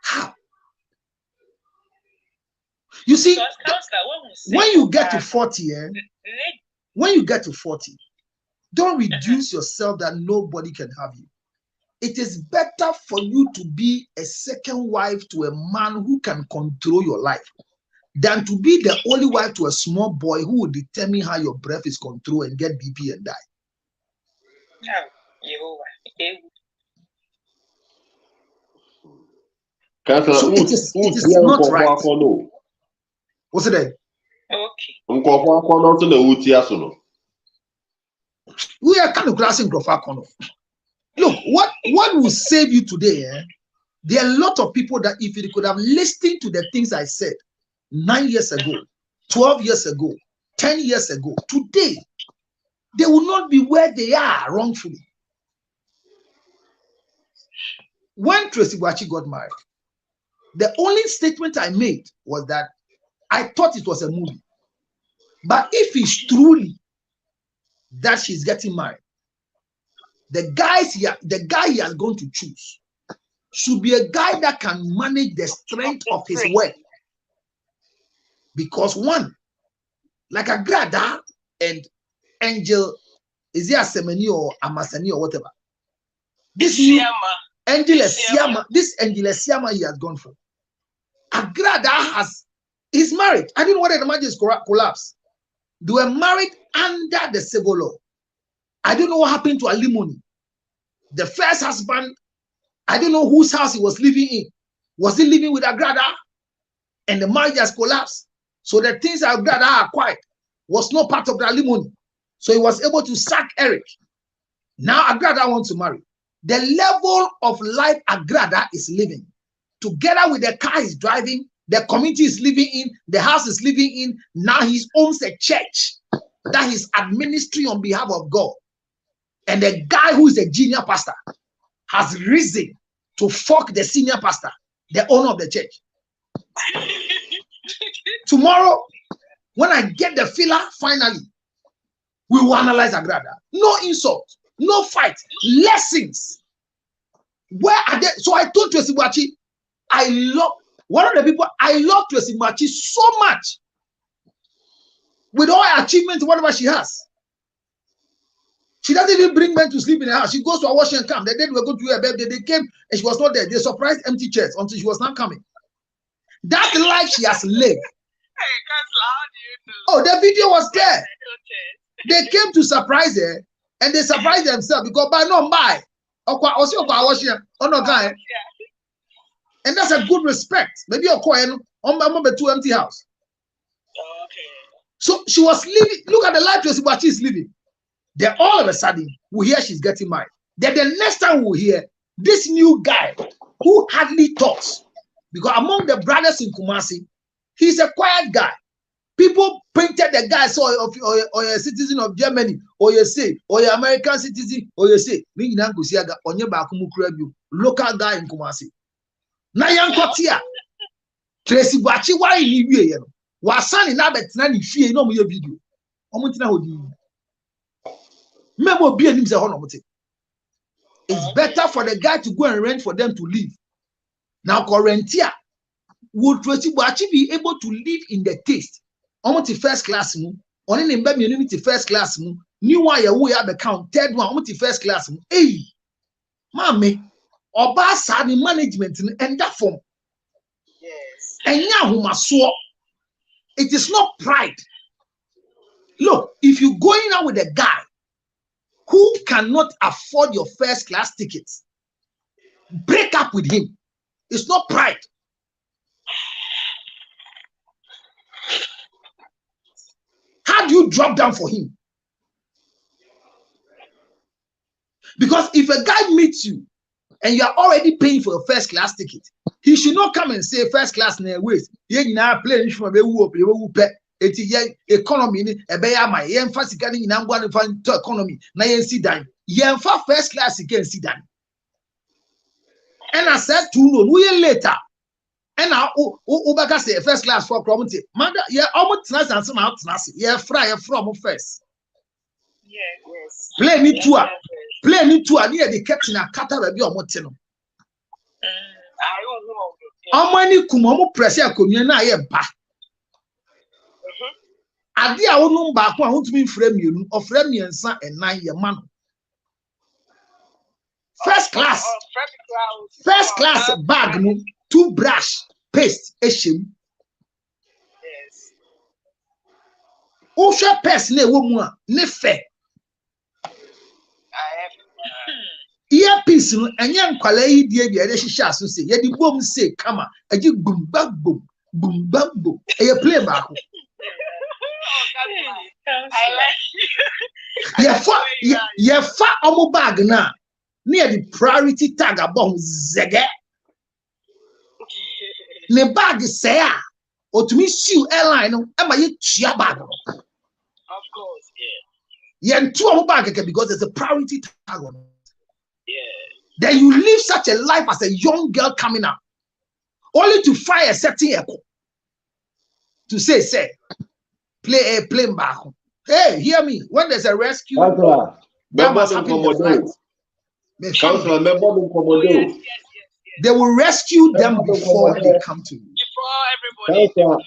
S2: How? You see, when you get to 40, when you get to 40, don't reduce yourself that nobody can have you. It is better for you to be a second wife to a man who can control your life than to be the only wife to a small boy who will determine how your breath is controlled and get BP and die. So it is not right. What's it?
S5: Okay.
S2: We are kind of grassing Groffa. Look, what will save you today? There are a lot of people that if you could have listened to the things I said 9 years ago, 12 years ago, 10 years ago, today, they will not be where they are wrongfully. When Tracy Wachi got married, the only statement I made was that I thought it was a movie. But if it's truly that she's getting married, the guy he is going to choose should be a guy that can manage the strength of his work. Because one, like Agrada and Angel, is it a Semeni or Amasani or whatever? This Angel Siama he has gone for. Agrada is married. I didn't know whether the marriage is collapsed. They were married under the civil law. I don't know what happened to alimony. The first husband, I don't know whose house he was living in. Was he living with Agrada? And the marriage has collapsed. So the things Agrada acquired was not part of the alimony. So he was able to sack Eric. Now Agrada wants to marry. The level of life Agrada is living, together with the car he's driving, the community is living in, the house is living in, now he owns a church that he's administering on behalf of God. And the guy who is a junior pastor has risen to fuck the senior pastor, the owner of the church. Tomorrow, when I get the filler, finally, we will analyze Agrada. No insult, no fight, lessons. Where are they? So I told Tracy Bachi, I love one of the people. I love Tracy Bachi so much. With all her achievements, whatever she has. She doesn't even bring men to sleep in her house. She goes to a washing camp. The day they were going to her birthday, they came and she was not there. They surprised empty chairs until she was not coming. That life she has lived. Oh, the video was there. They came to surprise her and they surprised themselves because by no buy. And that's a good respect. Maybe you're quiet on the 2 empty house.
S5: Okay.
S2: So she was living. Look at the life Tracy is living. Then all of a sudden, we hear she's getting married. Then the next time we hear this new guy who hardly talks, because among the brothers in Kumasi, he's a quiet guy. People painted the guy so or a citizen of Germany, or you say, or you're American citizen, or you say, local guy in Kumasi. Now young Kotia, Tracy Bachi, why you was son in Abbott, nanny fear no more video. It's better for the guy to go and rent for them to live. Now, Corentia, would Tracy Bachi be able to live in the taste? Almost the first class, only in the first class, new one, you have account, third one, almost the first class. Hey, mommy, or bass the management and that form.
S5: Yes.
S2: And now, who must swap. It is not pride. Look, if you're going out with a guy who cannot afford your first class tickets, break up with him. It's not pride. How do you drop down for him? Because if a guy meets you and you are already paying for your first class ticket, he should not come and say first class in a ways. You now play from economy my economy na see dan first class again see dan. And I said to no we later and now Obaka say first class for promote mother almost nice and some out fry from first.
S5: Yes.
S2: Play me tour near the captain a kata baby or motino. How many kumomo press ya na ye ba. Adi a wonu ba ko a wontumi frame you or frame me and 9 year man. First class bag no toothbrush paste eshim.
S5: Yes.
S2: Osha paste na ewo mu a ne fe. Earpiece no enye nkwala yi die bia de hihya aso se ye di bom se kama agi bum bam bum e play back.
S5: I like you.
S2: Yeah, far omo bag na near the priority tag above zege. Ne bag say a otumi siu airline no e ma ye tua bag.
S5: Of course,
S2: yeah. Yeah, two omo bag because there's a priority tag on it.
S5: Yeah.
S2: Then you live such a life as a young girl coming up, only to find a certain echo to say, play a plane back. Hey, hear me. When there's a rescue, that must happen in the flight. They will rescue them before they come to you.
S5: Before everybody.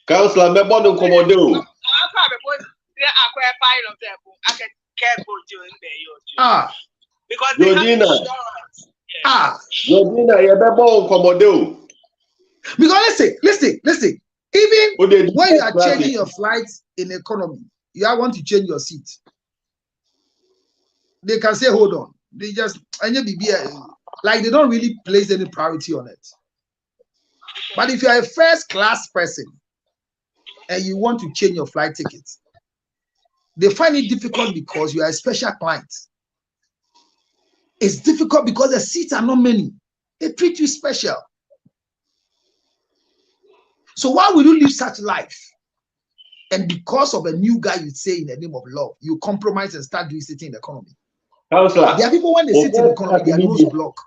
S3: Councillor, me born in Komodo.
S4: Because they have insurance.
S3: Georgina, you be born Komodo.
S2: Because listen. Even when you are changing your flights in economy, you want to change your seat. They can say, hold on. They just, like they don't really place any priority on it. But if you are a first class person and you want to change your flight tickets, they find it difficult because you are a special client. It's difficult because the seats are not many. They treat you special. So why would you live such life? And because of a new guy you say in the name of love, you compromise and start doing sitting in the economy.
S3: Councillor,
S2: there are people when they sit in the economy, they are nose block.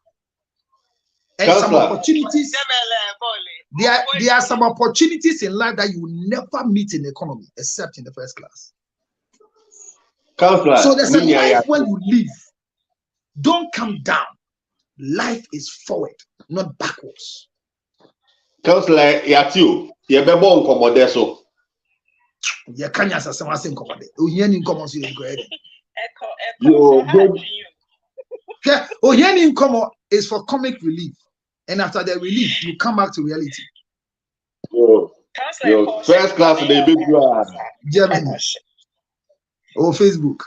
S2: And some opportunities, there are some opportunities in life that you will never meet in the economy except in the first class.
S3: Councillor,
S2: so there's a life when you live. Don't come down. Life is forward, not backwards.
S3: Counselor, Yatu, you be born commodeso.
S2: You can't answer someone saying commode. Ohiani in common you go ahead. Ohiani in common is for comic relief, and after the relief, you come back to reality.
S3: Yo, first class they big
S2: Germany. Or Facebook.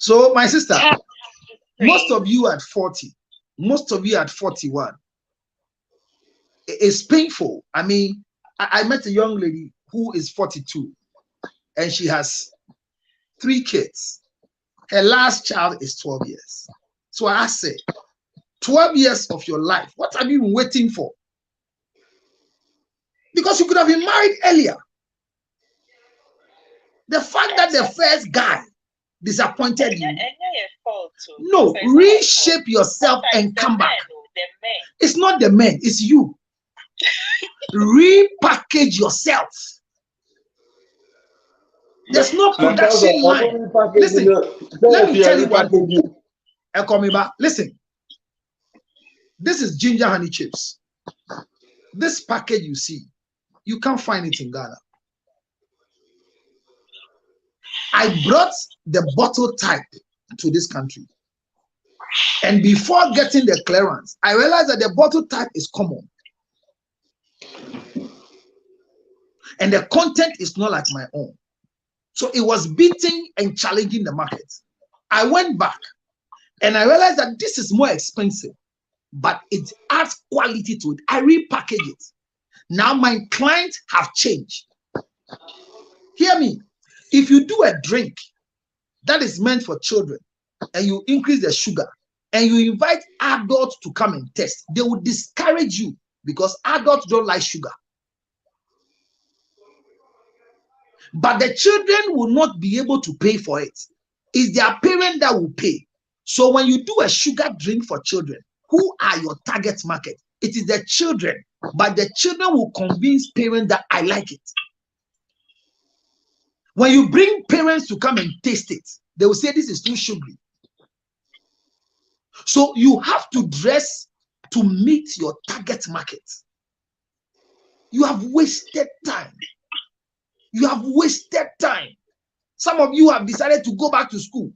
S2: So, my sister, most of you at 40, most of you at 41, it's painful. I mean, I met a young lady who is 42 and she has 3 kids. Her last child is 12 years. So I said, 12 years of your life, what have you been waiting for? Because you could have been married earlier. The fact that the first guy disappointed you. No, reshape yourself and come back. It's not the men, it's you. Repackage yourself. There's no production line. Listen, let me tell you one thing. Listen, this is ginger honey chips. This package you see, you can't find it in Ghana. I brought the bottle type to this country. And before getting the clearance, I realized that the bottle type is common. And the content is not like my own. So it was beating and challenging the market. I went back and I realized that this is more expensive, but it adds quality to it. I repackage it. Now my clients have changed. Hear me. If you do a drink that is meant for children and you increase the sugar and you invite adults to come and test, they will discourage you because adults don't like sugar. But the children will not be able to pay for it. It's their parent that will pay. So when you do a sugar drink for children, who are your target market? It is the children, but the children will convince parents that I like it. When you bring parents to come and taste it, they will say this is too sugary. So you have to dress to meet your target market. You have wasted time. You have wasted time. Some of you have decided to go back to school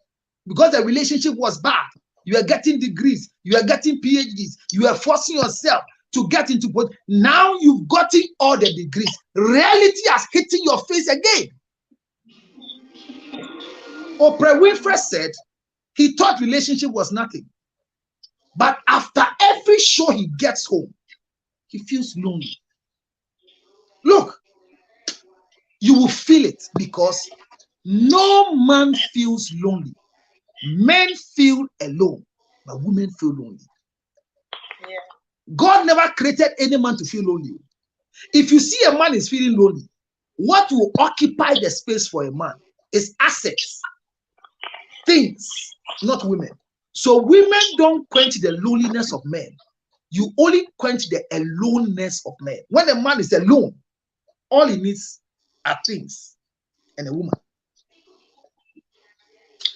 S2: because the relationship was bad. You are getting degrees. You are getting PhDs. You are forcing yourself to get into both. Now you've gotten all the degrees. Reality has hit your face again. Oprah Winfrey said he thought relationship was nothing. But after every show he gets home, he feels lonely. Look, you will feel it because no man feels lonely. Men feel alone, but women feel lonely.
S5: Yeah.
S2: God never created any man to feel lonely. If you see a man is feeling lonely, what will occupy the space for a man is assets, things, not women. So women don't quench the loneliness of men. You only quench the aloneness of men. When a man is alone, all he needs are things and a woman.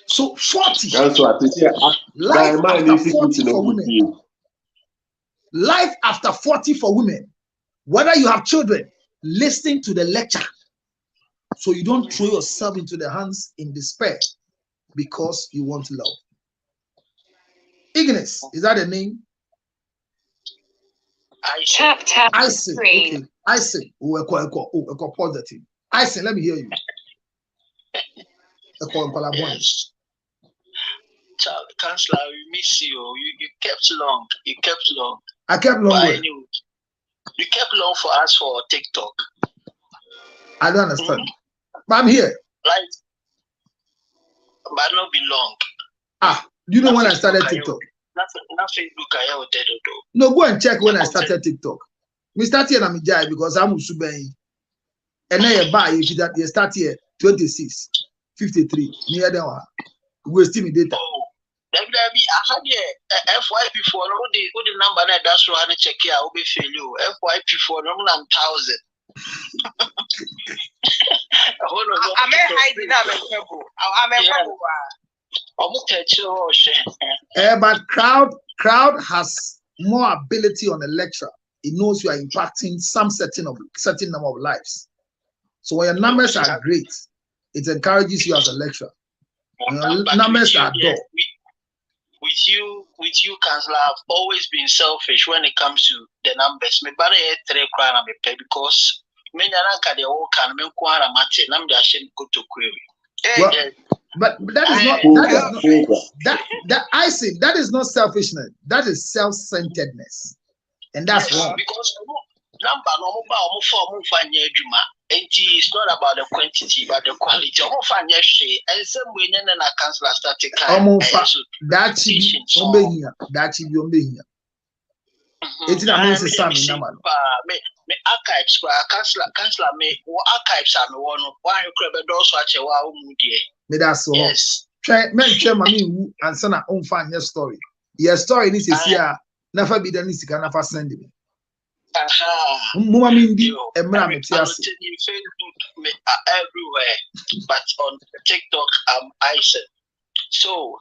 S2: So 40.
S3: That's what I say.
S2: Life after 40 for women. Life after 40 for women. Whether you have children, listen to the lecture so you don't throw yourself into the hands in despair because you want love. Ignis, is that a name?
S6: Tap
S2: I say, okay. I say, positive. I say, let me hear you.
S6: Yes. Counselor, we miss you. You kept long. You kept long.
S2: I kept long.
S6: Anyway, you kept long for us for TikTok.
S2: I don't understand. But I'm here.
S6: Right. But not be long.
S2: You know when I started TikTok?
S6: Not Facebook, I have dead.
S2: No, go and check when I started TikTok. We start here in Amijai because I'm Usubei. And then you buy you start here 26, 53. Near the one. Wasting me data.
S6: I had a FYP for all the number that's why I check here. I'll be fail you. FYP for 1,000.
S4: I'm a hiding. I'm a pebble. I'm a pebble.
S2: But crowd has more ability on the lecturer. It knows you are impacting some certain number of lives. So when your numbers are great, it encourages you as a lecturer. When your numbers are dull.
S6: With you, Counselor, I've always been selfish when it comes to the numbers. Me bana ye 3 crown me pay because me nyana ka de wo kan me ko ara mate nam da she go to query.
S2: But that is not selfishness. That is self-centeredness, and that's wrong.
S6: Because number no for it's not about the quantity but the quality. And some way na Counselor start to
S2: that should be here. It's not
S6: me archives Counselor me archives are one why you crave those watch
S2: me that's all.
S6: Yes.
S2: Try mommy and son own find your story. Your story needs to see never be done can never send me. Mommy
S6: everywhere, but on TikTok I said so.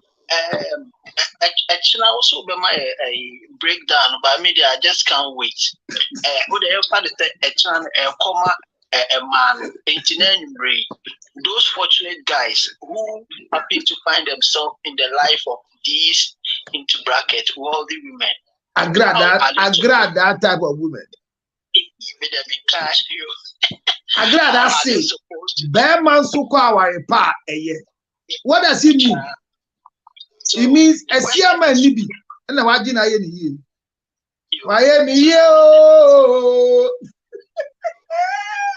S6: Actually, also be my breakdown by media. I just can't wait. Would they ever a man, 89 those fortunate guys who happen to find themselves in the life of these into bracket wealthy women.
S2: I grab that type of women. I grab that say bear man so called our pa a year. What does he mean? It means a Siama Nibi and a Wagina in why am you?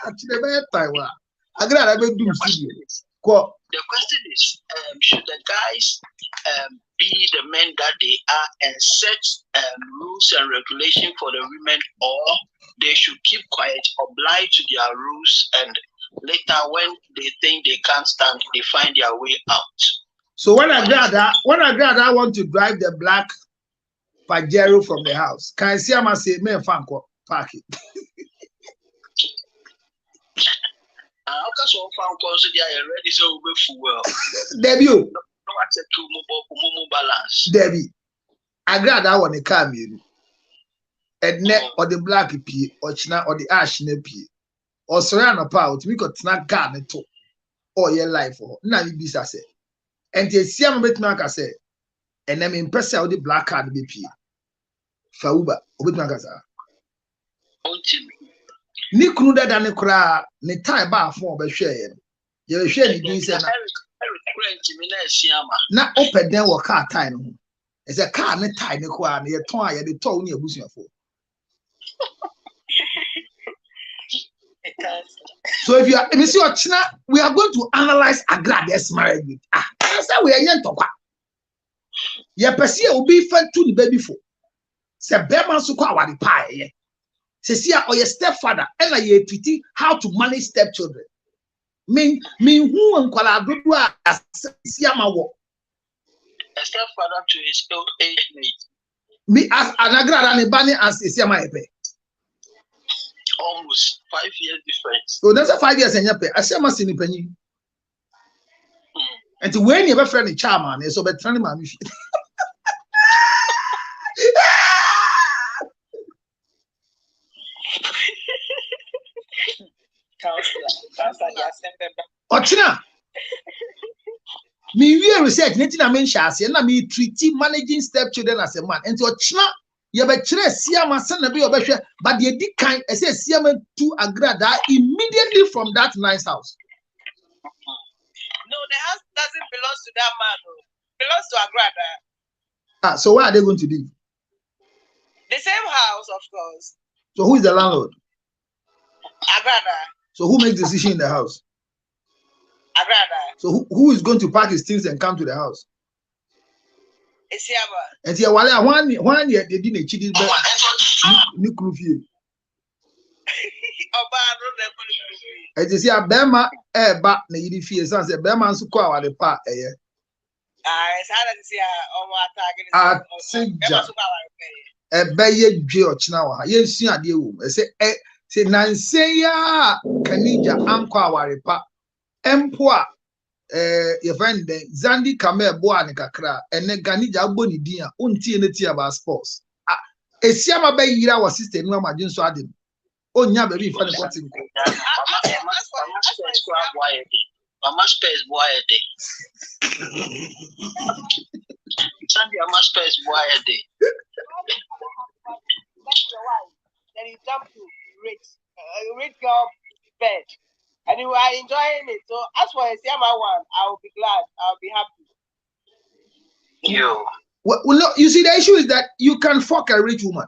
S2: Actually, Taiwan. I got a bit do.
S6: The question is, should the guys be the men that they are and set rules and regulation for the women, or they should keep quiet, oblige to their rules, and later when they think they can't stand, they find their way out?
S2: So when I want to drive the black Pajero from the house. Can I see him say me fan park it? Debbie, Debbie, I grab that one the car me. And net or the black pea or china or the ash nepie or surround power to make a snack garden to all your life or now you be say. And the Siam Betmaka say, and I'm impressed with the black card BP. Fauba, Obitmakaza. Nikunda than a cry, the time bar for the share. You're sharing these and not open then or car time. It's a car, not tiny quar, near toy, the tone you're boosting for. So if you are Monsieur China, we are going to analyze Agrada's marriage with we are young talk. Your person will be fed to the baby for. Say Berman so called the pie. Say see or your stepfather and like you treating how to manage stepchildren. Me who and kwala do as see my work.
S6: A stepfather to his old age mate.
S2: Me as an Agrada and Bani as see my pay.
S6: Almost 5 years difference.
S2: So that's a 5 years and you pay. I say my sin penny. And to when you have a friend in Charman, so be training my mission. Ochina. Me we research nothing I mention as and me treating managing stepchildren as a man. And to Ochina, you have a chance Siama son be obeshe, but the did kind I say Siama to Agrada immediately from that nice house.
S4: No, the house doesn't belong to that man. It belongs to Agrada.
S2: So where are they going to live?
S4: The same house, of course.
S2: So who is the landlord?
S4: Agrada.
S2: So who makes decision in the house?
S4: Agrada.
S2: So who is going to pack his things and come to the house?
S4: It's Siama.
S2: And see, one year they didn't cheat it. And you see a Bema back na yidi fie so say Bema nso kwa wale pa eye.
S4: It's hard to see our target.
S2: Ebe ye dwe ochina wa ha. Ye nsu ade ewu. E say Say Nanseya Kanija Ankwa Warepa Empwa your friend Zandi Kame Boa Nekakra and then Ganija Boni Dia unti neti about sports. Esiama be yira was sister no ma jinso adem. Onya baby fa ne kotin ko.
S6: Mama space boy a day. Sunday mama space boy a day.
S4: Then you jump to rate your bed. And you are enjoying it. So as for a Siama one, I will be glad. I'll be happy.
S2: Well, no, you see, the issue is that you can fuck a rich woman,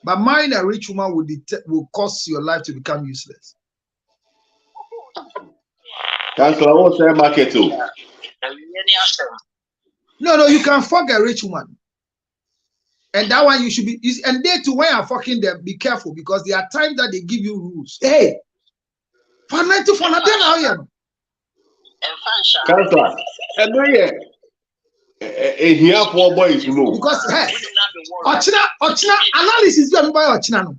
S2: but marrying a rich woman will cause your life to become useless.
S3: Councillor, what's the market too?
S2: No, you can fuck a rich woman. And that one you should be, and they too, when you're fucking them, be careful because there are times that they give you rules. Hey, for 94 now, then I am.
S3: Councillor, and here for boys, you know.
S2: Because hey, Ochina analysis done by Ochina. No,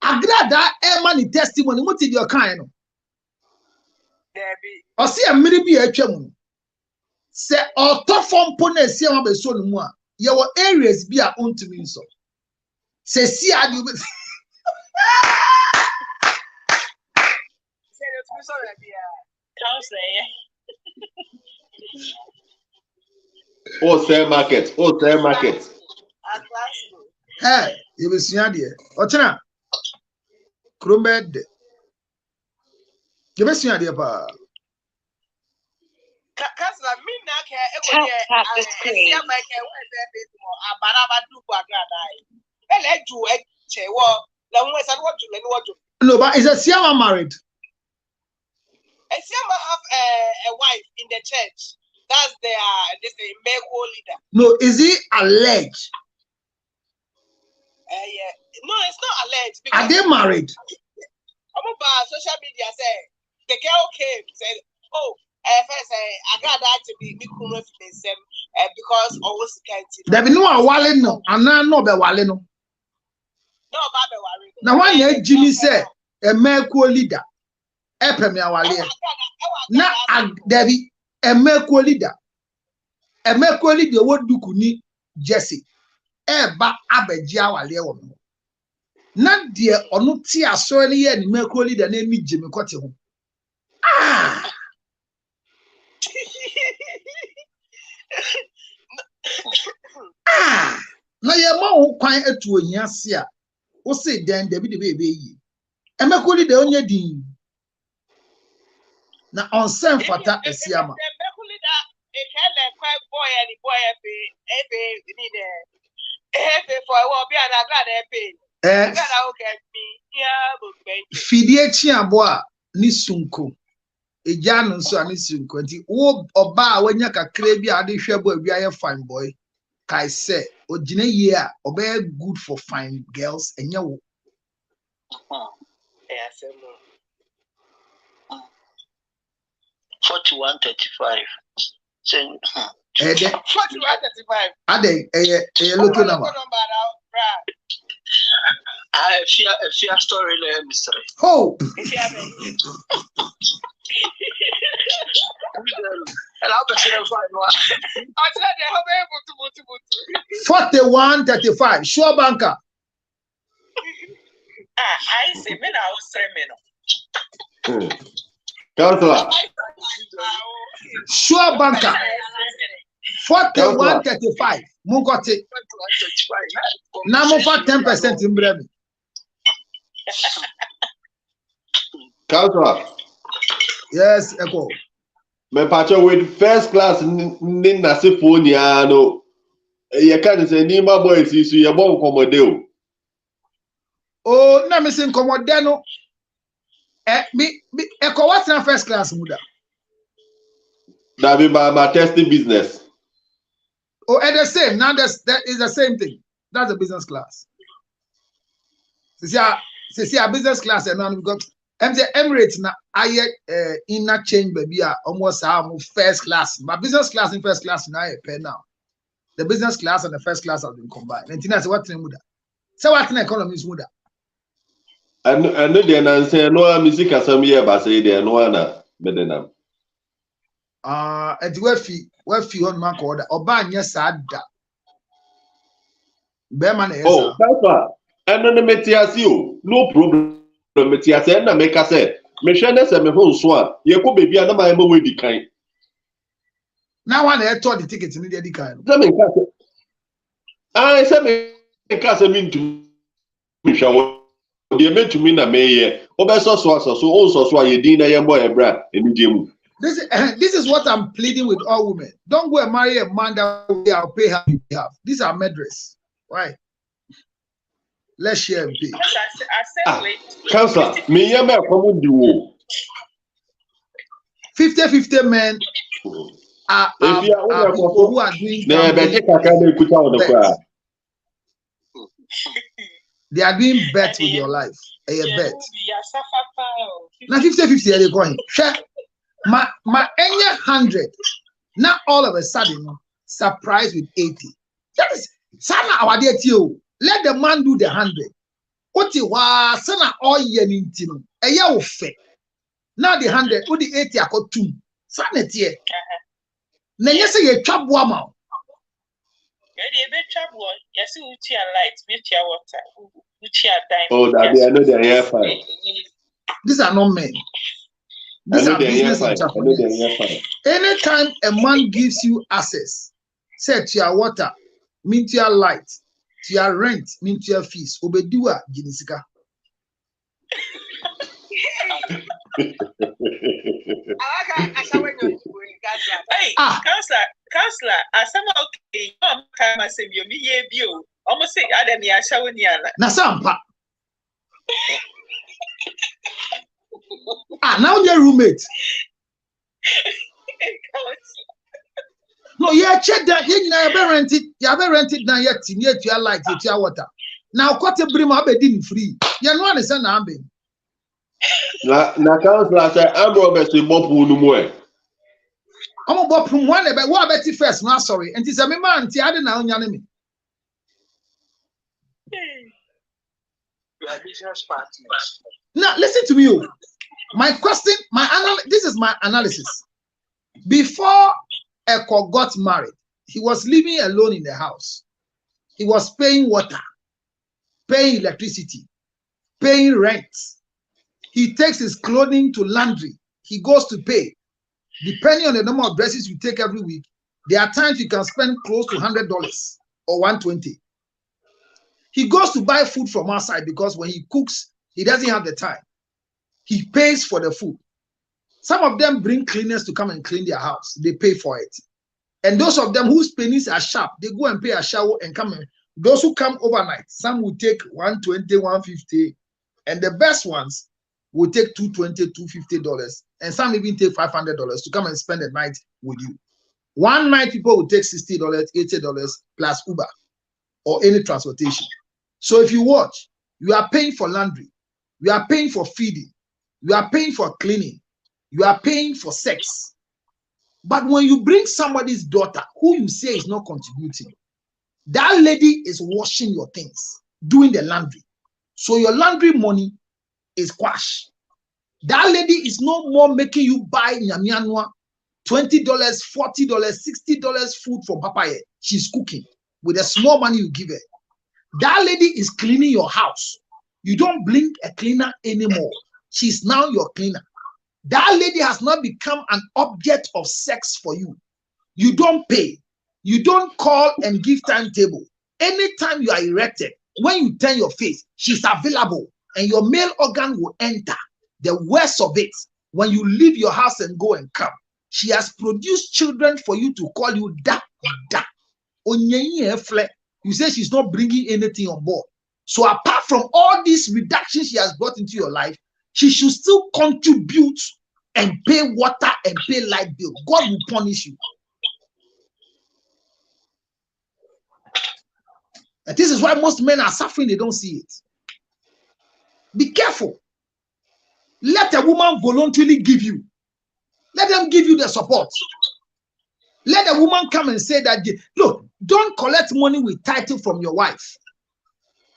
S2: agree that money testimony. What is your kind? Or see a minute be a chum. Say or top form pone see one be so no more. Your areas be a own to me so. Say see how you.
S3: Oh, sell market.
S2: Hey, you will see there. Ochina. Krumed. You will see there, pa.
S4: Councillor, me na ke
S2: no, but is a Siama married?
S4: A Siama have a wife in the church. That's their Meko leader.
S2: No, is he alleged?
S4: Yeah. No, it's not alleged.
S2: Are they married?
S4: Social media say the girl came said, "Oh, first I got that to be because always can't."
S2: There be no awale no, and no be wale no.
S4: No, Baba wale.
S2: Now one year Jimmy said a Meko leader. Epe me awale. Na there be a Meko leader. A Meko leader what do kuni Jesse. Eba abeji awale wo. Na de onu ti aso ne ye ni Meko leader na emi Jimmy kote ho. Na ye ma ho kwan atu ohia se a wo se den da bi de be yi Meko leader onye din na on sen fata Esiama fidie chiabo a ni sunko eja no nso ani sunko nti wo oba a wanya kakra bi a de hwebo awia ye fine boy kai say ogine ye a oba good for fine girls enye wo
S6: 4135. Saying
S4: 4135.
S2: Ade loto number.
S6: I fear story mystery.
S2: Oh. 4135. Sure banker.
S5: I say me now streaming.
S3: Councillor.
S2: Sure banker. 4135. Mungote. Now move for 10% in Bremi.
S3: Councillor.
S2: Yes, Echo.
S3: Me pacho with first class ni nasifonia no. You can't say ni ma boys isu ye bon komode o.
S2: Oh, na me sin komode no. Echo what's na first class muda?
S3: That be my testing business.
S2: Oh, at the same. Now that is the same thing. That's a business class. See a business class and now we got Emirates na aye inner change baby almost first class. But business class and first class now I pay now. The business class and the first class have been combined. And that's what muda. So what in economy is muda?
S3: And the answer no music asam here but say there no na bedenam.
S2: And where fi on mark order oba anya sada. Beman
S3: Oh, Papa, and no metiasi o. No problem. Metiasi na make say. Me share na say me ho nso a. Ye ko baby na my mo we di kan.
S2: Now one I told the ticket in the kind.
S3: Say me ka say. Ah, say me ka say me ntu me hwa. The me to me na me ye. Obeso so ye din na ye boy ebra eni jemu.
S2: This is what I'm pleading with all women. Don't go and marry a man that will pay her behalf. These are murderers. Right? Let's share and pay.
S3: Counselor, me ye me come di wo.
S2: 50-50 men are people who are doing they are doing bet with your life. A bet. Now 50-50 they going. My 100. Now all of a sudden, surprised with 80. That is sana our dear tio. Let the man do the 100. What you wa sana all year intino. A year of faith. Now the 100, what the 80 I got 2. Sana tie. Na yes ye twa boa ma.
S5: You be trouble. Yes, you tia light, you tia water, you tia dime.
S3: Oh, that they are not the air fire.
S2: These are not men. These are business entrepreneurs. Anytime a man gives you access, say to your water, mean to your light, to your rent, mean to your fees, obediwa ginisika.
S5: Counselor, as some okay, come say you me ye bio. Almost say I me asha when yana.
S2: Na sampa. Now your roommate. No, yeah, check that. You have rented now yet to your light, to your water. Now, cut a brim up didn't free. You know, it's an ambi.
S3: Na counselor say I'm Robert Bopu no more.
S2: I'm about from one about what about it first? No, sorry. And it's a man, I didn't know your name.
S6: Business partners.
S2: Now, listen to me. My question, this is my analysis. Before Eko got married, he was living alone in the house. He was paying water, paying electricity, paying rent. He takes his clothing to laundry. He goes to pay. Depending on the number of dresses you take every week, there are times you can spend close to $100 or $120. He goes to buy food from outside because when he cooks, he doesn't have the time. He pays for the food. Some of them bring cleaners to come and clean their house. They pay for it. And those of them whose pennies are sharp, they go and pay a shower and come in. Those who come overnight, some will take $120, $150, and the best ones will take $220, $250, and some even take $500 to come and spend the night with you. One night, people will take $60, $80 plus Uber or any transportation. So if you watch, you are paying for laundry, you are paying for feeding, you are paying for cleaning, you are paying for sex. But when you bring somebody's daughter who you say is not contributing, that lady is washing your things, doing the laundry. So your laundry money is quash. That lady is no more making you buy nyamianwa $20, $40, $60 food from Papaya. She's cooking with the small money you give her. That lady is cleaning your house. You don't blink a cleaner anymore. She's now your cleaner. That lady has not become an object of sex for you. You don't pay. You don't call and give timetable. Anytime you are erected, when you turn your face, she's available and your male organ will enter. The worst of it, when you leave your house and go and come, she has produced children for you to call you da. You say she's not bringing anything on board. So apart from all these reductions she has brought into your life, she should still contribute and pay water and pay light bill. God will punish you. And this is why most men are suffering. They don't see it. Be careful. Let a woman voluntarily give you. Let them give you the support. Let a woman come and say that, look, don't collect money with title from your wife.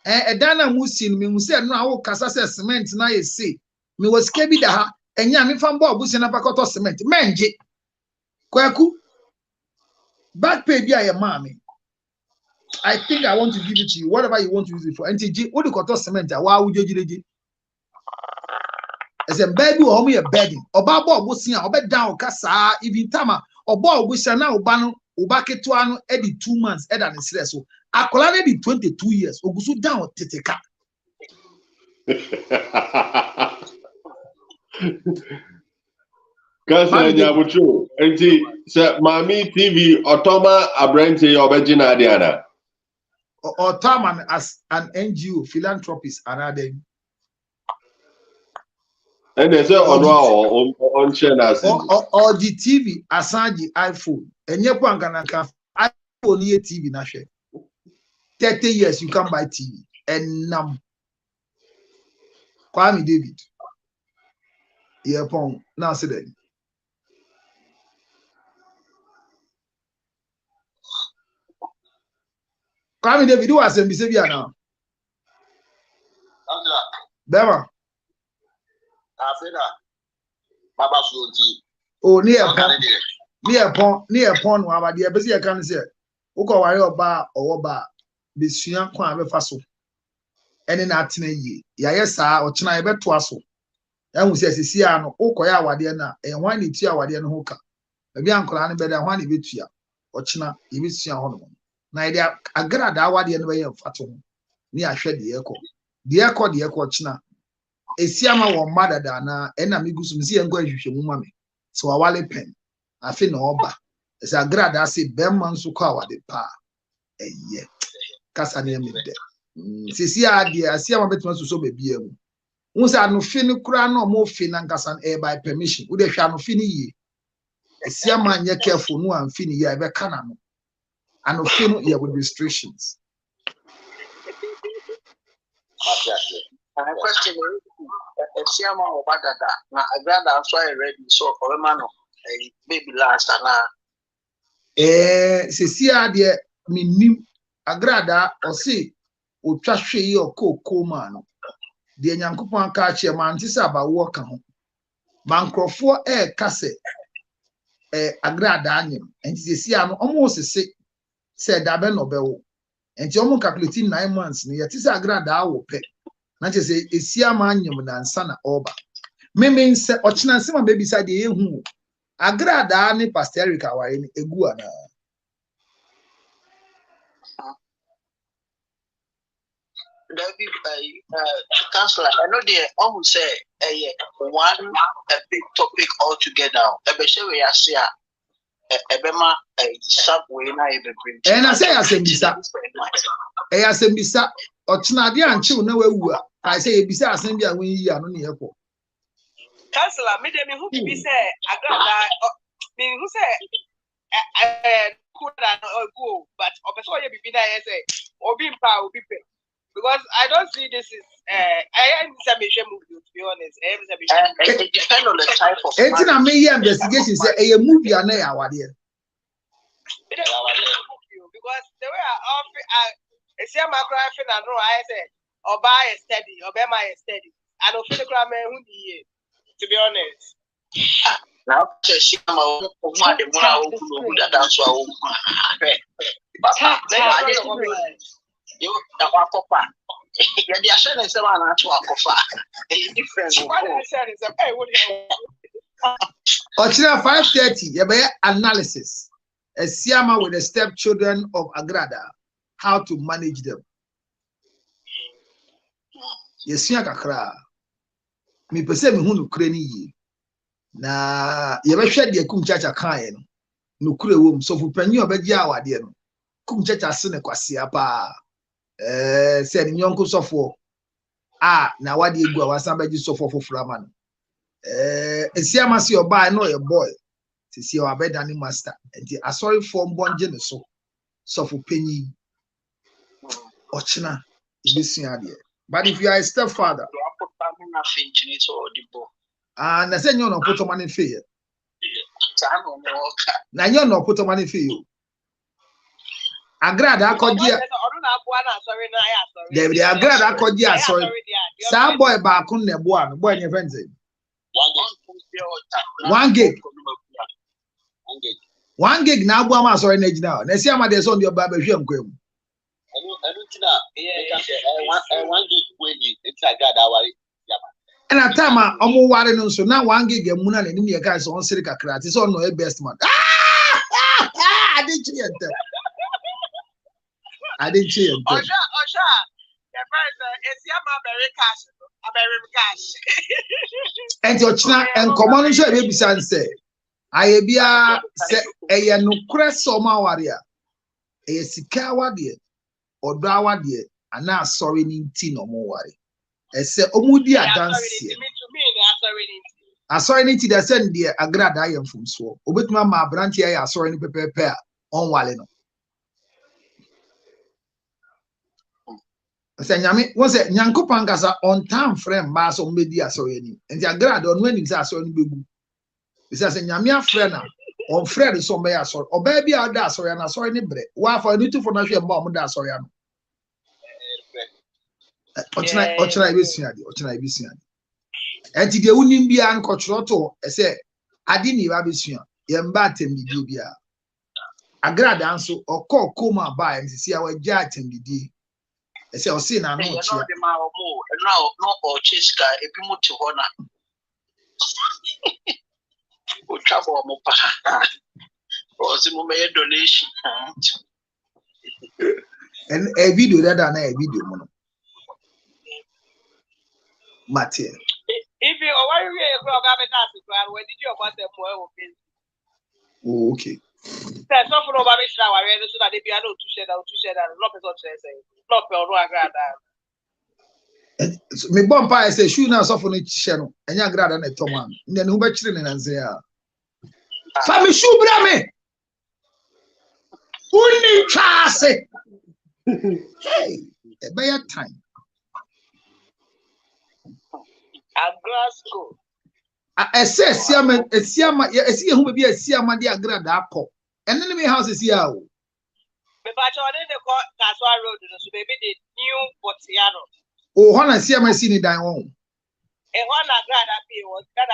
S2: Dana Musin, me say no, I will cast cement na ye see. Me was kebi da ha, enya me fan bo busi na pakoto cement. Menje. Kwaku. Back pay bi aye mami. I think I want to give it to you, whatever you want to use it for. NTG, what do you call cement? Why would you? As a baby, or me a bedding, or babo busia, or bed down, cassa, even tama, or ball busia now, bano, ubaketuano, every 2 months, Ed and stress. So I collected 22 years, or go down, titeka.
S3: Councillor Nyabuchu, enti se Mami TV Otoma Abrente Obejina Diana.
S2: Otoma as an NGO philanthropist another.
S3: And they say on channel
S2: or the TV asanji iPhone. And you can iPhone here TV na share. 30 years you can buy TV. And Kwame David. Yeah, pong now say that. Kwame David, who has MBC now? Bema.
S6: Baba Fluenti.
S2: Oh, near pond, where the Abasia can say, Uko Wario bar or bar, Bisuan Kwame Faso. And in that ye, yes, or China bet twasso. And we says, Siano, Okoya Wadiana, and one it's your Wadian Hoka. Maybe Uncle Annie better one if it's ya, or China, if it's your home. Naida, I got that Wadian way of Fatum. Near shed the echo, China. Esiama wo mother dana ena migusu mzi engo ehwehwe mu mame so awale pen afi na oba esa grada ase bemma nso kwa wade pa eye kasa na emede sisi ade asiama betuma so bebia mu unsa no fi ne kura na mo fi na nkasa by permission wo de hwa no fi ne yi esiama anya careful no amfi ne yi ebe kana no ano fi no ye with restrictions.
S6: My question is, if Siama or Badada, now I grant I'm sorry ready, so for a man of a baby last and
S2: Cecilia, dear, me agrada or say, or trash your co man. The Yankupon catch a man, this about work home. Bancroft casse agrada, and Cecilia almost sick, said Daben or Bell, and Jomo calculating 9 months, near this agrada I will pay. Na say esiama anyem na nsa na oba meme nse ochina nse ma be beside the ehu agrada ni Pastor Eric aware ni egu ana
S6: David Councillor, I know they almost say one a big topic altogether. We are saying ebema subway na ebe bring.
S2: And I say asembisa ochina de anche na wawu I say ebisa asembia wen yi ano ne yeko.
S4: Councillor, me dem who be say agrada me who say could go but opeso ye bibi na say obi mpa obi pe because I don't see this is I am submission movie to be honest.
S6: It depends on the type of
S2: etina me investigation say a movie na ya wade.
S4: Because the way I see my cry fin and no I say or buy a steady or buy my steady. I don't feel the crime to be honest.
S6: Now she am a woman the one that dance so you that one papa. Yeah, the assurance is one to akofa. Different.
S2: Ochina 5:30 ya be analysis. A siama with the stepchildren of Agrada, how to manage them. Yesia kakra. Me pese me hu nukure ni yi. Na ye be hwe de kum chacha kan no. Nukure wom so fu panyi obeji awade no. Kum chacha se ne kwase apa. Se ni nyonko sofo. Na wade egu awasan beji sofo foforo ama no. Esiama si oba no ye boy. See our bed and master, and the sorry for bonjin so for penny ochina this year. But if you are a stepfather, and I said you're not put money fear. Now you're not put money for you. Agrada Kodia. David Agrada Kodia, sorry. Sa boy back on the boy, your friends. 1 gig. 1 gig now, Bama, sorry, now. Let's see how there's on your barbecue.
S6: I don't know. 1 gig waiting. It's like that.
S2: And at time, I'm worried so now 1 gig and Muna and India guys on Sirica Krat. It's on no best man. I didn't hear that. I didn't hear that. And your china and common shall be say. I be a no crest or my warrior. A sikawa dear or drawa dear, and now sorry in tea no more worry. I say, Omudia dance here. I saw anything that send dear a grad I am from so. Obit mamma branch I saw any pair on Waleno. I said, Yami was it Yanko Pangasa on time frame, Mass on media so any, and the grad on when it's so any big. It says, Yamia Frena on Fred so may I saw, or baby out there, sorry, and I saw any bread. Why for you to for not your mom that sorry. Ochina ibisian. Enti de unim bia nkotroto ese ade ni ba besua ye mba atemdidi bia agrada nso okọ koma ba nsisi a wagya atemdidi ese o se na no chia
S6: no o cheska ebi muti hona o chabo mo pa o se mo me donation
S2: and a video that na a video mo Matthew.
S4: If you are worried about where did you about the
S2: Oh, okay.
S4: There's no for about so that they be able to share that Lopez says,
S2: Me bompa say shoe na so for no channel. Enya grada na toman. Then who be chire na nze ya. Fa me shoe bra me. Uni chase. Hey, a better time.
S4: at Glasgow.
S2: I say, Siama, who may be a Siama de Agrada. And then my house is here.
S4: But I didn't go Caswa Road, so maybe the new Botiano.
S2: Oh, Hana Siama seen it down home.
S4: And one Agrada was that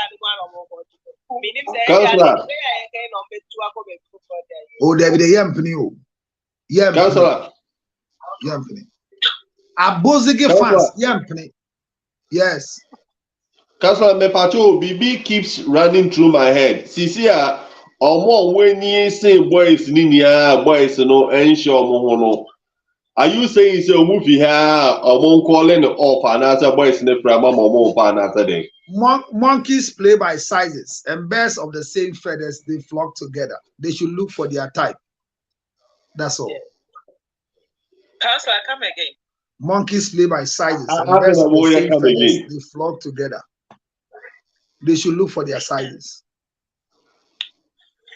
S2: oh, David, Yampany. Yampany. A Bozige fans, Yampany. Yes.
S3: Councilor Mepacho, BB keeps running through my head. Sisia, omo when you say boys ninia boys no ensure mohono. Are you saying it's a movie here? Omo calling up and answer boys ne from momo and answer them.
S2: Monkeys play by sizes, and birds of the same feathers they flock together. They should look for their type. That's all.
S5: Councilor, come again.
S2: Monkeys play by sizes, and birds of the same feathers they flock together. They should look for their sizes.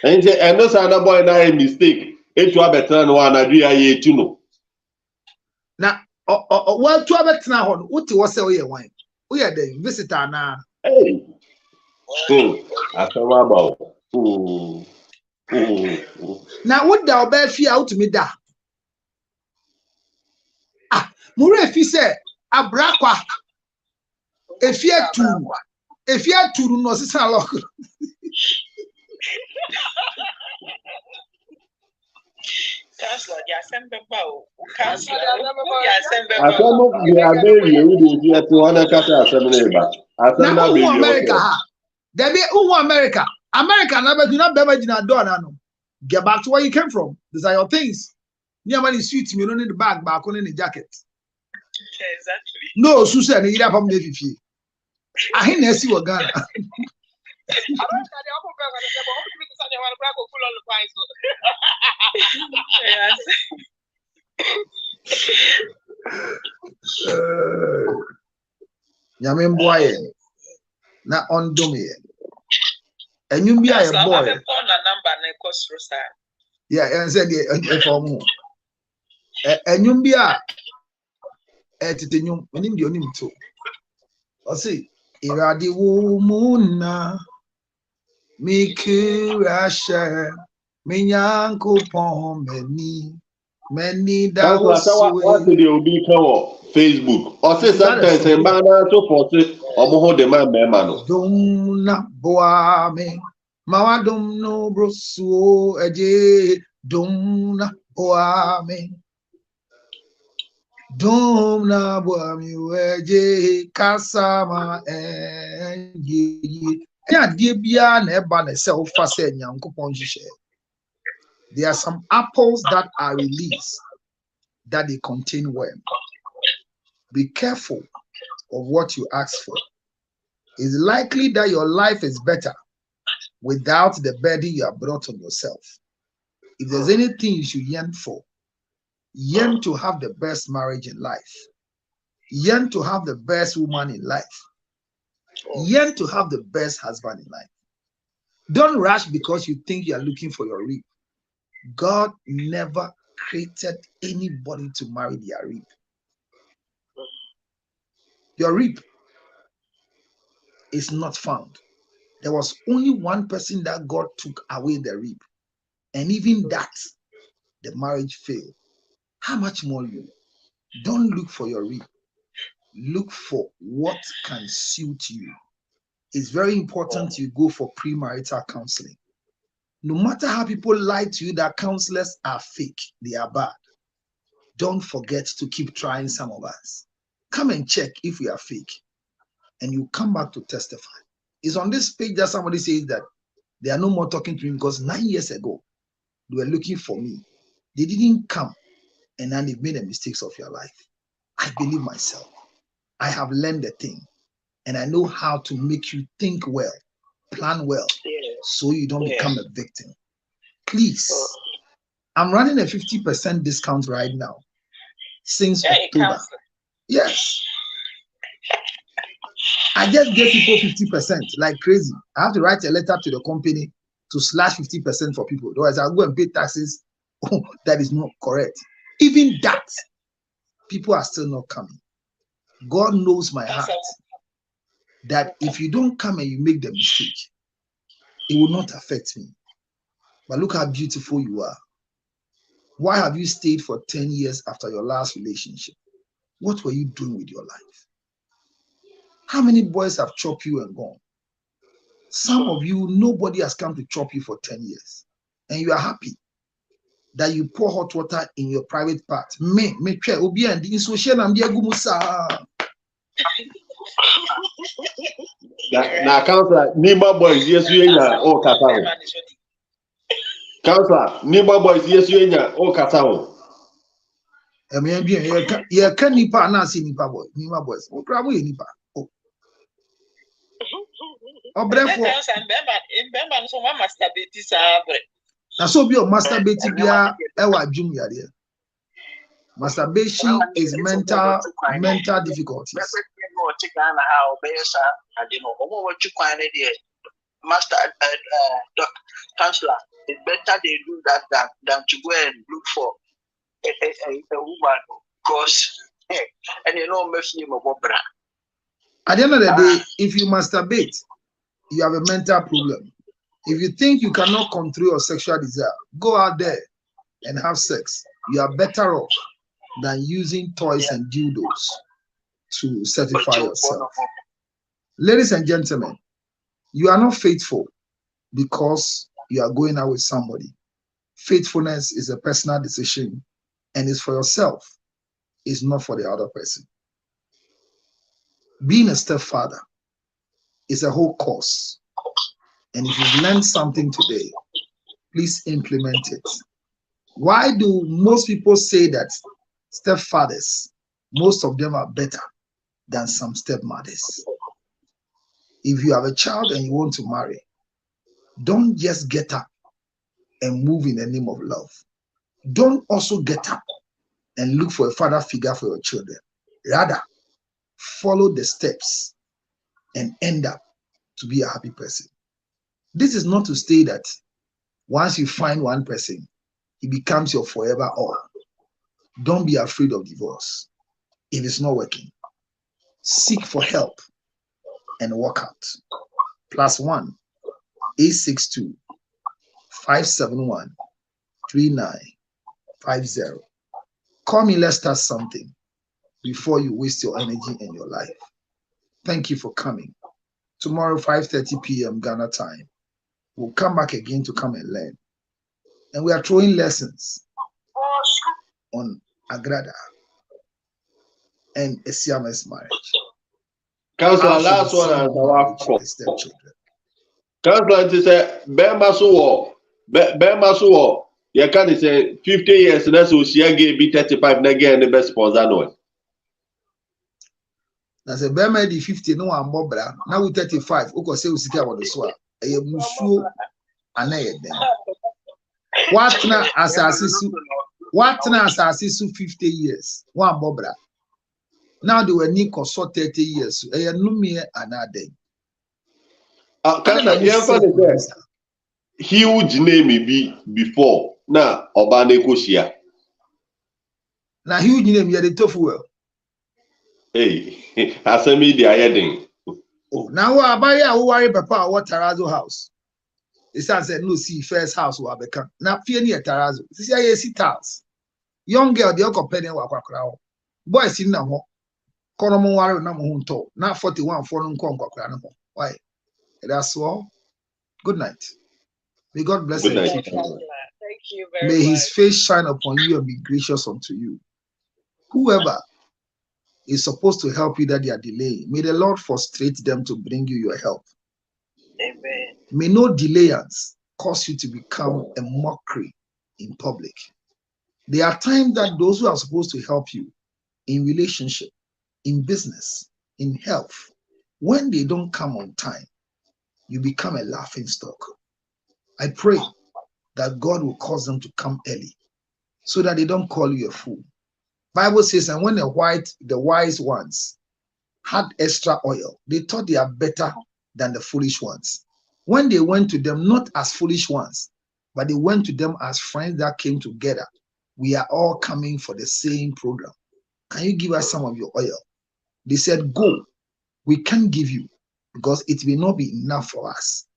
S3: And no other boy na a mistake. It was better no one agree I you know.
S2: Now, what to better now? What was say wine? We are the visitor now.
S3: Hey. After about.
S2: Now, what thou bear fear out to me da? Ah, Mure fi say abrakwa. If you two. If you are to no sister lock.
S5: Councilor, you assemble bow. Councilor, you assemble
S3: bow. You are baby, you are to one assembly.
S2: Now, America. There be America. America never do not beverage in a door. Get back to where you came from. These are your things. You have any suits, you don't need the bag back on any jacket.
S5: Exactly.
S2: No, Susan, you have a Navy. I ain't see what Ghana. Yamin boy, na on domi. And you be a boy. Yeah, and said for more. And you be a titanium when you need to. I see. Iradi wumuna mikirasha minyanko pomeni Many that
S3: Councillor, what did you be called Facebook? Or say sometimes a man so for say omoho the man no.
S2: Dona boame. Mawadum no broso eje. Dona boame. Dona boame eje kasama enye. Yeah, dear bia neba ne self fase nyankopon hihye. There are some apples that are released that they contain worm. Be careful of what you ask for. It's likely that your life is better without the burden you have brought on yourself. If there's anything you should yearn for, yearn to have the best marriage in life. Yearn to have the best woman in life. Yearn to have the best husband in life. Don't rush because you think you are looking for your rib. God never created anybody to marry their rib. Your rib is not found. There was only one person that God took away the rib. And even that, the marriage failed. How much more you? Don't look for your rib. Look for what can suit you. It's very important you go for premarital counseling. No matter how people lie to you that counselors are fake, they are bad. Don't forget to keep trying some of us. Come and check if we are fake. And you come back to testify. It's on this page that somebody says that they are no more talking to me because 9 years ago, they were looking for me. They didn't come. And then they've made the mistakes of your life. I believe myself. I have learned the thing. And I know how to make you think well, plan well, so you don't become a victim. Please, I'm running a 50% discount right now since October. Yes. I just gave people 50% like crazy. I have to write a letter to the company to slash 50% for people. Otherwise, I'll go and pay taxes. Oh, that is not correct. Even that, people are still not coming. God knows my heart that if you don't come and you make the mistake, it will not affect me. But look how beautiful you are. Why have you stayed for 10 years after your last relationship? What were you doing with your life? How many boys have chopped you and gone? Some of you, nobody has come to chop you for 10 years. And you are happy that you pour hot water in your private part.
S3: Now, Councillor, Nima boys, yes, you ain't all Katao. Councillor, Nima boys, yes, you ain't all Katao.
S2: I mean, you can't nipa na see nipa boy, Nima boys. Oh, crab, you nipa. Oh, therefore, now so be your masturbate bia ewa junior there. Masturbation is mental difficulties.
S6: Master, Counselor, it's better they do that than to go and look for a woman because and you know
S2: at the end of the day, if you masturbate, you have a mental problem. If you think you cannot control your sexual desire, go out there and have sex. You are better off than using toys and dildos to certify yourself. Ladies and gentlemen, you are not faithful because you are going out with somebody. Faithfulness is a personal decision and it's for yourself. It's not for the other person. Being a stepfather is a whole course. And if you've learned something today, please implement it. Why do most people say that stepfathers, most of them are better than some stepmothers? If you have a child and you want to marry, don't just get up and move in the name of love. Don't also get up and look for a father figure for your children. Rather, follow the steps and end up to be a happy person. This is not to say that once you find one person, he becomes your forever all. Don't be afraid of divorce. If it's not working, seek for help and work out. +1 862 571 3950. Call me, let's start something before you waste your energy and your life. Thank you for coming. Tomorrow, 5:30 p.m. Ghana time, we'll come back again to come and learn. And we are throwing lessons on Agrada and a Siamese marriage.
S3: Councillor, last one and our
S2: stepchildren.
S3: Councillor, it say Bema so you can say 50 years and so she gave be 35 again the best sponsor no.
S2: Na say Bema di 50 no one more bra. Now we 35. Oko say usika about the so e musuo anaye den. What na asasisu 50 years. One more bra. Now they were need for 30 years. E numie anade.
S3: Huge name be before na Obane Koshia.
S2: Na huge name you the tough well.
S3: Hey, asemi di ayedin.
S2: Oh, now what about ya who worry papa what Tarazo house? It said no see first house will become. Now fear near Tarazo. This is see house. Young girl the company wa kwakra. Boy sin na ho. Kono worry na mo hunto. Na 41 for no kwakra no. Why? That's all. Good night. May God bless you.
S4: Thank you very much.
S2: May his face shine upon you and be gracious unto you. Whoever is supposed to help you that they are delaying, may the Lord frustrate them to bring you your help.
S4: Amen.
S2: May no delayance cause you to become a mockery in public. There are times that those who are supposed to help you in relationship, in business, in health, when they don't come on time, you become a laughing stock. I pray that God will cause them to come early so that they don't call you a fool. Bible says, and when the wise ones had extra oil, they thought they are better than the foolish ones. When they went to them, not as foolish ones, but they went to them as friends that came together. We are all coming for the same program. Can you give us some of your oil? They said, go. We can't give you because it will not be enough for us.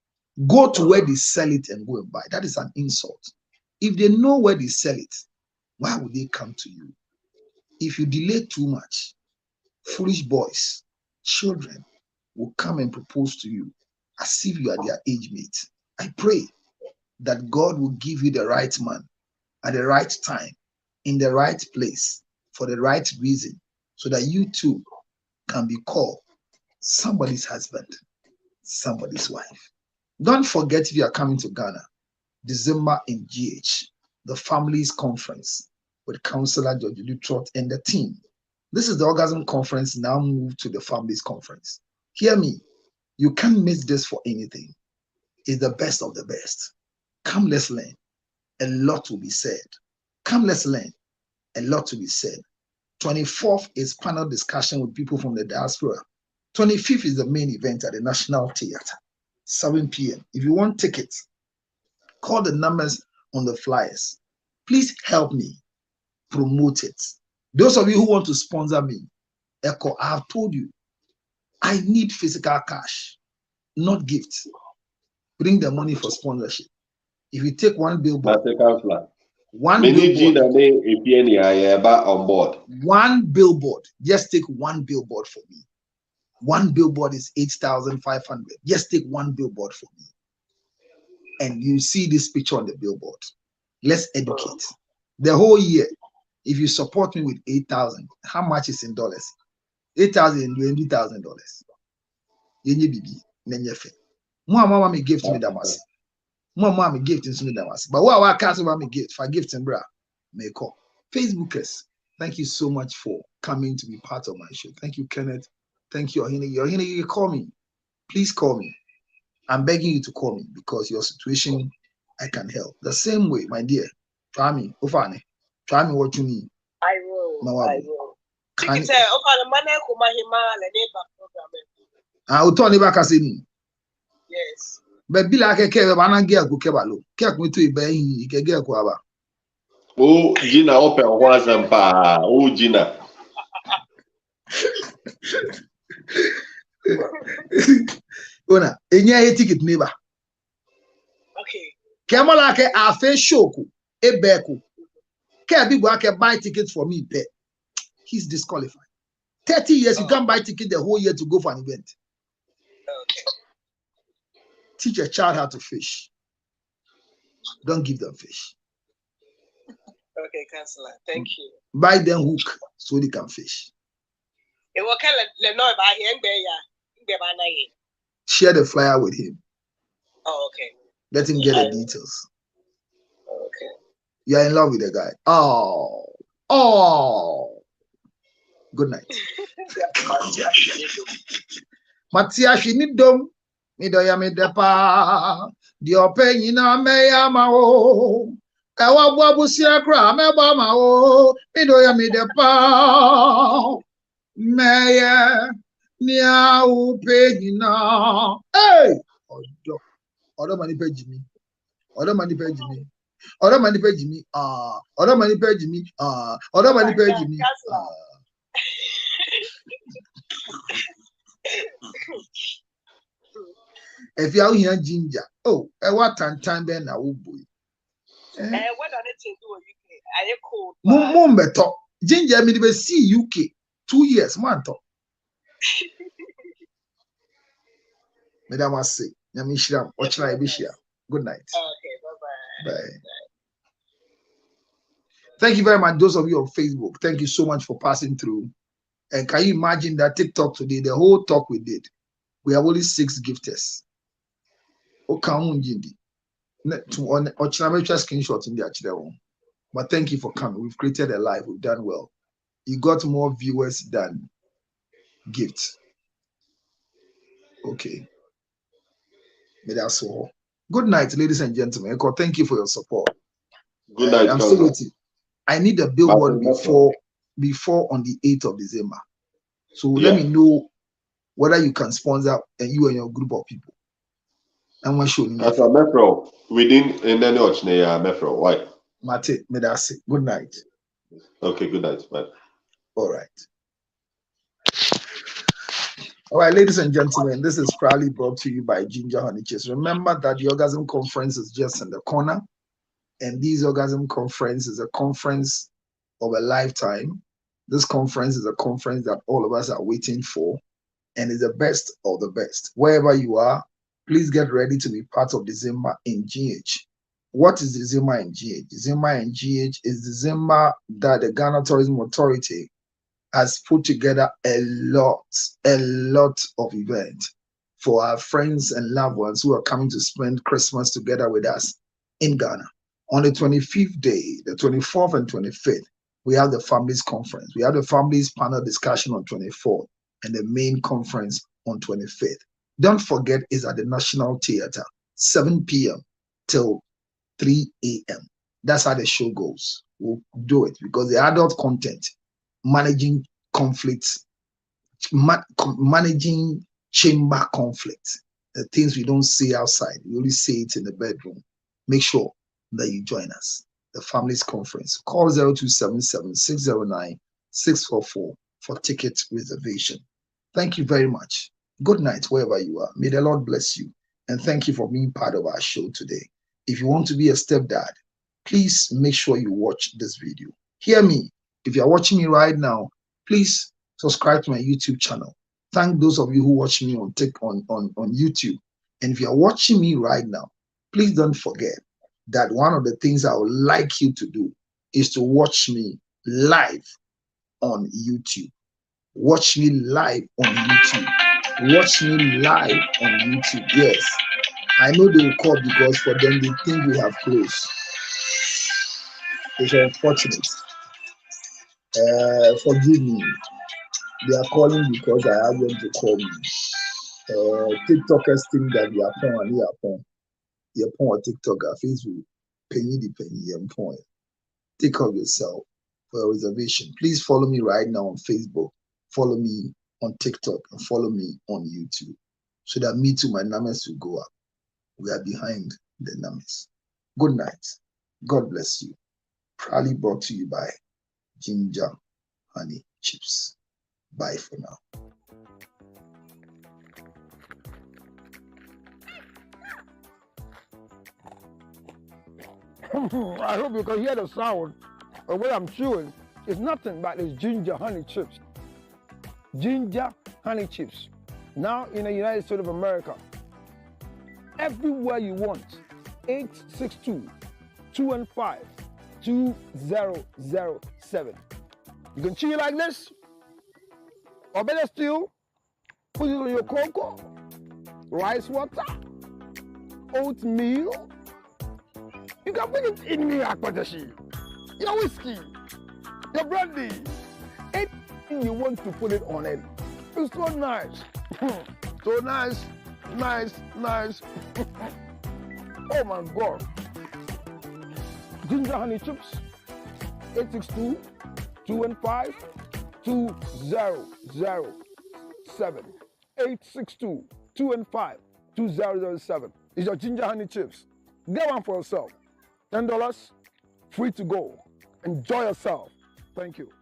S2: Go to where they sell it and go and buy. That is an insult. If they know where they sell it, why would they come to you? If you delay too much, foolish boys, children will come and propose to you as if you are their age mate. I pray that God will give you the right man at the right time, in the right place, for the right reason, so that you too can be called somebody's husband, somebody's wife. Don't forget, if you are coming to Ghana, December in GH, the Families Conference with Councillor George Lutrot and the team. This is the Orgasm Conference, now moved to the Families Conference. Hear me, you can't miss this for anything. It's the best of the best. Come, let's learn. A lot will be said. Come, let's learn. A lot will be said. 24th is panel discussion with people from the diaspora. 25th is the main event at the National Theatre, 7 p.m. If you want tickets, call the numbers on the flyers. Please help me promote it. Those of you who want to sponsor me, Echo, I have told you, I need physical cash, not gifts. Bring the money for sponsorship. If you take one billboard, one billboard, just take one billboard for me. One billboard is 8,500. Just take one billboard for me. And you see this picture on the billboard. Let's educate. The whole year, if you support me with 8,000, how much is in dollars? $8,000, $20,000. Yenye bibi, nenye fe. Mama me gift me damasi. Mama me gift me damasi. But what I can't me gift for gift and bra, me call. Facebookers, thank you so much for coming to be part of my show. Thank you, Kenneth. Thank you, Ohine. Ohine, you call me. Please call me. I'm begging you to call me because your situation, I can help. The same way, my dear. Try me, Ofane. Try me what you need.
S4: I will. I will.
S2: Can
S4: you say, Ofane, mane kumahima le neighbor program.
S2: Uto neighbor kasini.
S4: Yes.
S2: But bila keke bana gia ku kebalo. Kek me to ibe yin ike gia ku aba.
S3: Oh, Gina open wazampa. Oh, Gina.
S2: Ona, enye ticket neighbor.
S4: Okay.
S2: Kemola ke afe shoku ebeku. can buy tickets for me. Pay. He's disqualified. 30 years, you can't buy ticket the whole year to go for an event.
S5: Okay.
S2: Teach a child how to fish. Don't give them fish.
S5: Okay, Counselor. Thank you.
S2: Buy them hook so they can fish. Share the flyer with him.
S5: Oh, okay.
S2: Let him get the details.
S5: Okay.
S2: You are in love with the guy. Oh. Good night. Matia Shinidom. Midoya Midepa. Diope Yina Meyama. Ewa Busia Kra Mebama. Midoya Midepa. Meya. Niau Pegina. Hey! Odo money pay Jimmy. Odo money pay Jimmy. Odo money pay Jimmy. Odo money pay Jimmy. Odo money pay Jimmy. If you are here ginger, what time ben na wo boy.
S5: What on it do you? Are you cold?
S2: Mum beto. Ginger me be see UK 2 years man to. Madam was say, Yamishram, watch my bishia. Good night.
S5: Okay, bye-bye.
S2: Bye. Thank you very much, those of you on Facebook. Thank you so much for passing through. And can you imagine that TikTok today, the whole talk we did, we have only 6 gifters. Screenshot in the but thank you for coming. We've created a live. We've done well. You got more viewers than gifts. Okay. But that's all. Good night, ladies and gentlemen. Thank you for your support.
S3: Good night.
S2: I'm still waiting. I need a billboard before on the 8th of December. So let me know whether you can sponsor you and your group of people. And one show me.
S3: As a Mefro, within in the notch, Mefro, why?
S2: Mate, Medasi. Good night.
S3: Okay, good night. Bye.
S2: All right. All right, ladies and gentlemen, this is proudly brought to you by Ginger Honey Chips. Remember that the Orgasm Conference is just in the corner. And this Orgasm Conference is a conference of a lifetime. This conference is a conference that all of us are waiting for. And is the best of the best. Wherever you are, please get ready to be part of December in GH. What is December in GH? December in GH is December that the Ghana Tourism Authority has put together a lot of events for our friends and loved ones who are coming to spend Christmas together with us in Ghana. On the 25th day, the 24th and 25th, we have the Families Conference. We have the Families Panel Discussion on 24th and the main conference on 25th. Don't forget, it's at the National Theatre, 7 p.m. till 3 a.m. That's how the show goes. We'll do it because the adult content, managing conflicts, managing chamber conflicts, the things we don't see outside, we only see it in the bedroom. Make sure that you join us. The Families Conference. Call 0277-609-644 for ticket reservation. Thank you very much. Good night, wherever you are. May the Lord bless you. And thank you for being part of our show today. If you want to be a stepdad, please make sure you watch this video. Hear me. If you are watching me right now, please subscribe to my YouTube channel. Thank those of you who watch me on YouTube. And if you are watching me right now, please don't forget that one of the things I would like you to do is to watch me live on YouTube. Watch me live on YouTube. Watch me live on YouTube. Yes. I know they will call because for them they think we have closed. It's unfortunate. Forgive me. They are calling because I asked them to call me. TikTokers think that we are porn and we are porn. You're porn TikToker, Facebook, penny. Take care of yourself for a reservation. Please follow me right now on Facebook. Follow me on TikTok and follow me on YouTube so that me too, my numbers will go up. We are behind the numbers. Good night. God bless you. Proudly brought to you by Ginger Honey Chips. Bye for now.
S1: I hope you can hear the sound. But what I'm chewing is nothing but these ginger honey chips. Ginger honey chips. Now in the United States of America, everywhere you want, 862-215-2007. You can chew it like this, or better still, put it on your cocoa, rice water, oatmeal. You can put it in your akpadashi, your whiskey, your brandy, anything you want to put it on it. It's so nice. So nice, nice. Oh my God. Ginger honey chips, 862-215-2007. 862-215-2007. It's your ginger honey chips. Get one for yourself. $10, free to go. Enjoy yourself. Thank you.